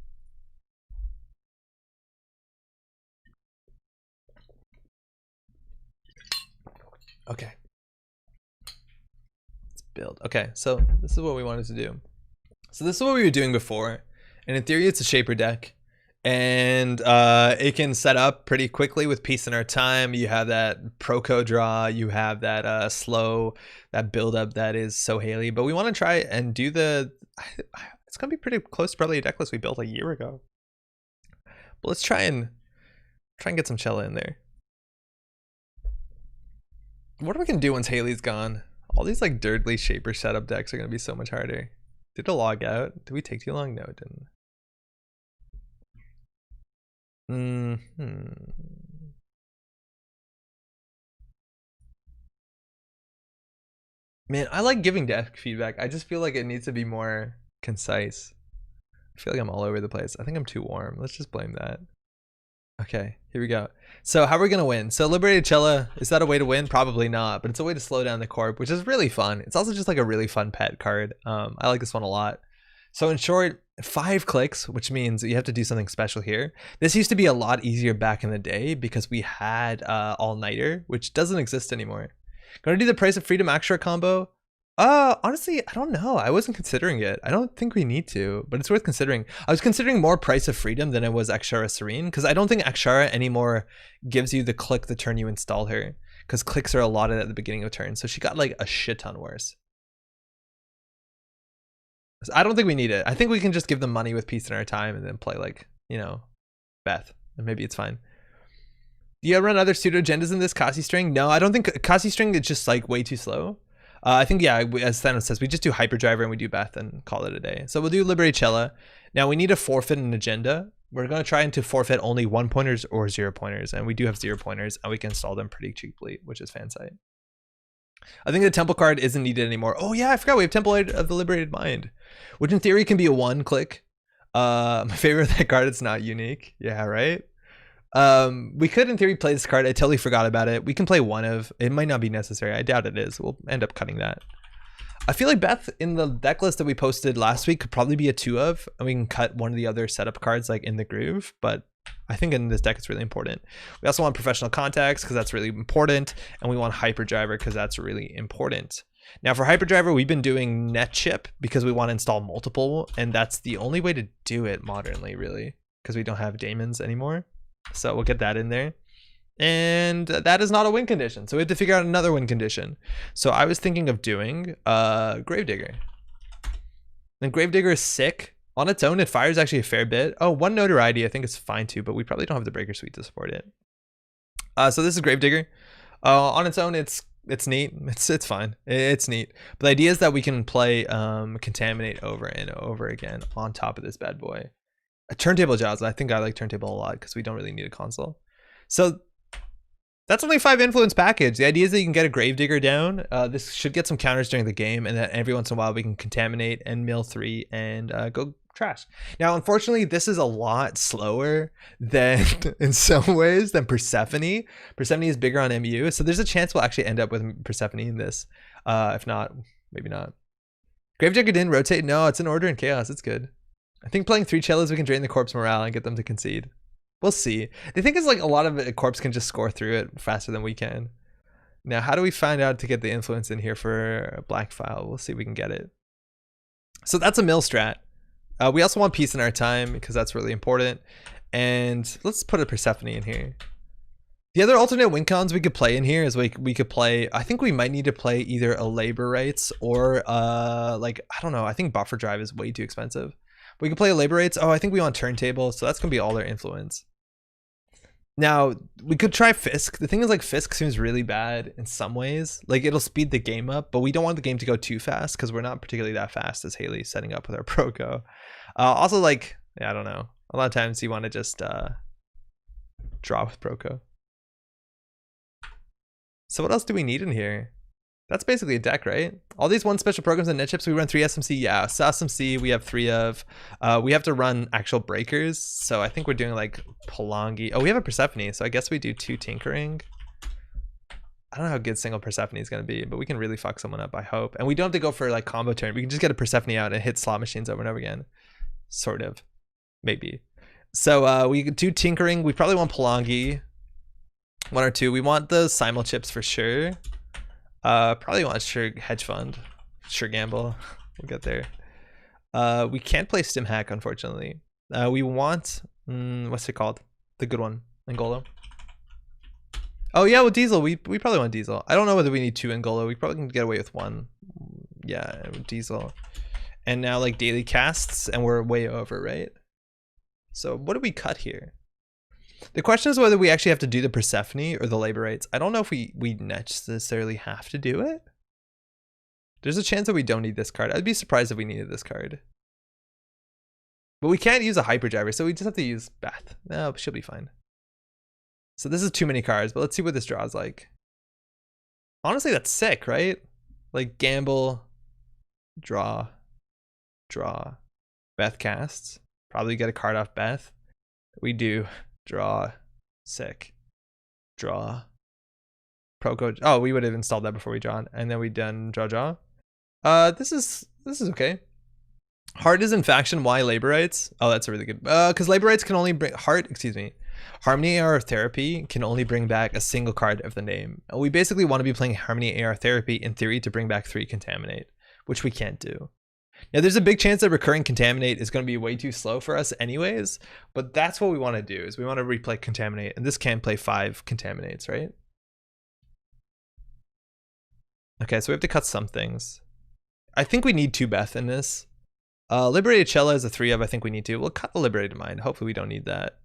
Okay. Let's build. Okay, so this is what we wanted to do. So this is what we were doing before, and in theory it's a Shaper deck, and it can set up pretty quickly with Peace in Our Time. You have that Proco draw, you have that slow, that build up that is so Haley, but we want to try and do it's gonna be pretty close to probably a deck list we built a year ago. But let's try and get some Chella in there. What are we gonna do once Haley's gone? All these like dirtly Shaper setup decks are gonna be so much harder. Did it log out? Did we take too long? No, it didn't. Man, I like giving deck feedback. I just feel like it needs to be more concise. I feel like I'm all over the place. I think I'm too warm. Let's just blame that. Okay, here we go. So how are we gonna win? So Liberated Chella, is that a way to win? Probably not, but it's a way to slow down the corp, which is really fun. It's also just like a really fun pet card. I like this one a lot. So in short, 5 clicks, which means you have to do something special here. This used to be a lot easier back in the day because we had All-Nighter, which doesn't exist anymore. Gonna do the Price of Freedom Akshara combo. Honestly, I don't know. I wasn't considering it. I don't think we need to, but it's worth considering. I was considering more Price of Freedom than it was Akshara Serene, because I don't think Akshara anymore gives you the click the turn you install her, because clicks are allotted at the beginning of turn. So she got like a shit ton worse. So I don't think we need it. I think we can just give them money with Peace in Our Time and then play like, you know, Beth, and maybe it's fine. Do you run other pseudo agendas in this Kasi string? No, I don't think Kasi string is just like way too slow. I think, yeah, as Thanos says, we just do Hyperdriver and we do Beth and call it a day. So we'll do Liberate Chella. Now we need to forfeit an agenda. We're going to try to forfeit only 1 pointers or 0 pointers. And we do have 0 pointers and we can install them pretty cheaply, which is Fansight. I think the Temple card isn't needed anymore. Oh yeah, I forgot we have Temple of the Liberated Mind, which in theory can be a 1-click. My favorite of that card, it's not unique. Yeah, right? We could in theory play this card. I totally forgot about it. We can play 1 of, it might not be necessary. I doubt it is. We'll end up cutting that. I feel like Beth in the deck list that we posted last week could probably be a 2 of, and we can cut one of the other setup cards like in the groove, but I think in this deck it's really important. We also want Professional Contacts because that's really important, and we want Hyperdriver because that's really important. Now for hyperdriver, we've been doing net chip because we want to install multiple, and that's the only way to do it modernly, really, because we don't have daemons anymore. So we'll get that in there. And that is not a win condition, so we have to figure out another win condition. So I was thinking of doing Gravedigger. And Gravedigger is sick. On its own, it fires actually a fair bit. Oh, one notoriety, I think it's fine too, but we probably don't have the breaker suite to support it. So this is Gravedigger. On its own, it's neat. It's fine. It's neat. But the idea is that we can play Contaminate over and over again on top of this bad boy. A turntable Jaws. I think I like turntable a lot because we don't really need a console. So that's only 5 influence package. The idea is that you can get a Gravedigger down. This should get some counters during the game, and then every once in a while we can Contaminate and mill 3 and go trash. Now, unfortunately, this is a lot slower than, in some ways, than Persephone. Persephone is bigger on MU, so there's a chance we'll actually end up with Persephone in this. If not, maybe not. Gravedigger didn't rotate. No, it's an order and chaos. It's good. I think playing 3 cellos, we can drain the corpse morale and get them to concede. We'll see. The thing is, like, a lot of corpse can just score through it faster than we can. Now, how do we find out to get the influence in here for black file? We'll see if we can get it. So that's a mill strat. We also want peace in our time because that's really important. And let's put a Persephone in here. The other alternate win cons we could play in here is we could play, I think we might need to play either a labor rates or like, I don't know, I think buffer drive is way too expensive. We could play a labor rates. Oh, I think we want turntable, so that's gonna be all their influence. Now, we could try Fisk. The thing is, like, Fisk seems really bad in some ways. Like, it'll speed the game up, but we don't want the game to go too fast because we're not particularly that fast as Haley setting up with our Proco. Also, like, yeah, I don't know. A lot of times you want to just draw with Proco. So what else do we need in here? That's basically a deck, right? All these 1 special programs and net chips, we run 3 SMC. Yeah, so SMC we have 3 of. We have to run actual breakers. So I think we're doing like Palangi. Oh, we have a Persephone, so I guess we do 2 tinkering. I don't know how good single Persephone is going to be, but we can really fuck someone up, I hope. And we don't have to go for like combo turn. We can just get a Persephone out and hit slot machines over and over again. Sort of. Maybe. So we do tinkering. We probably want Palangi. 1 or 2. We want the simul chips for sure. Probably want sure hedge fund, sure gamble. We'll get there. We can't play stim hack, unfortunately. We want what's it called? The good one, Angolo. Oh yeah, with Diesel, we probably want Diesel. I don't know whether we need 2 Angolo. We probably can get away with 1. Yeah, with Diesel. And now like daily casts, and we're way over, right? So what do we cut here? The question is whether we actually have to do the Persephone or the labor rates. I don't know if we necessarily have to do it. There's a chance that we don't need this card. I'd be surprised if we needed this card. But we can't use a hyperdriver, so we just have to use Beth. No, she'll be fine. So this is too many cards, but let's see what this draws like. Honestly, that's sick, right? Like gamble, draw, Beth casts. Probably get a card off Beth. We do. Draw, sick, draw, Proco. Oh, we would have installed that before we draw, and then we done draw. This is okay. Heart is in faction. Why labor rights? Oh, that's a really good. Because labor rights can only bring Harmony AR Therapy can only bring back a single card of the name. We basically want to be playing Harmony AR Therapy in theory to bring back 3 Contaminate, which we can't do. Now, there's a big chance that recurring Contaminate is going to be way too slow for us anyways, but that's what we want to do, is we want to replay Contaminate, and this can play 5 Contaminates, right? Okay, so we have to cut some things. I think we need 2 Beth in this. Liberated Cella is a 3 of, I think we need to. We'll cut the Liberated Mind. Hopefully we don't need that.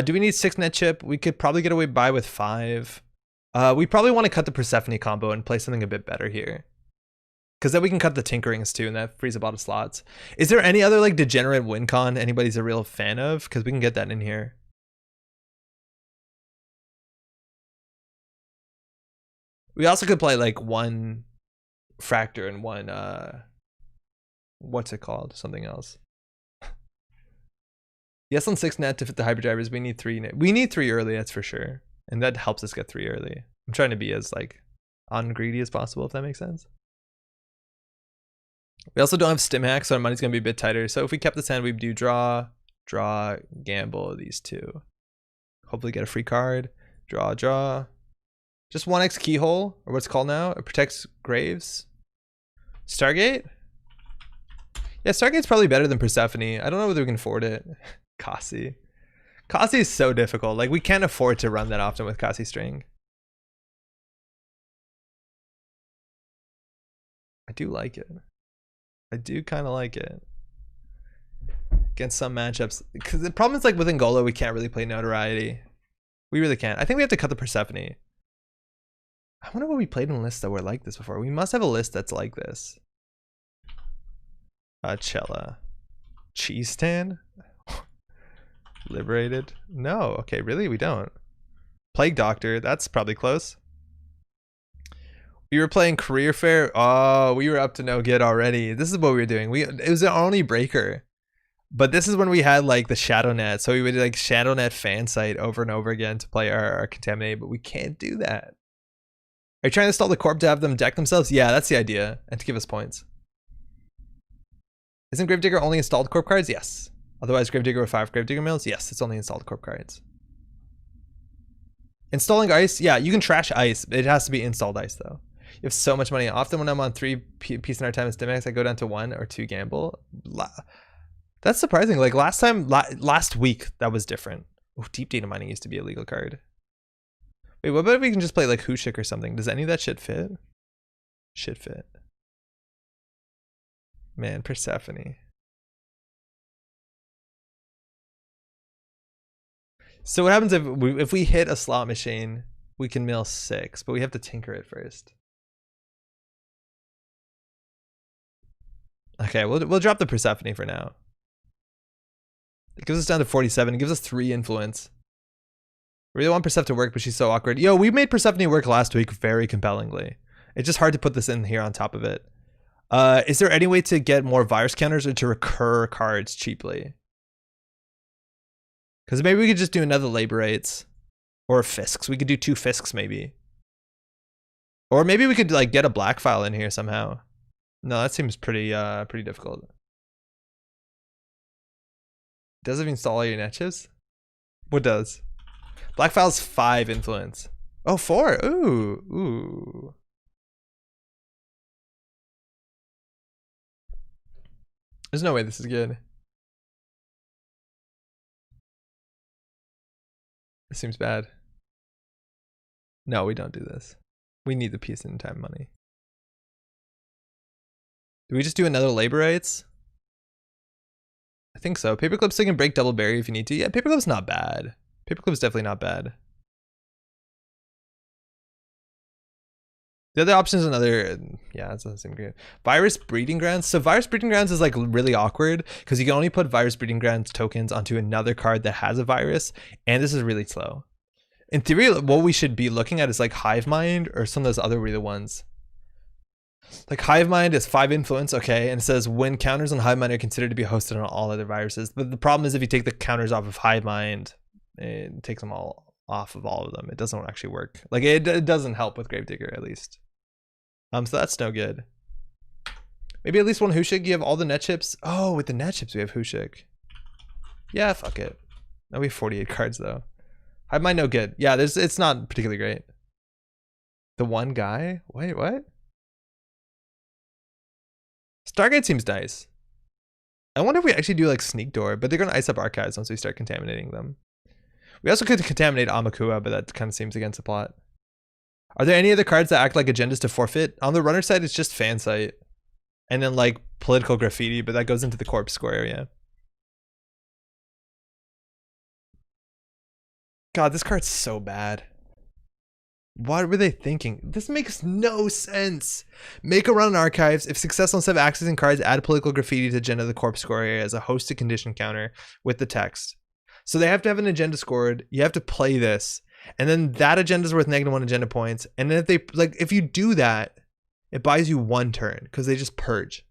Do we need 6 net chip? We could probably get away by with 5. We probably want to cut the Persephone combo and play something a bit better here. Because then we can cut the tinkerings too, and that frees up a lot of slots. Is there any other like degenerate win con anybody's a real fan of? Because we can get that in here. We also could play like 1 Fractor and 1 what's it called? Something else. Yes, on 6 net to fit the hyperdrivers, we need 3 net. We need 3 early, that's for sure. And that helps us get 3 early. I'm trying to be as like ungreedy as possible, if that makes sense. We also don't have stim hack, so our money's gonna be a bit tighter. So if we kept this hand, we'd do draw, gamble, these 2. Hopefully get a free card. Draw. Just 1x keyhole, or what's called now. It protects graves. Stargate? Yeah, Stargate's probably better than Persephone. I don't know whether we can afford it. Kasi. Kasi is so difficult. Like, we can't afford to run that often with Kasi string. I do like it. I do kind of like it. Against some matchups. Because the problem is, like, with Angola, we can't really play Notoriety. We really can't. I think we have to cut the Persephone. I wonder what we played in lists that were like this before. We must have a list that's like this. Cella. Cheese stand? Liberated? No. Okay, really? We don't. Plague Doctor. That's probably close. We were playing Career Fair. Oh, we were up to no good already. This is what we were doing. It was our only breaker. But this is when we had like the Shadow Net. So we would like Shadow Net fan site over and over again to play our Contaminate, but we can't do that. Are you trying to install the Corp to have them deck themselves? Yeah, that's the idea. And to give us points. Isn't Gravedigger only installed Corp cards? Yes. Otherwise, Gravedigger with 5 Gravedigger mills? Yes, it's only installed Corp cards. Installing ice? Yeah, you can trash ice. It has to be installed ice, though. You have so much money. Often when I'm on 3 piece in our time as Dimax, I go down to 1 or 2 gamble. That's surprising. Like last week, that was different. Oh, deep data mining used to be a legal card. Wait, what about if we can just play like Hushik or something? Does any of that shit fit? Shit fit. Man, Persephone. So what happens if we hit a slot machine, we can mill 6, but we have to tinker it first. Okay, we'll drop the Persephone for now. It gives us down to 47. It gives us 3 influence. I really want Persephone to work, but she's so awkward. Yo, we made Persephone work last week very compellingly. It's just hard to put this in here on top of it. Is there any way to get more virus counters or to recur cards cheaply? Because maybe we could just do another Labораtes or Fisks. We could do 2 Fisks maybe. Or maybe we could like get a black file in here somehow. No, that seems pretty difficult. Does it install all your netches? What does? Black file's 5 influence. Oh, 4. Ooh. There's no way this is good. This seems bad. No, we don't do this. We need the piece in time money. Do we just do another Laborites? I think so. Paperclip so you can break double barrier if you need to. Yeah, Paperclip's not bad. Paperclip's definitely not bad. The other option is another, yeah, it doesn't seem good. Virus Breeding Grounds. So Virus Breeding Grounds is like really awkward because you can only put Virus Breeding Grounds tokens onto another card that has a virus, and this is really slow. In theory, what we should be looking at is like Hive Mind or some of those other really ones. Like Hive Mind is 5 influence, okay, and it says when counters on Hive Mind are considered to be hosted on all other viruses. But the problem is if you take the counters off of Hive Mind, it takes them all off of all of them. It doesn't actually work. Like it doesn't help with Gravedigger at least. So that's no good. Maybe at least one Hushik. You have all the net chips. Oh, with the net chips we have Hushik. Yeah, fuck it. Now we have 48 cards though. Hive Mind no good. Yeah, it's not particularly great. The one guy? Wait, what? Stargate seems nice. I wonder if we actually do like Sneak Door, but they're going to ice up archives once we start contaminating them. We also could contaminate Amakua, but that kind of seems against the plot. Are there any other cards that act like agendas to forfeit? On the runner side, it's just fan site. And then like political graffiti, but that goes into the corpse score area. God, this card's so bad. What were they thinking? This makes no sense. Make a run on archives. If successful instead of accessing cards, add political graffiti to agenda of the corpse score area as a hosted condition counter with the text. So they have to have an agenda scored. You have to play this. And then that agenda is worth -1 agenda points. And then if you do that, it buys you 1 turn because they just purge.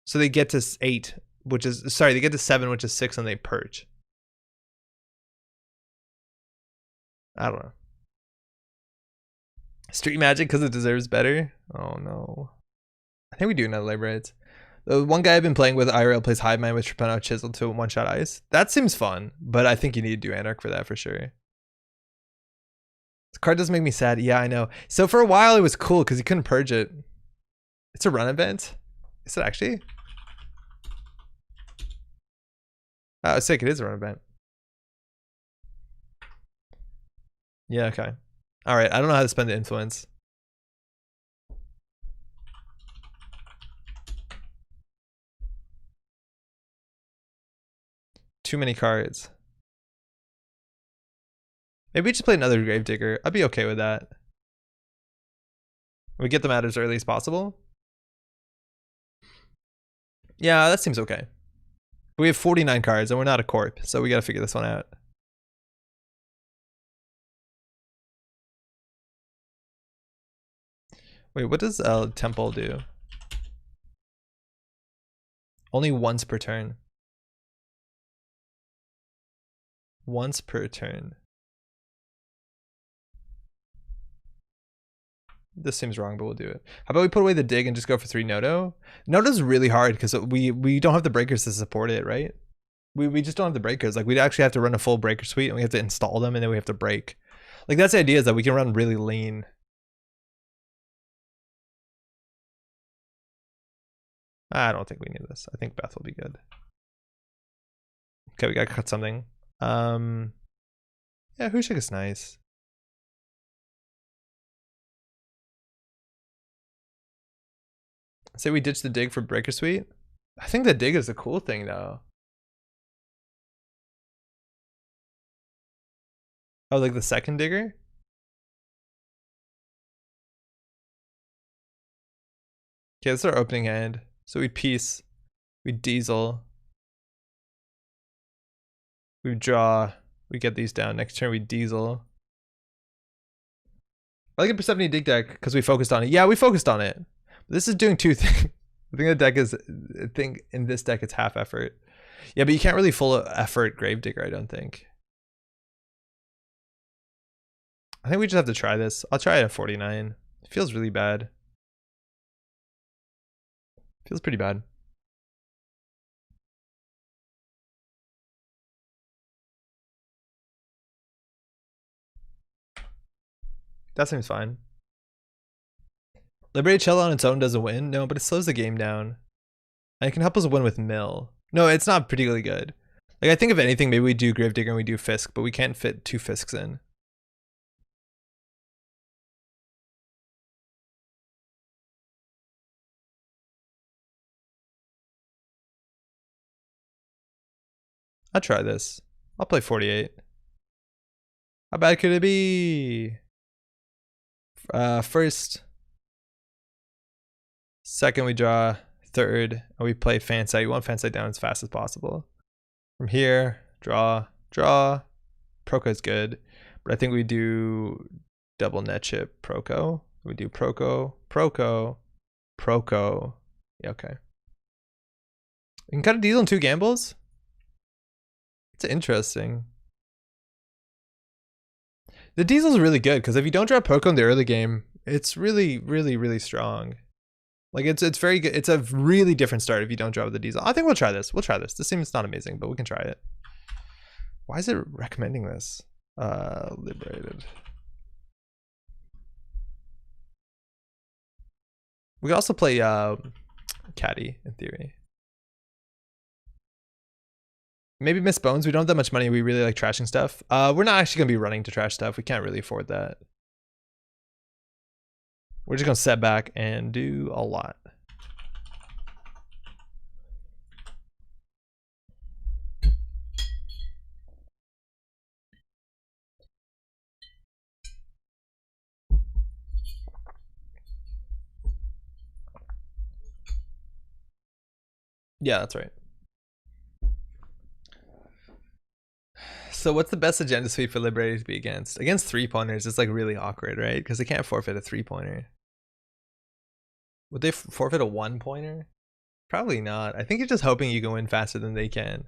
So they get to 8, which is, sorry, they get to 7, which is 6, and they purge. I don't know. Street Magic because it deserves better? Oh no. I think we do another Laborites. The one guy I've been playing with IRL plays Hive Mind with Trapeno Chisel to 1-shot ice. That seems fun, but I think you need to do Anarch for that for sure. This card does make me sad. Yeah, I know. So for a while it was cool because you couldn't purge it. It's a run event. Is it actually? Oh, sick. It is a run event. Yeah, okay. All right. I don't know how to spend the influence. Too many cards. Maybe we just play another Gravedigger. I'd be okay with that. We get them out as early as possible. Yeah, that seems okay. But we have 49 cards and we're not a corp, so we gotta figure this one out. Wait, what does Temple do? Only once per turn. Once per turn. This seems wrong, but we'll do it. How about we put away the dig and just go for 3 Noto? Noto's really hard because we don't have the breakers to support it, right? We just don't have the breakers. Like, we'd actually have to run a full breaker suite and we have to install them and then we have to break. Like, that's the idea, is that we can run really lean. I don't think we need this. I think Beth will be good. Okay, we gotta cut something. Yeah, Hushik is nice. Say we ditch the dig for breaker suite. I think the dig is a cool thing though. Oh, like the second digger? Okay, that's our opening hand. So we peace, we diesel, we draw, we get these down. Next turn we diesel. I like a Persephone dig deck because we focused on it. Yeah, we focused on it. This is doing 2 things. I think the deck is, I think in this deck it's half effort. Yeah, but you can't really full effort Gravedigger, I don't think. I think we just have to try this. I'll try it at 49. It feels really bad. Feels pretty bad. That seems fine. Liberate Cello on its own doesn't win. No, but it slows the game down. And it can help us win with Mill. No, it's not particularly good. Like, I think if anything, maybe we do Gravedigger and we do Fisk, but we can't fit 2 Fisks in. I'll try this. I'll play 48. How bad could it be? First. Second, we draw. Third, and we play fan sight. You want fan sight down as fast as possible. From here, draw, draw. Proco is good, but I think we do double net chip Proco. We do Proco, Proco, Proco. Yeah, okay. We can cut a diesel in 2 gambles. It's interesting. The diesel is really good because if you don't draw Proco in the early game, it's really, really, really strong. Like, it's very good. It's a really different start if you don't draw with the diesel. I think we'll try this. We'll try this. This seems not amazing, but we can try it. Why is it recommending this? Liberated. We could also play Caddy in theory. Maybe Miss Bones. We don't have that much money. We really like trashing stuff. We're not actually gonna be running to trash stuff. We can't really afford that. We're just gonna set back and do a lot. Yeah, that's right. So what's the best agenda suite for Liberated to be against? Against 3-pointers, it's like really awkward, right? Because they can't forfeit a 3-pointer. Would they forfeit a 1-pointer? Probably not. I think you're just hoping you can win faster than they can.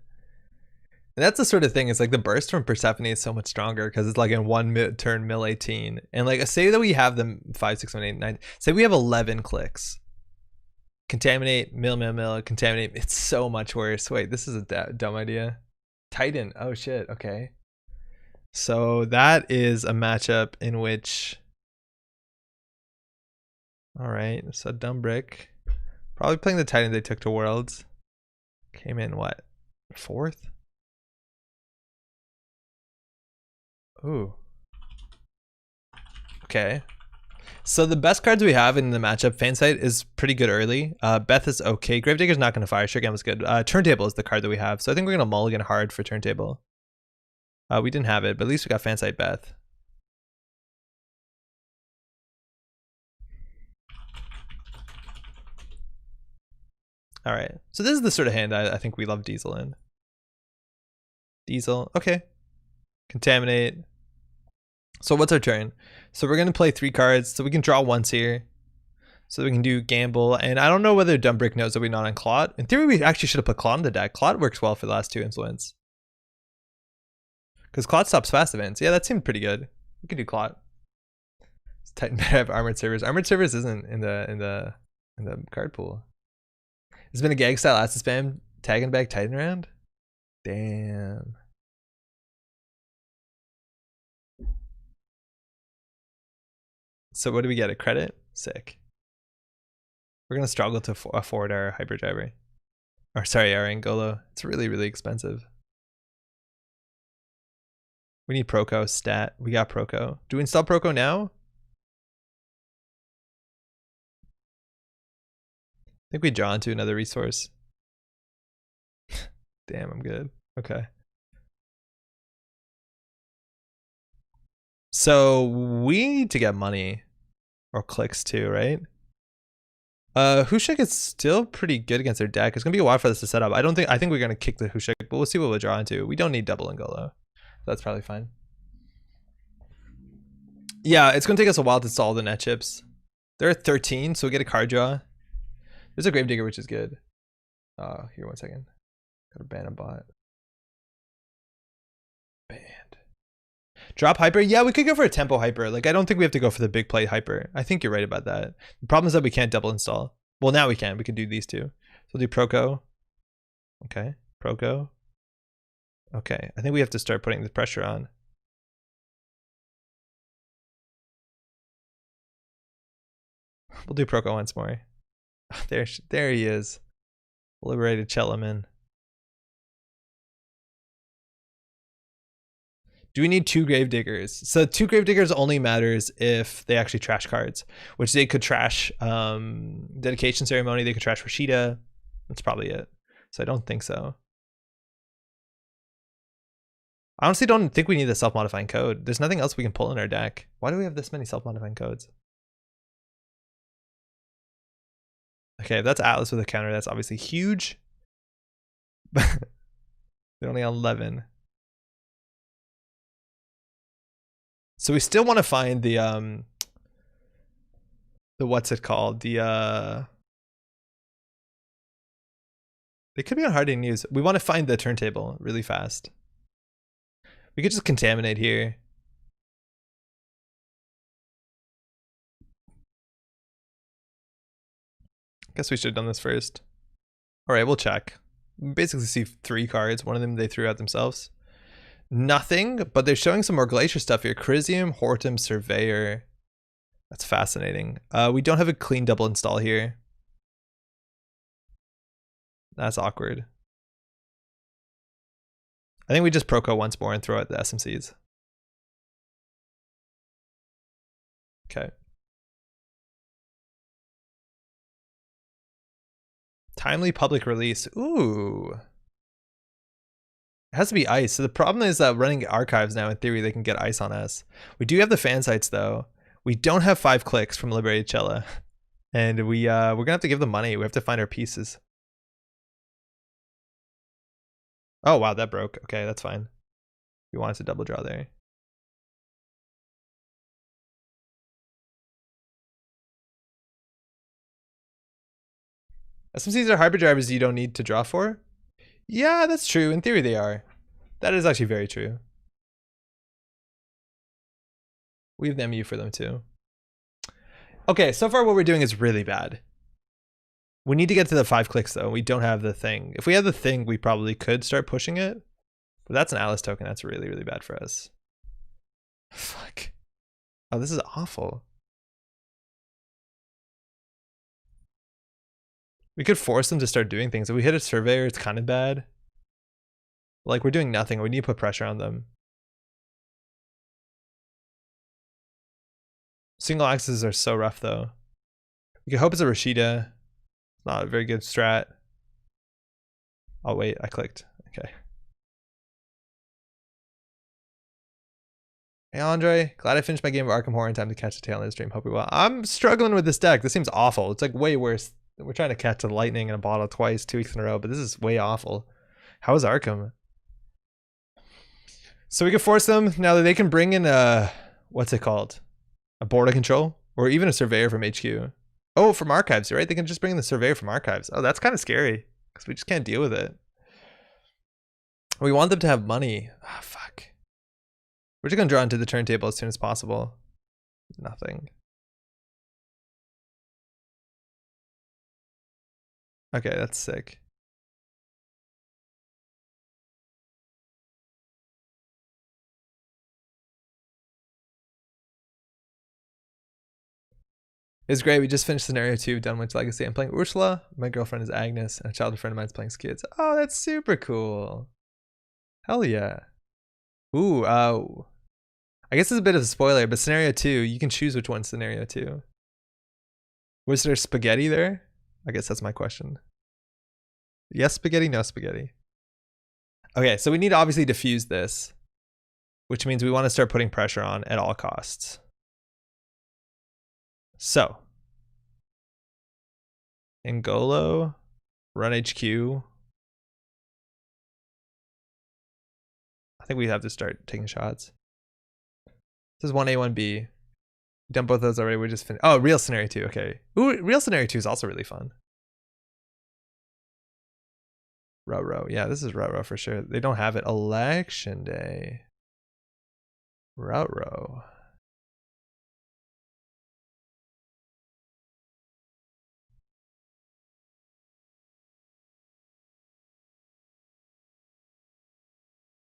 And that's the sort of thing, it's like the burst from Persephone is so much stronger because it's like in 1 turn mill 18. And like, say that we have them 5, 6, 7, 8, 9. Say we have 11 clicks. Contaminate, mill, contaminate. It's so much worse. Wait, this is a dumb idea. Titan. Oh shit. Okay. So that is a matchup in which. All right. So dumb brick. Probably playing the Titan they took to Worlds. Came in what? 4th? Ooh. Okay. So the best cards we have in the matchup, Fansight is pretty good early. Beth is okay. Gravedigger's not going to fire. Sugargam was good. Turntable is the card that we have. So I think we're going to mulligan hard for Turntable. We didn't have it, but at least we got Fansight Beth. All right. So this is the sort of hand I think we love Diesel in. Diesel. Okay. Contaminate. So what's our turn? So we're going to play 3 cards. So we can draw once here. So we can do Gamble. And I don't know whether Dumbbrick knows that we're not on Clot. In theory, we actually should have put Clot in the deck. Clot works well for the last 2 influence. Because Clot stops fast events. Yeah, that seemed pretty good. We could do Clot. Titan better have Armored Servers. Armored Servers isn't in the card pool. There's been a gag style acid spam tag and bag Titan round. Damn. So what do we get? A credit? Sick. We're gonna struggle to afford our Hyperdriver. Or sorry, our Angolo. It's really, really expensive. We need Proco stat. We got Proco. Do we install Proco now? I think we draw into another resource. Damn, I'm good. Okay. So we need to get money. Or clicks too, right? Hushek is still pretty good against their deck. It's gonna be a while for this to set up. I think we're gonna kick the Hushek, but we'll see what we'll draw into. We don't need double Angolo. That's probably fine. Yeah, it's gonna take us a while to solve the net chips. They're at 13, so we get a card draw. There's a Gravedigger, which is good. Here, 1 second. Gotta ban a bot. Banned. Drop Hyper? Yeah, we could go for a Tempo Hyper. Like, I don't think we have to go for the big play Hyper. I think you're right about that. The problem is that we can't double install. Well, now we can. We could do these 2. So we'll do Proco. Okay. Proco. Okay. I think we have to start putting the pressure on. We'll do Proco once more. There he is. Liberated Chelaman. Do we need 2 Gravediggers? So 2 Gravediggers only matters if they actually trash cards, which they could trash Dedication Ceremony, they could trash Rashida. That's probably it. So I don't think so. I honestly don't think we need the self-modifying code. There's nothing else we can pull in our deck. Why do we have this many self-modifying codes? Okay, if that's Atlas with a counter, that's obviously huge. They're only on 11. So we still want to find the what's it called? They could be on hard to use. We want to find the turntable really fast. We could just contaminate here. Guess we should have done this first. All right, we'll check. We basically see 3 cards. One of them they threw out themselves. Nothing, but they're showing some more Glacier stuff here. Crisium, Hortum, Surveyor. That's fascinating. We don't have a clean double install here. That's awkward. I think we just Proco once more and throw out the SMCs. Okay. Timely public release. Ooh. It has to be ice. So the problem is that running archives now, in theory, they can get ice on us. We do have the fan sites though. We don't have 5 clicks from Liberated Cella. And we're gonna have to give them money. We have to find our pieces. Oh wow, that broke. Okay, that's fine. We wanted to double draw there. SMCs are hybrid drivers you don't need to draw for? Yeah, that's true. In theory, they are. That is actually very true. We have the MU for them too. Okay, so far what we're doing is really bad. We need to get to the 5 clicks though. We don't have the thing. If we had the thing, we probably could start pushing it. But that's an Alice token. That's really, really bad for us. Fuck. Oh, this is awful. We could force them to start doing things. If we hit a surveyor, it's kind of bad. Like, we're doing nothing. We need to put pressure on them. Single axes are so rough, though. We can hope it's a Rashida. Not a very good strat. Oh, wait. I clicked. Okay. Hey, Andre. Glad I finished my game of Arkham Horror in time to catch the tail end of the stream. Hope you well. I'm struggling with this deck. This seems awful. It's like way worse. We're trying to catch a lightning in a bottle twice, 2 weeks in a row, but this is way awful. How is Arkham? So we can force them. Now that they can bring in a... What's it called? A border control? Or even a surveyor from HQ. Oh, from archives, right? They can just bring in the surveyor from archives. Oh, that's kind of scary. Because we just can't deal with it. We want them to have money. Ah, oh, fuck. We're just going to draw into the turntable as soon as possible. Nothing. Okay, that's sick. It's great. We just finished scenario 2 of Dunwich Legacy. I'm playing Ursula. My girlfriend is Agnes, and a childhood friend of mine is playing Skids. Oh, that's super cool. Hell yeah. Ooh, I guess it's a bit of a spoiler, but scenario 2, you can choose which one's scenario 2. Was there spaghetti there? I guess that's my question. Yes spaghetti, no spaghetti. Okay, so we need to obviously diffuse this, which means we want to start putting pressure on at all costs. So, Ngolo, run HQ. I think we have to start taking shots. This is 1A, 1B. Done both those already. We're just finished. Oh, real scenario 2. Okay. Ooh, real scenario 2 is also really fun. Row. Yeah, this is row for sure. They don't have it. Election day. Row.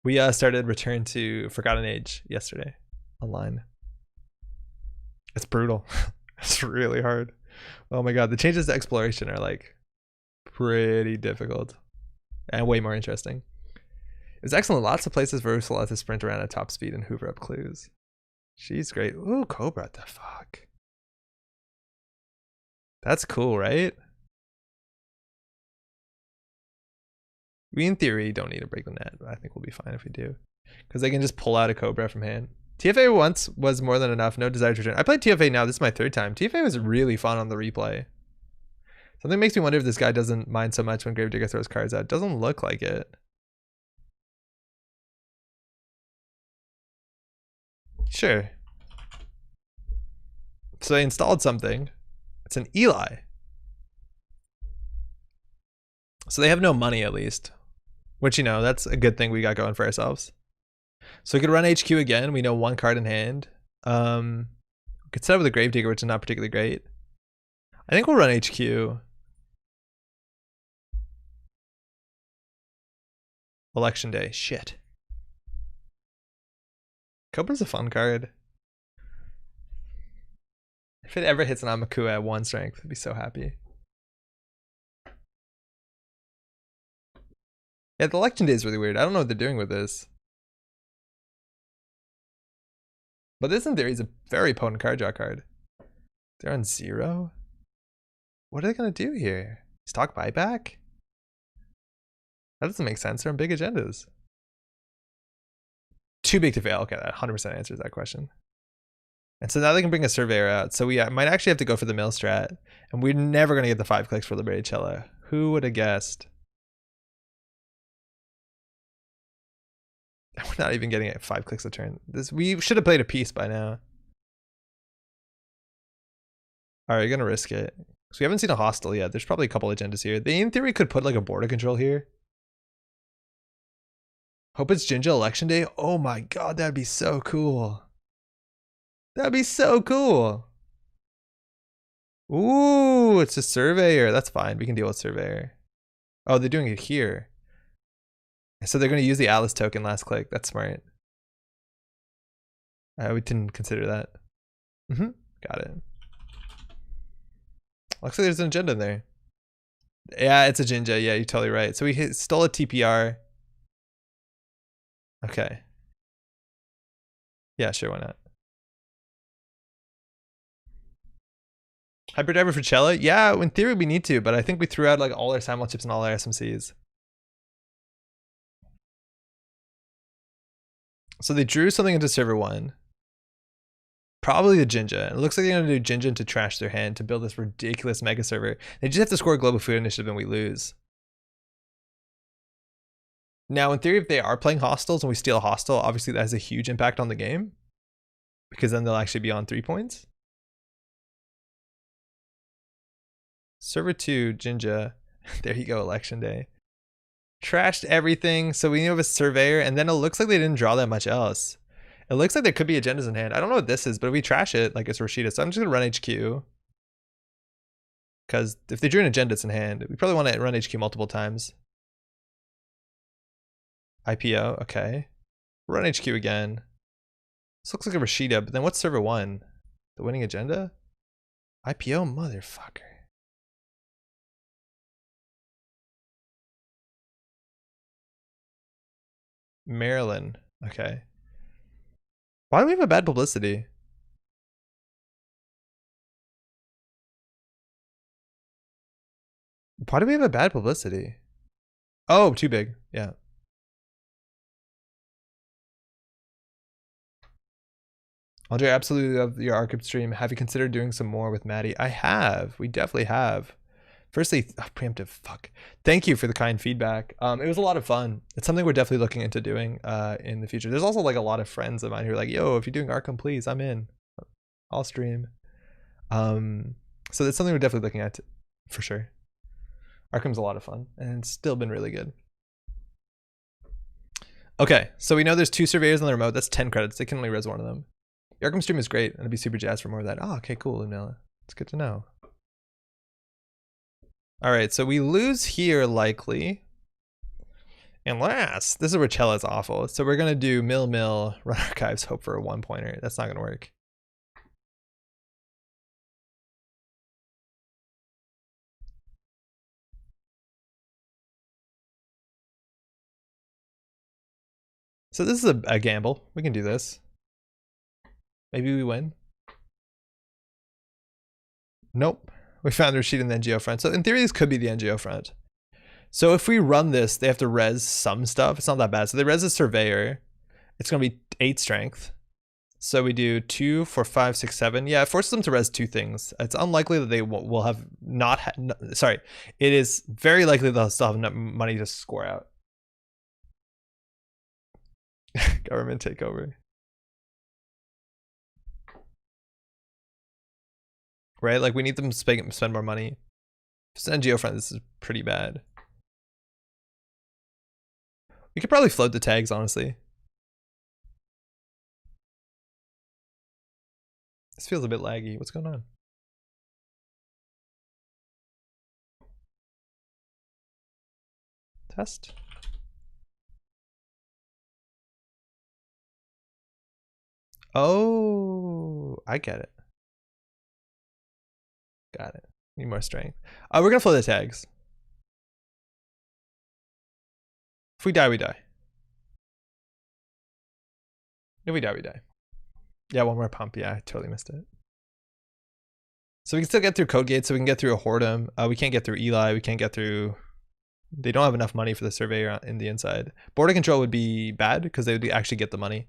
We started Return to Forgotten Age yesterday online. It's brutal. It's really hard. Oh my god, the changes to exploration are like pretty difficult and way more interesting. It's excellent. Lots of places for Ursula to sprint around at top speed and hoover up clues. She's great. Ooh, Cobra, what the fuck? That's cool, right? We, in theory, don't need to break the net, but I think we'll be fine if we do. Because they can just pull out a Cobra from hand. TFA once was more than enough. No desire to return. I played TFA now. This is my 3rd time. TFA was really fun on the replay. Something makes me wonder if this guy doesn't mind so much when Gravedigger throws cards out. Doesn't look like it. Sure. So they installed something. It's an Eli. So they have no money at least. Which, you know, that's a good thing we got going for ourselves. So we could run HQ again. We know 1 card in hand. We could set up with a Gravedigger, which is not particularly great. I think we'll run HQ. Election day. Shit. Cobra's a fun card. If it ever hits an Amakua at 1 strength, I'd be so happy. Yeah, the election day is really weird. I don't know what they're doing with this. But this in theory is a very potent card draw card. They're on 0? What are they going to do here? Stock buyback? That doesn't make sense. They're on big agendas. Too big to fail. Okay, that 100% answers that question. And so now they can bring a surveyor out. So we might actually have to go for the mill strat. And we're never going to get the 5 clicks for Liberated Cello. Who would have guessed? We're not even getting it 5 clicks a turn. We should have played a piece by now. Alright, you're going to risk it. So we haven't seen a hostile yet. There's probably a couple agendas here. They, in theory, could put like a border control here. Hope it's Jinja election day. Oh my god, that'd be so cool. That'd be so cool. Ooh, it's a surveyor. That's fine. We can deal with surveyor. Oh, they're doing it here. So they're going to use the Alice token last click. That's smart. We didn't consider that. Got it. Looks like there's an agenda in there. Yeah, it's a Jinja. Yeah, you're totally right. So we stole a TPR. Okay. Yeah, sure, why not? Hyperdriver for Cella? Yeah, in theory we need to, but I think we threw out like all our simul chips and all our SMCs. So they drew something into server 1. Probably the Jinja. It looks like they're going to do Jinja to trash their hand to build this ridiculous mega server. They just have to score a global food initiative and we lose. Now, in theory, if they are playing hostiles and we steal a hostile, obviously that has a huge impact on the game. Because then they'll actually be on 3 points. Server 2, Jinja. There you go, election day. Trashed everything. So we have a surveyor, and then it looks like they didn't draw that much else. It looks like there could be agendas in hand. I don't know what this is, but if we trash it, like it's Rashida. So I'm just going to run HQ. Because if they drew an agenda, it's in hand. We probably want to run HQ multiple times. IPO, okay. Run HQ again. This looks like a Rashida, but then what's server 1? The winning agenda? IPO, motherfucker. Maryland, okay. Why do we have a bad publicity? Why do we have a bad publicity? Oh, too big, yeah. Andre, I absolutely love your Arkham stream. Have you considered doing some more with Maddie? I have. We definitely have. Firstly, preemptive, fuck. Thank you for the kind feedback. It was a lot of fun. It's something we're definitely looking into doing in the future. There's also like a lot of friends of mine who are like, yo, if you're doing Arkham, please, I'm in. I'll stream. So that's something we're definitely looking at for sure. Arkham's a lot of fun and it's still been really good. Okay, so we know there's 2 surveyors on the remote. That's 10 credits. They can only res one of them. The Arkham stream is great, and I'd be super jazzed for more of that. Oh, okay, cool, Lunella. It's good to know. All right, so we lose here likely. Unless, this is where Cella's awful. So we're gonna do mill, run archives, hope for a 1-pointer. That's not gonna work. So this is a gamble. We can do this. Maybe we win. Nope. We found Rashid in the NGO front. So in theory, this could be the NGO front. So if we run this, they have to res some stuff. It's not that bad. So they res a surveyor. It's going to be 8 strength. So we do 2, 4, 5, 6, 7. Yeah, it forces them to res 2 things. It's unlikely that they will have not. Sorry, it is very likely they'll still have enough money to score out. Government takeover. Right? Like we need them to spend more money. If it's an NGO front, this is pretty bad. We could probably float the tags, honestly. This feels a bit laggy. What's going on? Test. Oh, I get it. Got it. Need more strength. We're gonna float the tags. If we die, we die. If we die, we die. Yeah, one more pump. Yeah, I totally missed it. So we can still get through code gates. So we can get through a Hordem. We can't get through Eli. We can't get through. They don't have enough money for the surveyor in the inside. Border control would be bad because they would actually get the money,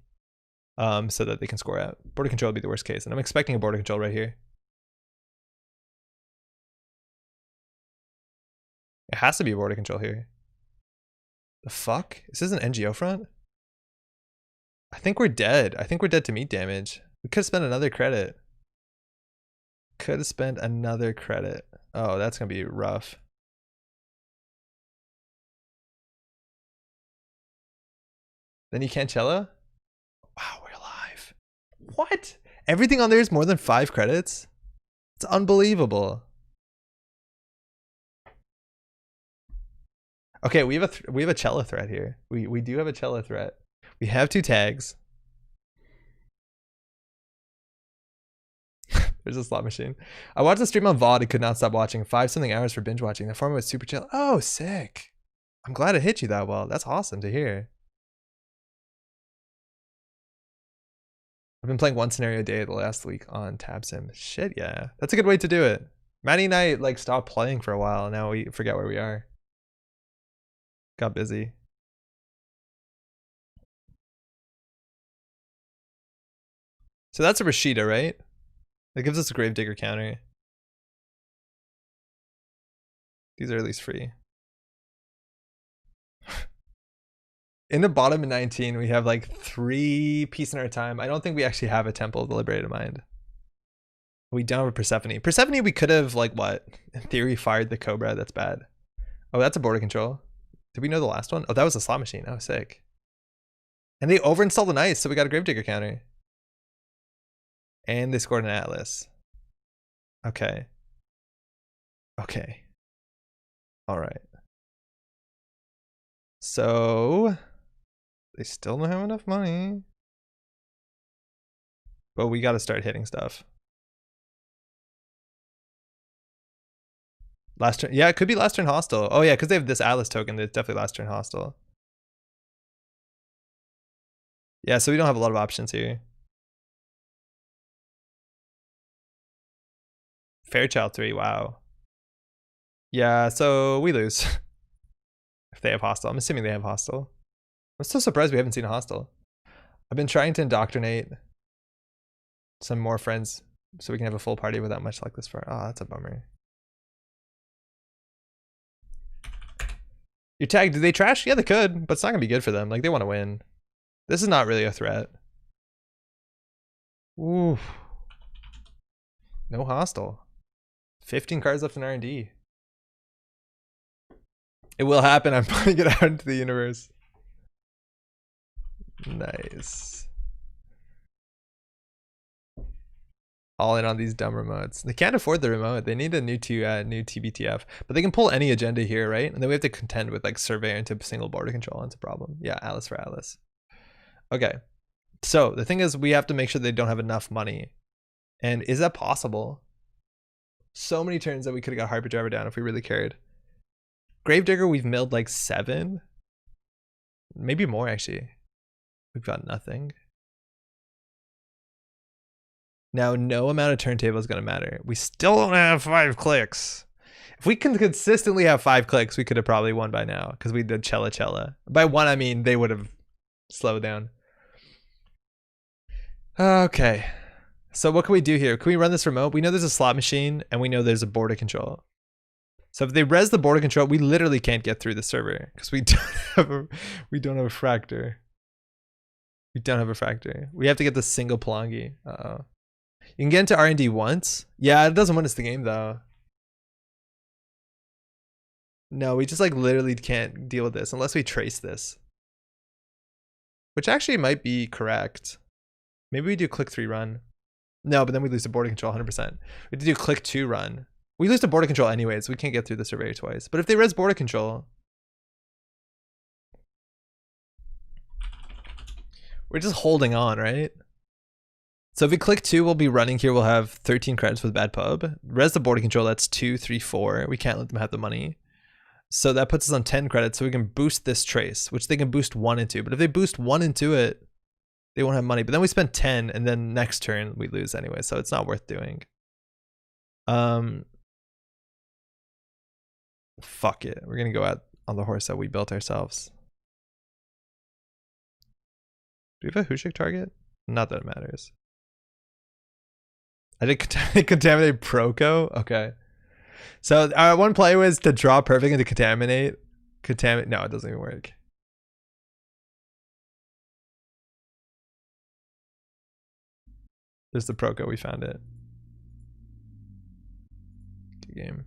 so that they can score out. Border control would be the worst case, and I'm expecting a border control right here. It has to be a border control here. The fuck? Is this an NGO front? I think we're dead. I think we're dead to meat damage. We could have spent another credit. Could have spent another credit. Oh, that's gonna be rough. Then you can't Cella? Wow, we're alive. What? Everything on there is more than 5 credits? It's unbelievable. Okay, we have a Cella threat here. We do have a Cella threat. We have 2 tags. There's a slot machine. I watched the stream on VOD and could not stop watching. 5-something hours for binge watching. The format was super chill. Oh, sick. I'm glad it hit you that well. That's awesome to hear. I've been playing one scenario a day the last week on Tab Sim. Shit, yeah. That's a good way to do it. Maddie and I like stopped playing for a while. And now we forget where we are. Got busy. So that's a Rashida, right? That gives us a Gravedigger counter. These are at least free. In the bottom of 19, we have like 3 Peace in Our Time. I don't think we actually have a Temple of the Liberated Mind. We don't have a Persephone. Persephone, we could have, like, what? In theory, fired the Cobra. That's bad. Oh, that's a border control. Did we know the last one? Oh, that was a slot machine. Oh, sick. And they overinstalled an ice, so we got a Gravedigger counter. And they scored an Atlas. Okay. Okay. All right. So they still don't have enough money. But we got to start hitting stuff. Last turn. Yeah, it could be last turn hostile. Oh, yeah, because they have this Atlas token. It's definitely last turn hostile. Yeah, so we don't have a lot of options here. Fairchild 3, wow. Yeah, so we lose. If they have hostile. I'm assuming they have hostile. I'm so surprised we haven't seen a hostile. I've been trying to indoctrinate some more friends so we can have a full party without much luck this far. Oh, that's a bummer. Your tag, did they trash? Yeah, they could, but it's not gonna be good for them. Like, they want to win. This is not really a threat. Ooh. No hostile. 15 cards left in R&D. It will happen. I'm putting it out into the universe. Nice. All in on these dumb remotes. They can't afford the remote. They need a new TBTF. But they can pull any agenda here, right? And then we have to contend with like Surveyor into single border control. That's a problem. Yeah, Atlas for Atlas. Okay. So the thing is, we have to make sure they don't have enough money. And is that possible? So many turns that we could have got Hyperdriver down if we really cared. Gravedigger, we've milled like 7. Maybe more, actually. We've got nothing. Now, no amount of turntable is going to matter. We still don't have 5 clicks. If we can consistently have 5 clicks, we could have probably won by now because we did Cella Cella. By 1, I mean they would have slowed down. Okay. So what can we do here? Can we run this remote? We know there's a slot machine and we know there's a border control. So if they res the border control, we literally can't get through the server because we don't have a fractor. We don't have a fractor. We have to get the single Pelongi. Uh-oh. You can get into R&D once. Yeah, it doesn't win us the game though. No, we just like literally can't deal with this unless we trace this. Which actually might be correct. Maybe we do click 3 run. No, but then we lose the border control 100%. We have to do click 2 run. We lose the border control anyways. We can't get through the surveyor twice. But if they res border control, we're just holding on, right? So if we click 2, we'll be running here. We'll have 13 credits with bad pub. Res the border control, that's 2, 3, 4. We can't let them have the money. So that puts us on 10 credits. So we can boost this trace, which they can boost 1 into. But if they boost 1 into it, they won't have money. But then we spend 10, and then next turn we lose anyway. So it's not worth doing. Fuck it. We're gonna go out on the horse that we built ourselves. Do we have a Hushik target? Not that it matters. I did contaminate Proco? Okay. So our one play was to draw perfect and to contaminate. No, it doesn't even work. There's the Proco, we found it. Good game.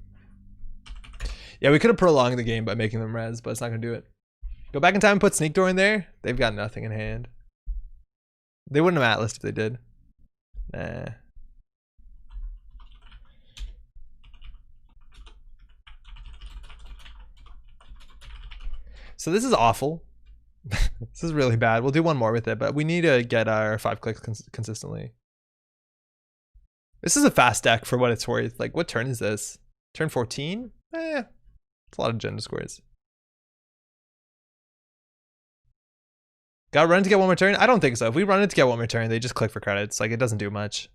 Yeah, we could have prolonged the game by making them res, but it's not gonna do it. Go back in time and put Sneak Door in there. They've got nothing in hand. They wouldn't have Atlas if they did. Nah. So this is awful. This is really bad. We'll do one more with it, but we need to get our 5 clicks consistently. This is a fast deck for what it's worth. Like, what turn is this? Turn 14? It's a lot of agenda squares. Got run to get one more turn? I don't think so. If we run it to get one more turn, they just click for credits. Like, it doesn't do much.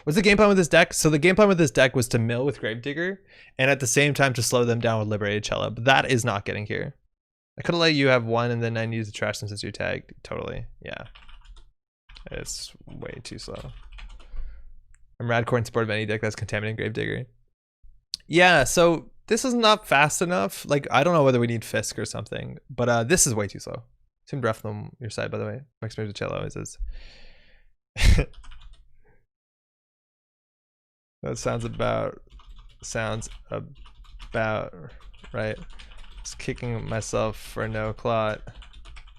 What's the game plan with this deck? So the game plan with this deck was to mill with Gravedigger, and at the same time to slow them down with Liberated Cello. But that is not getting here. I could have let you have one and then I use the trash them since you're tagged. Totally. Yeah. It's way too slow. I'm Radcore in support of any deck that's contaminating Gravedigger. Yeah, so this is not fast enough. Like, I don't know whether we need Fisk or something, but this is way too slow. Seemed rough from your side, by the way. My experience with cello is that sounds about right. Just kicking myself for no clot,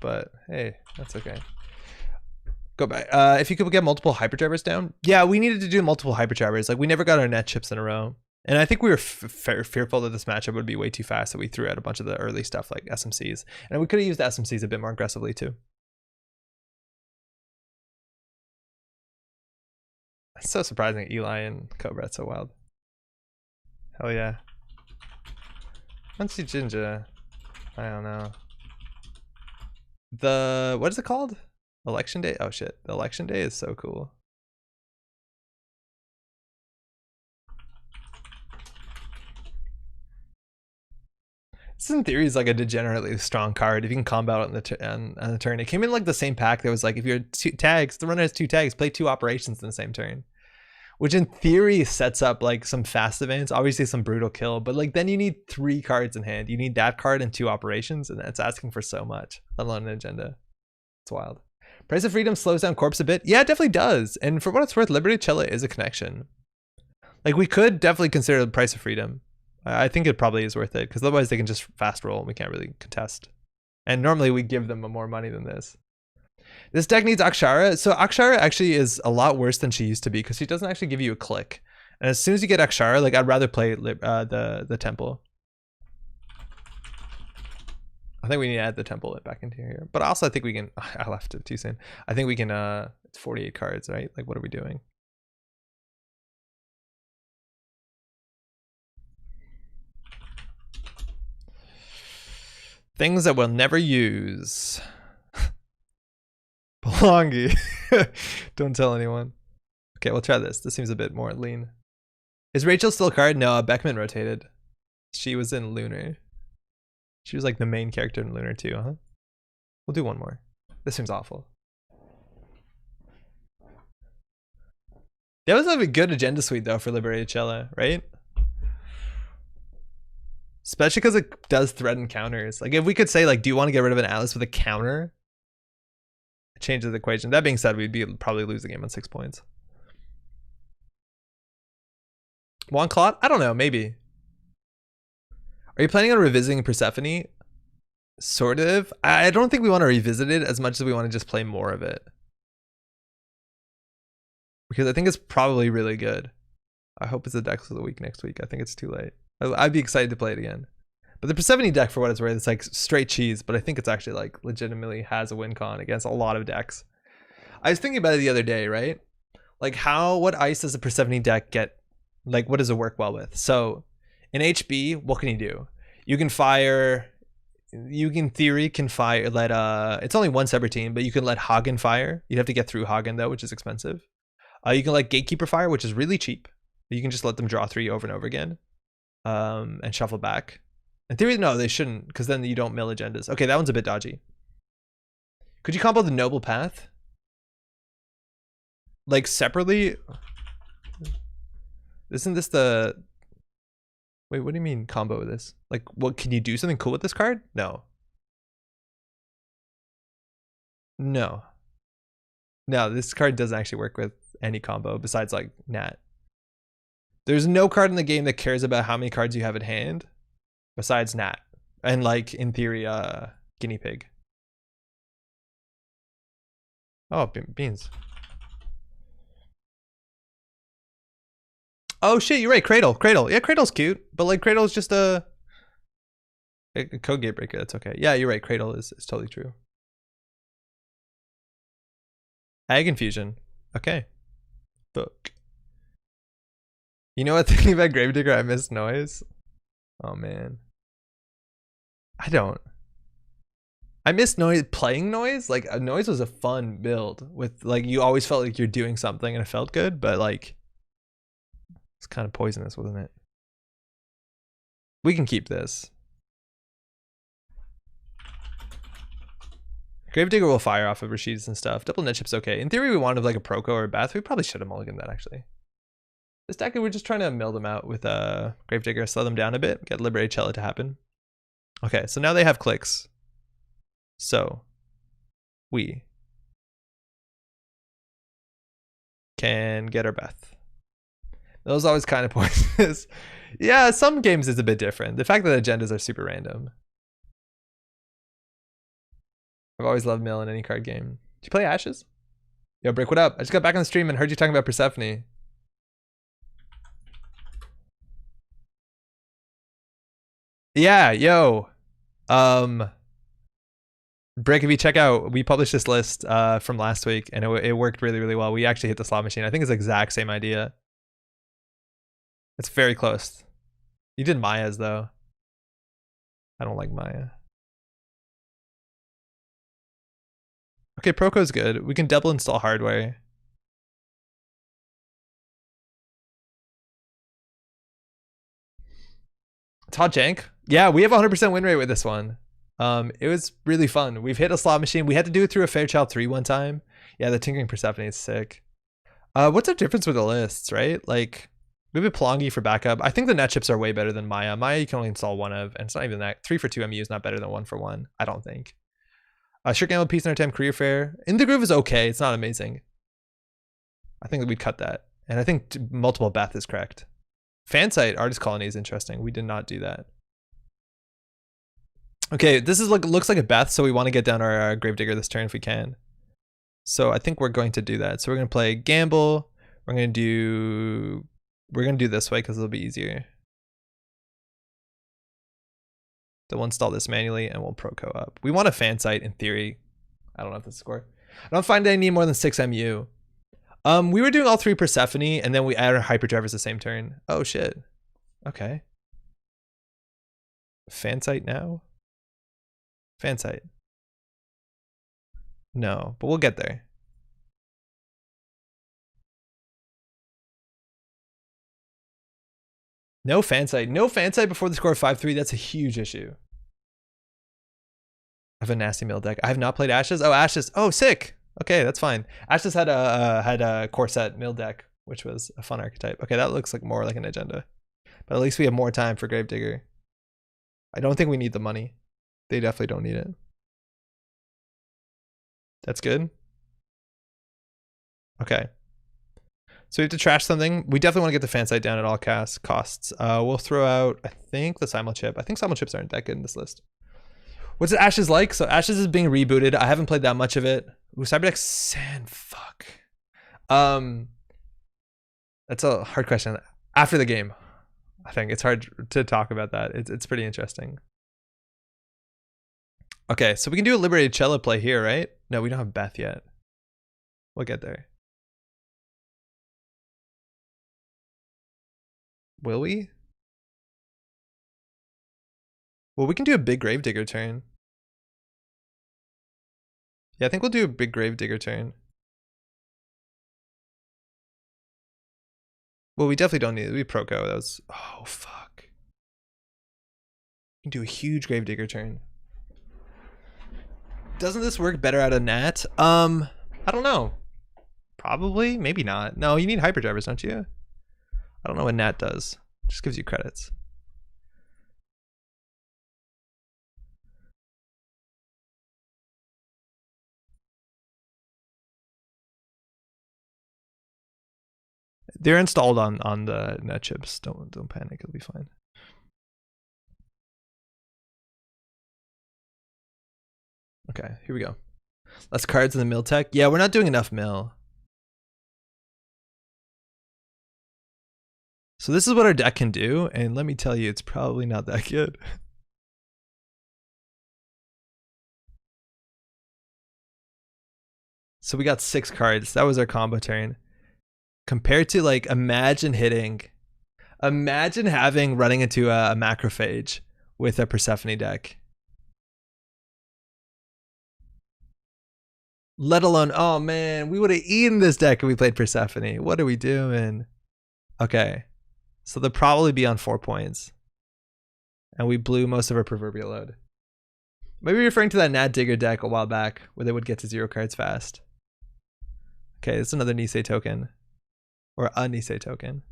but hey, that's okay. Go back. If you could get multiple hyperdrivers down, yeah, we needed to do multiple hyperdrivers. Like, we never got our net chips in a row, and I think we were fearful that this matchup would be way too fast, so we threw out a bunch of the early stuff like SMCs, and we could have used the SMCs a bit more aggressively too. It's so surprising Eli and Cobra so wild. Hell yeah. Once you ginger, I don't know. The, what is it called? Election day? Oh shit, the election day is so cool. This in theory is like a degenerately strong card if you can combo it on the turn. It came in like the same pack that was like, if you're two tags, the runner has 2 tags, play 2 operations in the same turn. Which in theory sets up like some fast events, obviously some brutal kill, but like then you need 3 cards in hand. You need that card and 2 operations, and that's asking for so much, let alone an agenda. It's wild. Price of Freedom slows down Corpse a bit. Yeah, it definitely does. And for what it's worth, Liberty Cella is a connection. Like, we could definitely consider the Price of Freedom. I think it probably is worth it, because otherwise they can just fast roll and we can't really contest. And normally we give them more money than this. This deck needs Akshara. So Akshara actually is a lot worse than she used to be, because she doesn't actually give you a click. And as soon as you get Akshara, like, I'd rather play the Temple. I think we need to add the Temple back into here. But also I think we can, I left it too soon. I think we can, it's 48 cards, right? Like, what are we doing? Things that we'll never use. Belongi. Don't tell anyone. Okay, we'll try this. This seems a bit more lean. Is Rachel still a card? No, Beckman rotated. She was in Lunar. She was like the main character in Lunar too, huh? We'll do one more. This seems awful. That was like a good agenda suite though for Liberated Cella, right? Especially because it does threaten counters. Like, if we could say, like, do you want to get rid of an Atlas with a counter? It changes the equation. That being said, we'd be probably losing the game on 6 points. One Clot? I don't know, maybe. Are you planning on revisiting Persephone? Sort of. I don't think we want to revisit it as much as we want to just play more of it. Because I think it's probably really good. I hope it's the deck of the week next week. I think it's too late. I'd be excited to play it again. But the Persephone deck, for what it's worth, it's like straight cheese, but I think it's actually like legitimately has a win con against a lot of decks. I was thinking about it the other day, right? Like, what ice does a Persephone deck get? Like, what does it work well with? So in HB, what can you do? You can fire, you in theory can fire, it's only one separate team, but you can let Hagen fire. You'd have to get through Hagen though, which is expensive. You can let Gatekeeper fire, which is really cheap. You can just let them draw 3 over and over again. And shuffle back. In theory, no, they shouldn't, because then you don't mill agendas. Okay, that one's a bit dodgy. Could you combo the Noble Path? Like, separately? Isn't this the... Wait, what do you mean combo this? Like, what, can you do something cool with this card? No. No. No, this card doesn't actually work with any combo besides, like, Nat. There's no card in the game that cares about how many cards you have at hand besides Nat. And, like, in theory, Guinea Pig. Oh, beans. Oh shit, you're right, Cradle. Yeah, Cradle's cute, but like Cradle's just a code gate breaker, that's okay. Yeah, you're right, Cradle is totally true. Ag Infusion. Okay. Book. You know what? Thinking about Gravedigger, I miss noise. Oh man. I don't. I miss noise, playing noise. Like noise was a fun build with like you always felt like you're doing something and it felt good, but like it's kind of poisonous, wasn't it? We can keep this. Gravedigger will fire off of Rashid's and stuff. Double net chip's okay. In theory, we wanted like a Proco or a Bath. We probably should have mulliganed that actually. This deck, we're just trying to mill them out with Gravedigger, slow them down a bit, get Liberated Cello to happen. Okay, so now they have clicks. So we can get our Beth. That was always kind of pointless. Yeah, some games is a bit different. The fact that agendas are super random. I've always loved mill in any card game. Did you play Ashes? Yo, Brick, what up? I just got back on the stream and heard you talking about Persephone. Yeah, yo. Brick, if you check out, we published this list from last week and it worked really, really well. We actually hit the slot machine. I think it's the exact same idea. It's very close. You did Maya's though. I don't like Maya. Okay, Proco's good. We can double install hardware. It's hot jank. Yeah, we have 100% win rate with this one. It was really fun. We've hit a slot machine. We had to do it through a Fairchild 3 one time. Yeah, the Tinkering Persephone is sick. What's the difference with the lists, right? Like, maybe Pelongi for backup. I think the net chips are way better than Maya. Maya you can only install one of, and it's not even that. 3 for 2 MU is not better than 1 for 1, I don't think. Short Gamble Peace in our time career fair. In the Groove is okay. It's not amazing. I think that we'd cut that. And I think multiple Beth is correct. Fansite Artist Colony is interesting. We did not do that. Okay, this is looks like a Beth, so we want to get down our Gravedigger this turn if we can. So I think we're going to do that. So we're going to play Gamble. We're going to do this way because it'll be easier. Then we'll install this manually and we'll Proco up. We want a Fansite in theory. I don't know if that's a score. I don't find I need more than 6 MU. We were doing all 3 Persephone and then we added Hyperdrivers the same turn. Oh shit. Okay. Fansite now? Fansite. No, but we'll get there. No Fansite. No Fansite before the score of 5-3. That's a huge issue. I have a nasty mill deck. I have not played Ashes. Oh, Ashes. Oh, sick. Okay, that's fine. Ashes had a Corset mill deck, which was a fun archetype. Okay, that looks like more like an agenda. But at least we have more time for Gravedigger. I don't think we need the money. They definitely don't need it. That's good. Okay. So we have to trash something. We definitely want to get the Fansite down at all costs. We'll throw out, I think, the Simul Chip. I think Simul Chips aren't that good in this list. What's Ashes like? So Ashes is being rebooted. I haven't played that much of it. Ooh, Cyberdeck Sand, fuck. That's a hard question. After the game, I think it's hard to talk about that. It's pretty interesting. Okay, so we can do a Liberated Cello play here, right? No, we don't have Beth yet. We'll get there. Will we? Well, we can do a big Gravedigger turn. Yeah, I think we'll do a big Gravedigger turn. Well, we definitely don't need it. We Proco. That was... Oh, fuck. We can do a huge Gravedigger turn. Doesn't this work better out of Nat? I don't know. Probably. Maybe not. No, you need Hyperdrivers, don't you? I don't know what Nat does. Just gives you credits. They're installed on the net chips. Don't panic. It'll be fine. Okay, here we go. Less cards in the mill tech. Yeah, we're not doing enough mill. So this is what our deck can do, and let me tell you, it's probably not that good. So we got 6 cards. That was our combo turn. Compared to, like, imagine hitting Imagine running into a macrophage with a Persephone deck. Let alone, oh man, we would have eaten this deck if we played Persephone. What are we doing? Okay, so they'll probably be on 4 points. And we blew most of our proverbial load. Maybe referring to that Nat Digger deck a while back where they would get to 0 cards fast. Okay, it's another Nisei token. Or a Nisei token.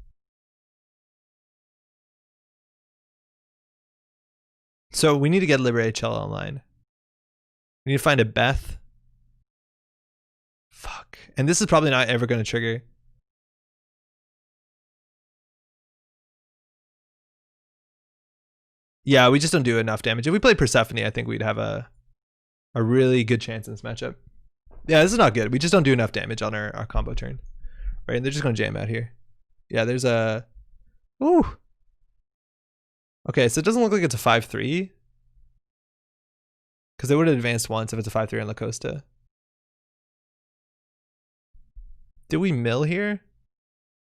So we need to get Liberated Cello online. We need to find a Beth. Fuck. And this is probably not ever going to trigger. Yeah, we just don't do enough damage. If we played Persephone, I think we'd have a really good chance in this matchup. Yeah, this is not good. We just don't do enough damage on our combo turn. Right, and they're just going to jam out here. Yeah, there's a... Ooh. Okay, so it doesn't look like it's a 5-3. Because they would have advanced once if it's a 5-3 on La Costa. Do we mill here?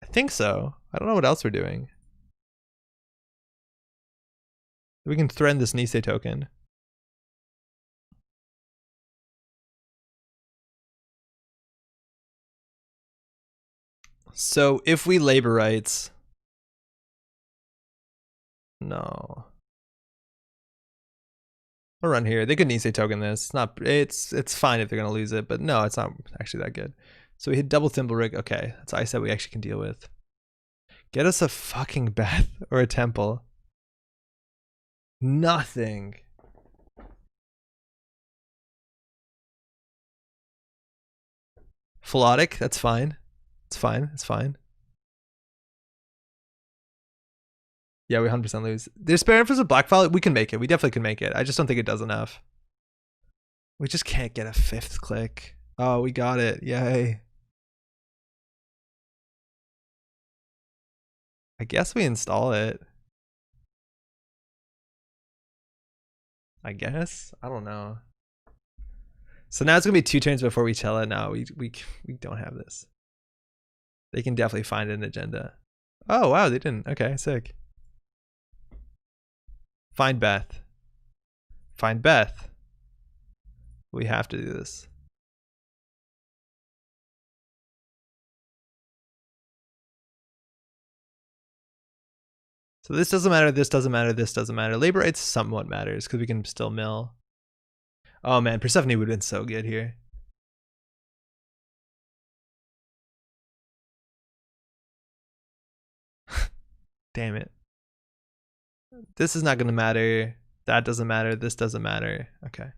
I think so. I don't know what else we're doing. We can threaten this Nisei token. So if we labor rights... No. I'll run here. They could Nisei token this. It's fine if they're gonna lose it, but no, it's not actually that good. So we hit double Thimble Rig. Okay, that's ice that we actually can deal with. Get us a fucking Beth or a Temple. Nothing. Philotic, that's fine. It's fine. It's fine. Yeah, we 100% lose. There's spare infos with Black Violet. We can make it. We definitely can make it. I just don't think it does enough. We just can't get a 5th click. Oh, we got it. Yay. I guess we install it. I guess. I don't know. So now it's gonna be 2 turns before we tell it. No, we don't have this. They can definitely find an agenda. Oh wow, they didn't. Okay, sick. Find Beth. Find Beth. We have to do this. So this doesn't matter, this doesn't matter, this doesn't matter. Labor rights somewhat matters because we can still mill. Oh man, Persephone would have been so good here. Damn it. This is not going to matter. That doesn't matter. This doesn't matter. Okay.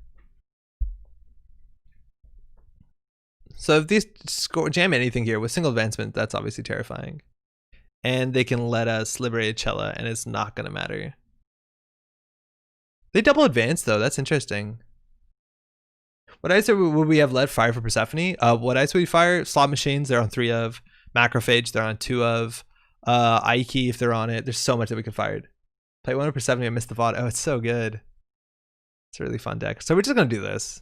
So if these jam anything here with single advancement, that's obviously terrifying. And they can let us liberate Cella, and it's not going to matter. They double advance, though. That's interesting. What ice would we have led? Fire for Persephone? What ice would we fire? Slot machines, they're on 3 of. Macrophage, they're on 2 of. Ike, if they're on it. There's so much that we could fire. Play 1 of Persephone, I missed the VOD. Oh, it's so good. It's a really fun deck. So we're just going to do this.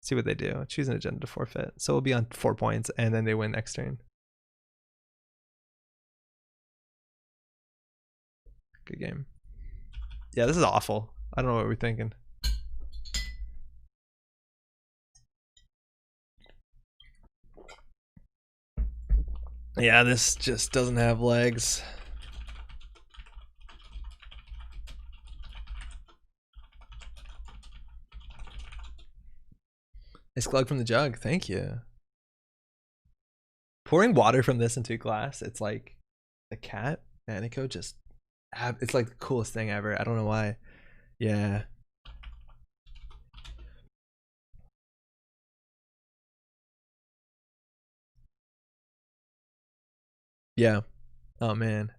See what they do. Choose an agenda to forfeit. So we'll be on 4 points, and then they win next turn. Good game. Yeah, this is awful. I don't know what we're thinking. Yeah, this just doesn't have legs. Nice glug from the jug. Thank you. Pouring water from this into a glass, it's like the cat Manico just... It's like the coolest thing ever. I don't know why. Yeah. Yeah. Oh man.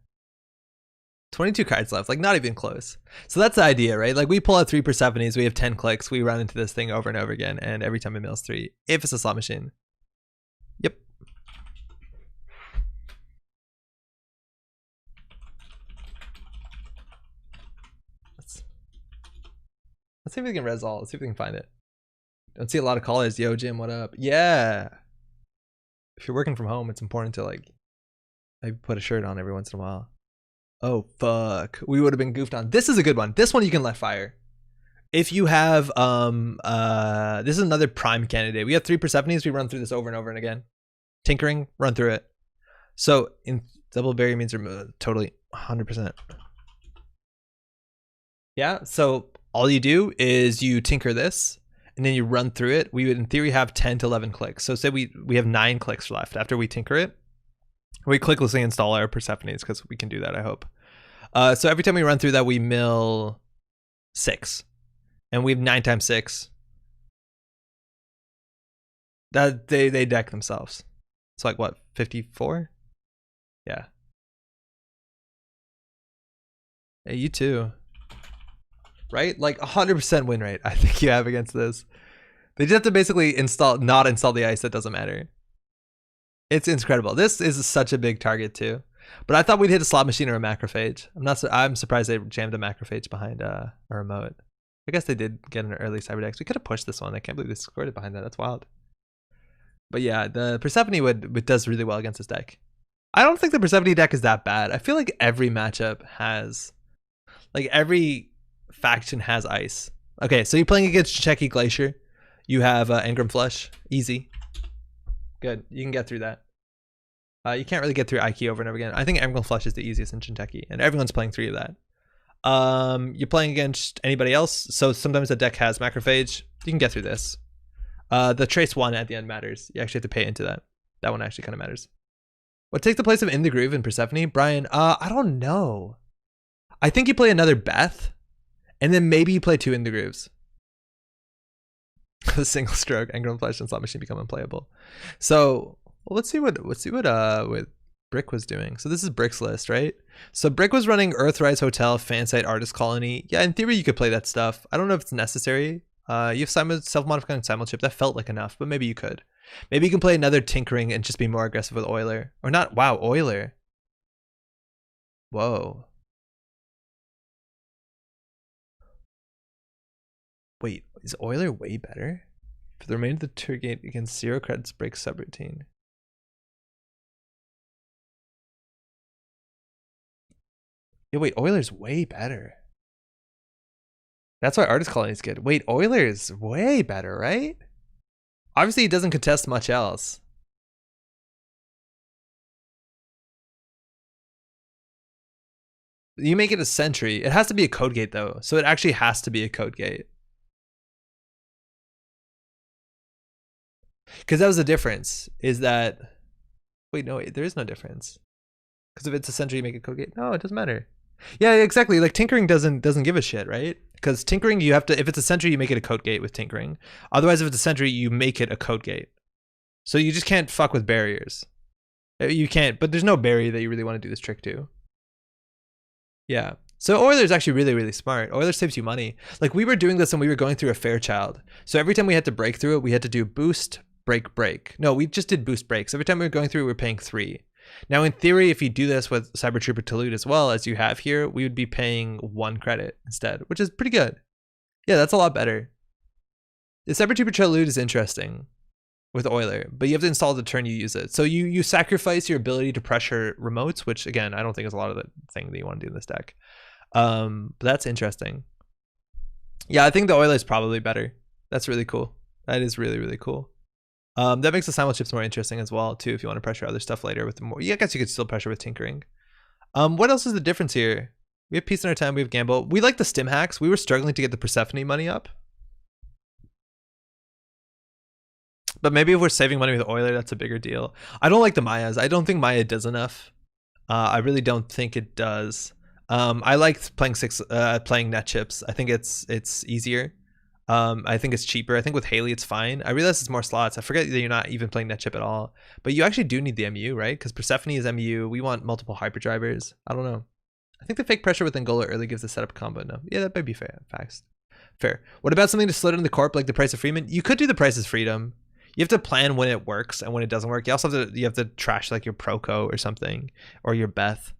22 cards left, like not even close. So that's the idea, right? Like we pull out 3 Persephones, we have 10 clicks, we run into this thing over and over again, and every time it mills 3, if it's a slot machine. Yep. Let's see if we can res all. Let's see if we can find it. Don't see a lot of callers. Yo, Jim, what up? Yeah. If you're working from home, it's important to like Maybe put a shirt on every once in a while. Oh fuck, we would have been goofed on. This is a good one. This one you can let fire. If you have this is another prime candidate. We have 3 Persephones. We run through this over and over and again. Tinkering, run through it. So in double barrier means totally 100%. Yeah. So all you do is you tinker this, and then you run through it. We would in theory have 10 to 11 clicks. So say we have 9 clicks left after we tinker it. We clicklessly install our Persephones because we can do that, I hope. So every time we run through that, we mill 6. And we have 9 times 6. That they deck themselves. It's like what, 54? Yeah. Hey, you too. Right? Like 100% win rate I think you have against this. They just have to basically not install the ice. That doesn't matter. It's incredible. This is such a big target too. But I thought we'd hit a slot machine or a macrophage. I'm surprised they jammed a macrophage behind a remote. I guess they did get an early Cyberdex. We could have pushed this one. I can't believe they scored it behind that. That's wild. But yeah, the Persephone does really well against this deck. I don't think the Persephone deck is that bad. I feel like every matchup has, like every faction has ice. Okay, so you're playing against Czechie Glacier. You have Engram Flush. Easy. Good. You can get through that. You can't really get through Ike over and over again. I think Engram Flush is the easiest in Shinteiki, and everyone's playing 3 of that. You're playing against anybody else, so sometimes the deck has Macrophage. You can get through this. The Trace 1 at the end matters. You actually have to pay into that. That one actually kind of matters. What takes the place of In the Groove in Persephone? Brian, I don't know. I think you play another Beth, and then maybe you play 2 In the Grooves. The single stroke Engram Flush and Slot Machine become unplayable. So well, let's see what Brick was doing. So this is Brick's list, right? So Brick was running Earthrise Hotel, Fansite, Artist Colony. Yeah, in theory you could play that stuff. I don't know if it's necessary. You have self-modifying Simulchip. That felt like enough, but maybe you could. Maybe you can play another Tinkering and just be more aggressive with Euler. Or not, wow, Euler. Whoa. Wait, is Euler way better? For the remainder of the turn gate against 0 credits, break subroutine. Yeah, wait, Euler's way better. That's why Artist Colony is good. Wait, Euler's way better, right? Obviously, he doesn't contest much else. You make it a sentry. It has to be a code gate, though. So it actually has to be a code gate. Because that was the difference, is that... Wait, no, there is no difference. Because if it's a sentry, you make a code gate. No, it doesn't matter. Yeah, exactly. Like Tinkering doesn't give a shit, right? Because Tinkering, you have to, if it's a sentry, you make it a code gate with Tinkering. Otherwise, if it's a sentry, you make it a code gate. So you just can't fuck with barriers. You can't, but there's no barrier that you really want to do this trick to. Yeah. So Euler's actually really, really smart. Euler saves you money. Like we were doing this when we were going through a Fairchild. So every time we had to break through it, we had to do boost, break, break. No, we just did boost breaks. Every time we were going through, we were paying 3. Now, in theory, if you do this with Cyber Trooper Tolute as well as you have here, we would be paying 1 credit instead, which is pretty good. Yeah, that's a lot better. The Cyber Trooper Tolute is interesting with Euler, but you have to install the turn you use it. So you sacrifice your ability to pressure remotes, which again, I don't think is a lot of the thing that you want to do in this deck. But that's interesting. Yeah, I think the Euler is probably better. That's really cool. That is really, really cool. That makes the simul chips more interesting as well too. If you want to pressure other stuff later with the more, yeah, I guess you could still pressure with Tinkering. What else is the difference here? We have Peace in our time. We have Gamble. We like the stim hacks. We were struggling to get the Persephone money up, but maybe if we're saving money with Euler, that's a bigger deal. I don't like the Mayas. I don't think Maya does enough. I really don't think it does. I like playing net chips. I think it's easier. I think it's cheaper. I think with Haley it's fine. I realize it's more slots. I forget that you're not even playing net chip at all, but you actually do need the MU, right? Because Persephone is MU. We want multiple hyperdrivers. I don't know. I think the fake pressure with Angola early gives the setup combo. No, yeah, that might be fair. Facts. Fair. What about something to slid in the corp like the Price of Freeman? You could do the Price of Freedom. You have to plan when it works and when it doesn't work. You also have to trash like your Proco or something or your Beth.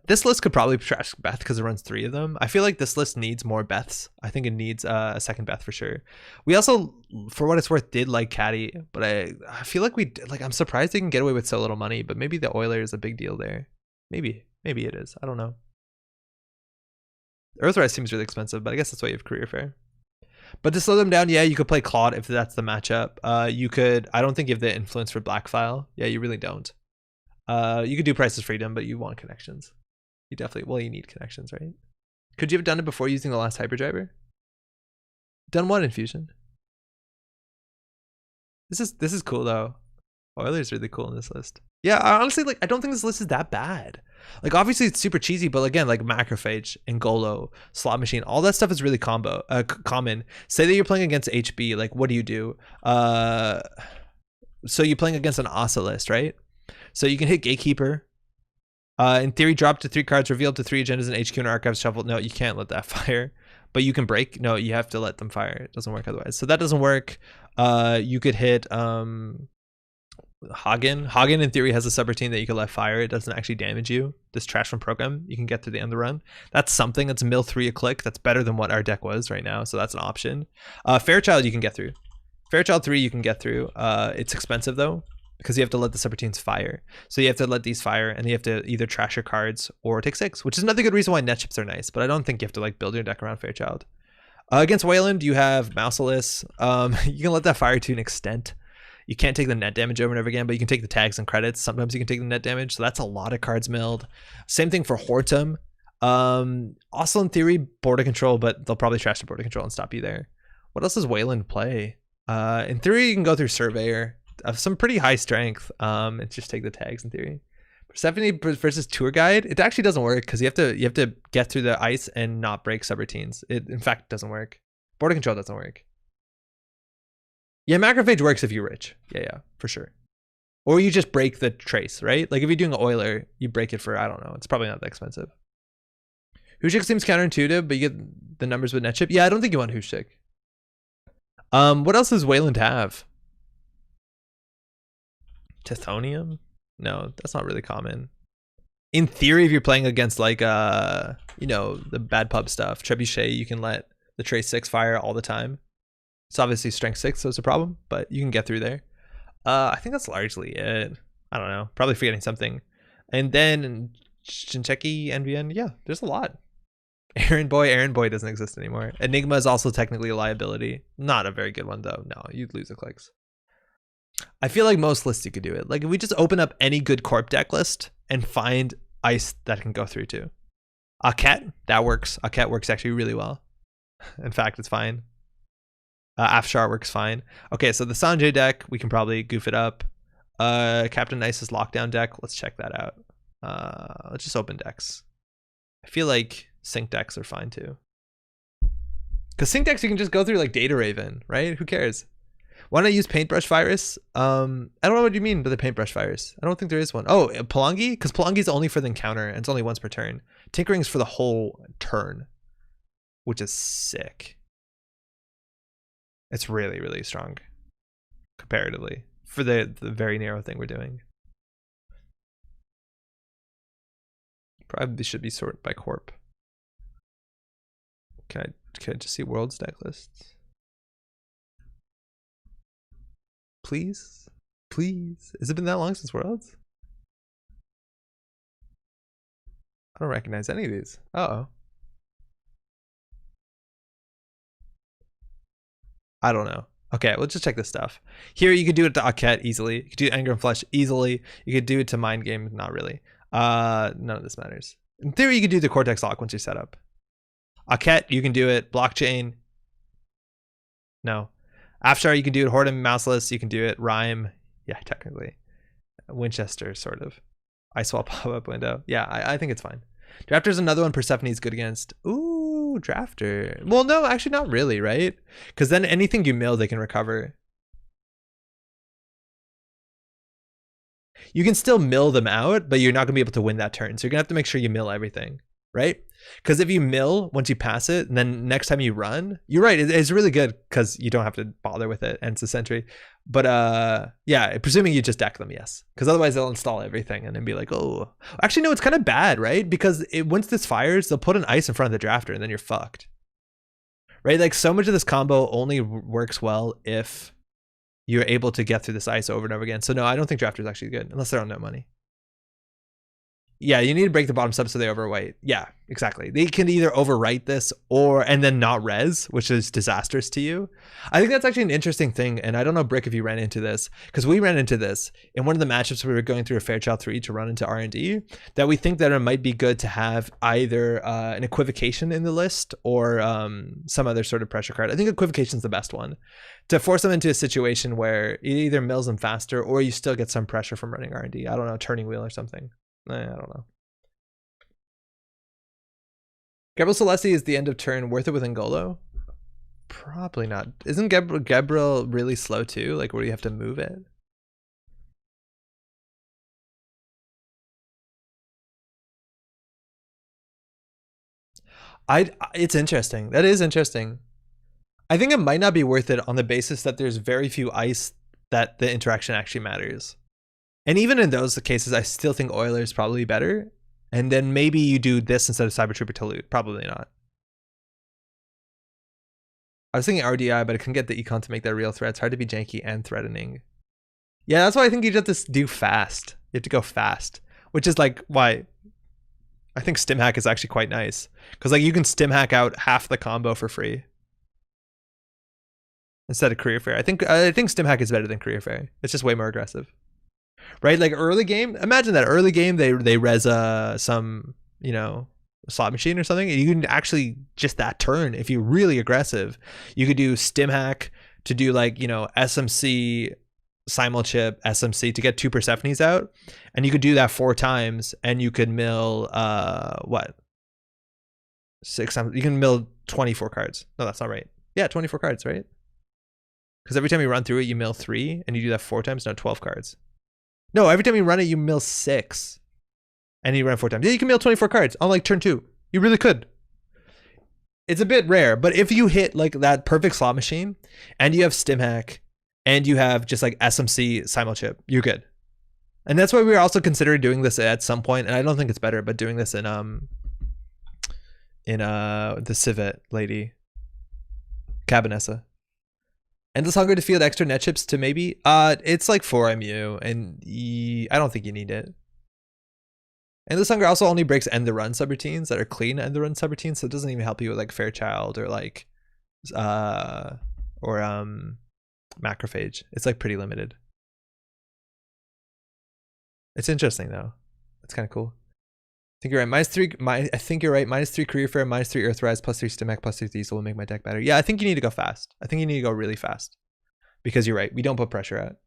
This list could probably trash Beth because it runs 3 of them. I feel like this list needs more Beths. I think it needs a second Beth for sure. We also, for what it's worth, did like Caddy, but I feel like I'm surprised they can get away with so little money, but maybe the Oiler is a big deal there. Maybe it is. I don't know. Earthrise seems really expensive, but I guess that's why you have Career Fair. But to slow them down, yeah, you could play Claude if that's the matchup. You could, I don't think you have the influence for Blackfile. Yeah, you really don't. You could do Priceless Freedom, but you want connections. You definitely, well, you need connections, right? Could you have done it before using the last Hyperdriver? Done what in Fusion? This is cool though. Oiler's really cool in this list. Yeah, honestly, like I don't think this list is that bad. Like obviously it's super cheesy, but again, like Macrophage, Ngolo, Slot Machine, all that stuff is really common. Say that you're playing against HB, like what do you do? So you're playing against an Asa list, right? So you can hit Gatekeeper. In theory, drop to 3 cards, reveal up to 3 agendas in HQ and archives shuffle. No, you can't let that fire. But you can break. No, you have to let them fire. It doesn't work otherwise. So that doesn't work. You could hit Hagen. Hagen in theory has a subroutine that you can let fire. It doesn't actually damage you. This trash from program, you can get through the end of the run. That's something. That's mill 3 a click. That's better than what our deck was right now. So that's an option. Fairchild you can get through. Fairchild 3 you can get through. It's expensive though, because you have to let the subroutines fire. So you have to let these fire, and you have to either trash your cards or take 6, which is another good reason why net chips are nice. But I don't think you have to like build your deck around Fairchild. Against Wayland, you have Mouseolus. You can let that fire to an extent. You can't take the net damage over and over again, but you can take the tags and credits. Sometimes you can take the net damage, so that's a lot of cards milled. Same thing for Hortum. Also in theory, border control, but they'll probably trash the border control and stop you there. What else does Wayland play? In theory, you can go through Surveyor of some pretty high strength, and just take the tags in theory. Persephone versus Tour Guide, it actually doesn't work because you have to get through the ice and not break subroutines. It in fact doesn't work. Border control doesn't work. Yeah, Macrophage works if you're rich. Yeah, for sure. Or you just break the trace, right? Like if you're doing an Oiler, you break it for, I don't know, it's probably not that expensive. Hushik seems counterintuitive, but you get the numbers with net chip. Yeah, I don't think you want Hushik. What else does Wayland have? Tithonium? No, that's not really common. In theory, if you're playing against like you know, the bad pub stuff, Trebuchet, you can let the trace 6 fire all the time. It's obviously strength 6, so it's a problem, but you can get through there. I think that's largely it. I don't know, probably forgetting something. And then Shincheki, NVN, yeah, there's a lot. Aaron Boy doesn't exist anymore. Enigma is also technically a liability. Not a very good one though. No, you'd lose the clicks. I feel like most lists you could do it. Like if we just open up any good corp deck list and find ice that can go through to. Aket, that works. Aket works actually really well. In fact, it's fine. Afshar works fine. Okay, so the Sanjay deck, we can probably goof it up. Captain Ice's lockdown deck, let's check that out. Let's just open decks. I feel like sync decks are fine too. Because sync decks you can just go through like Data Raven, right? Who cares? Why not use Paintbrush Virus? I don't know what you mean by the Paintbrush Virus. I don't think there is one. Oh, Palangi? Because Palangi is only for the encounter and it's only once per turn. Tinkering is for the whole turn, which is sick. It's really, really strong comparatively for the very narrow thing we're doing. Probably should be sorted by corp. Can I just see Worlds deck lists? Please? Please? Has it been that long since Worlds? I don't recognize any of these. Uh-oh. I don't know. Okay, we'll just check this stuff. Here you could do it to Aket easily. You could do Anger and Flesh easily. You could do it to Mind Game, not really. None of this matters. In theory, you could do the Cortex Lock once you set up. Aket, you can do it. Blockchain. No. Afshar, you can do it. Hortum, Mouseless, you can do it. Rhyme. Yeah, technically. Winchester, sort of. Icewall pop-up window. Yeah, I think it's fine. Drafter's another one Persephone's good against. Ooh, Drafter. Well, no, actually not really, right? Because then anything you mill, they can recover. You can still mill them out, but you're not going to be able to win that turn. So you're going to have to make sure you mill everything. right? Because if you mill once you pass it, and then next time you run, you're right. It's really good because you don't have to bother with it, and it's a sentry. But yeah, presuming you just deck them, yes. Because otherwise they'll install everything and then be like, oh, actually no, it's kind of bad, right? Because once this fires, they'll put an ice in front of the drafter, and then you're fucked, right? Like so much of this combo only works well if you're able to get through this ice over and over again. So no, I don't think drafter is actually good unless they're on no money. Yeah, you need to break the bottom sub so they overwrite. Yeah, exactly. They can either overwrite this and then not res, which is disastrous to you. I think that's actually an interesting thing, and I don't know, Brick, if you ran into this, because we ran into this in one of the matchups we were going through a Fairchild 3 to run into R&D, that we think that it might be good to have either an equivocation in the list or some other sort of pressure card. I think equivocation is the best one, to force them into a situation where it either mills them faster or you still get some pressure from running R&D. I don't know, turning wheel or something. I don't know. Gabriel Celesti is the end of turn. Worth it with Ngolo? Probably not. Isn't Gabriel really slow too? Like where you have to move it? It's interesting. That is interesting. I think it might not be worth it on the basis that there's very few ice that the interaction actually matters. And even in those cases, I still think Euler is probably better. And then maybe you do this instead of Cyber Trooper to loot. Probably not. I was thinking RDI, but I couldn't get the econ to make that real threat. It's hard to be janky and threatening. Yeah, that's why I think you just have to do fast. You have to go fast, which is like why I think stim hack is actually quite nice, because like you can stim hack out half the combo for free instead of career fair. I think stim hack is better than career fair. It's just way more aggressive, right? Like early game, imagine that early game they res some, you know, slot machine or something, and you can actually just that turn, if you're really aggressive, you could do stim hack to do like, you know, SMC simulchip SMC to get 2 Persephones out, and you could do that 4 times, and you could mill what, 6 times, you can mill 24 cards. No, that's not right. Yeah, 24 cards, right? Because every time you run through it, you mill 3, and you do that 4 times. No, 12 cards. No, every time you run it, you mill 6, and you run 4 times. Yeah, you can mill 24 cards on like turn 2. You really could. It's a bit rare, but if you hit like that perfect slot machine, and you have stim hack, and you have just like SMC simulchip, you're good. And that's why we were also considering doing this at some point, and I don't think it's better, but doing this in the Civet lady, Cabinessa. Endless Hunger to field extra net chips to maybe? It's like 4 MU, and I don't think you need it. Endless Hunger also only breaks end the run subroutines that are clean end the run subroutines, so it doesn't even help you with like Fairchild or like Macrophage. It's like pretty limited. It's interesting though. It's kind of cool. I think you're right. I think you're right. -3 career fair, -3 Earthrise, +3 Stimac, +3 Diesel will make my deck better. Yeah, I think you need to go fast. I think you need to go really fast. Because you're right. We don't put pressure out.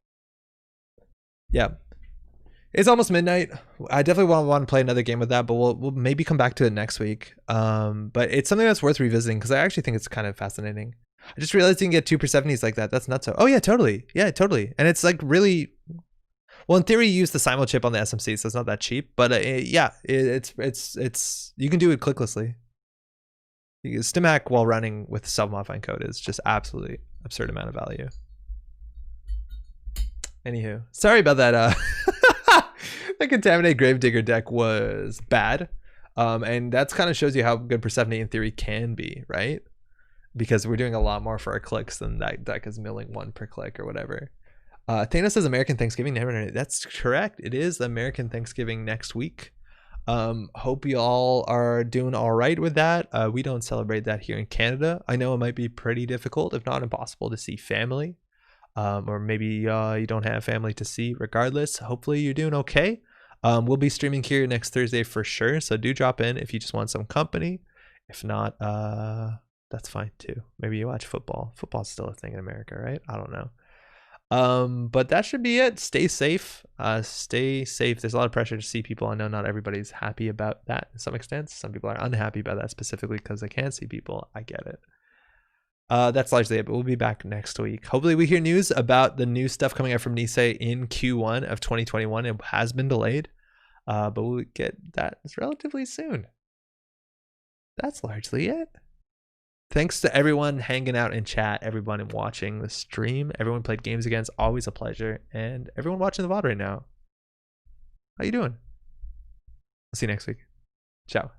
Yeah. It's almost midnight. I definitely want to play another game with that, but we'll maybe come back to it next week. But it's something that's worth revisiting because I actually think it's kind of fascinating. I just realized you can get 2 Persephones like that. That's nuts. Oh yeah, totally. Yeah, totally. And it's like really, well, in theory, you use the simul chip on the SMC, so it's not that cheap. But yeah, it's you can do it clicklessly. You can stim hack while running with self-modifying code is just absolutely absurd amount of value. Anywho, sorry about that. The Contaminate Gravedigger deck was bad. And that's kind of shows you how good Persephone in theory can be, right? Because we're doing a lot more for our clicks than that deck is milling 1 per click or whatever. Thanos says American Thanksgiving. That's correct. It is American Thanksgiving next week. Hope you all are doing all right with that. We don't celebrate that here in Canada. I know it might be pretty difficult, if not impossible, to see family. Or maybe you don't have family to see. Regardless, hopefully you're doing okay. We'll be streaming here next Thursday for sure, so do drop in if you just want some company. If not, that's fine too. Maybe you watch football. Football's still a thing in America, right? I don't know. But that should be it. Stay safe. Stay safe. There's a lot of pressure to see people. I know not everybody's happy about that to some extent. Some people are unhappy about that specifically because they can't see people. I get it. That's largely it, but we'll be back next week. Hopefully we hear news about the new stuff coming out from Nisei in Q1 of 2021. It has been delayed, but we'll get that relatively soon. that's largely it. Thanks to everyone hanging out in chat, everyone watching the stream, everyone played games against, always a pleasure, and everyone watching the VOD right now. How you doing? I'll see you next week. Ciao.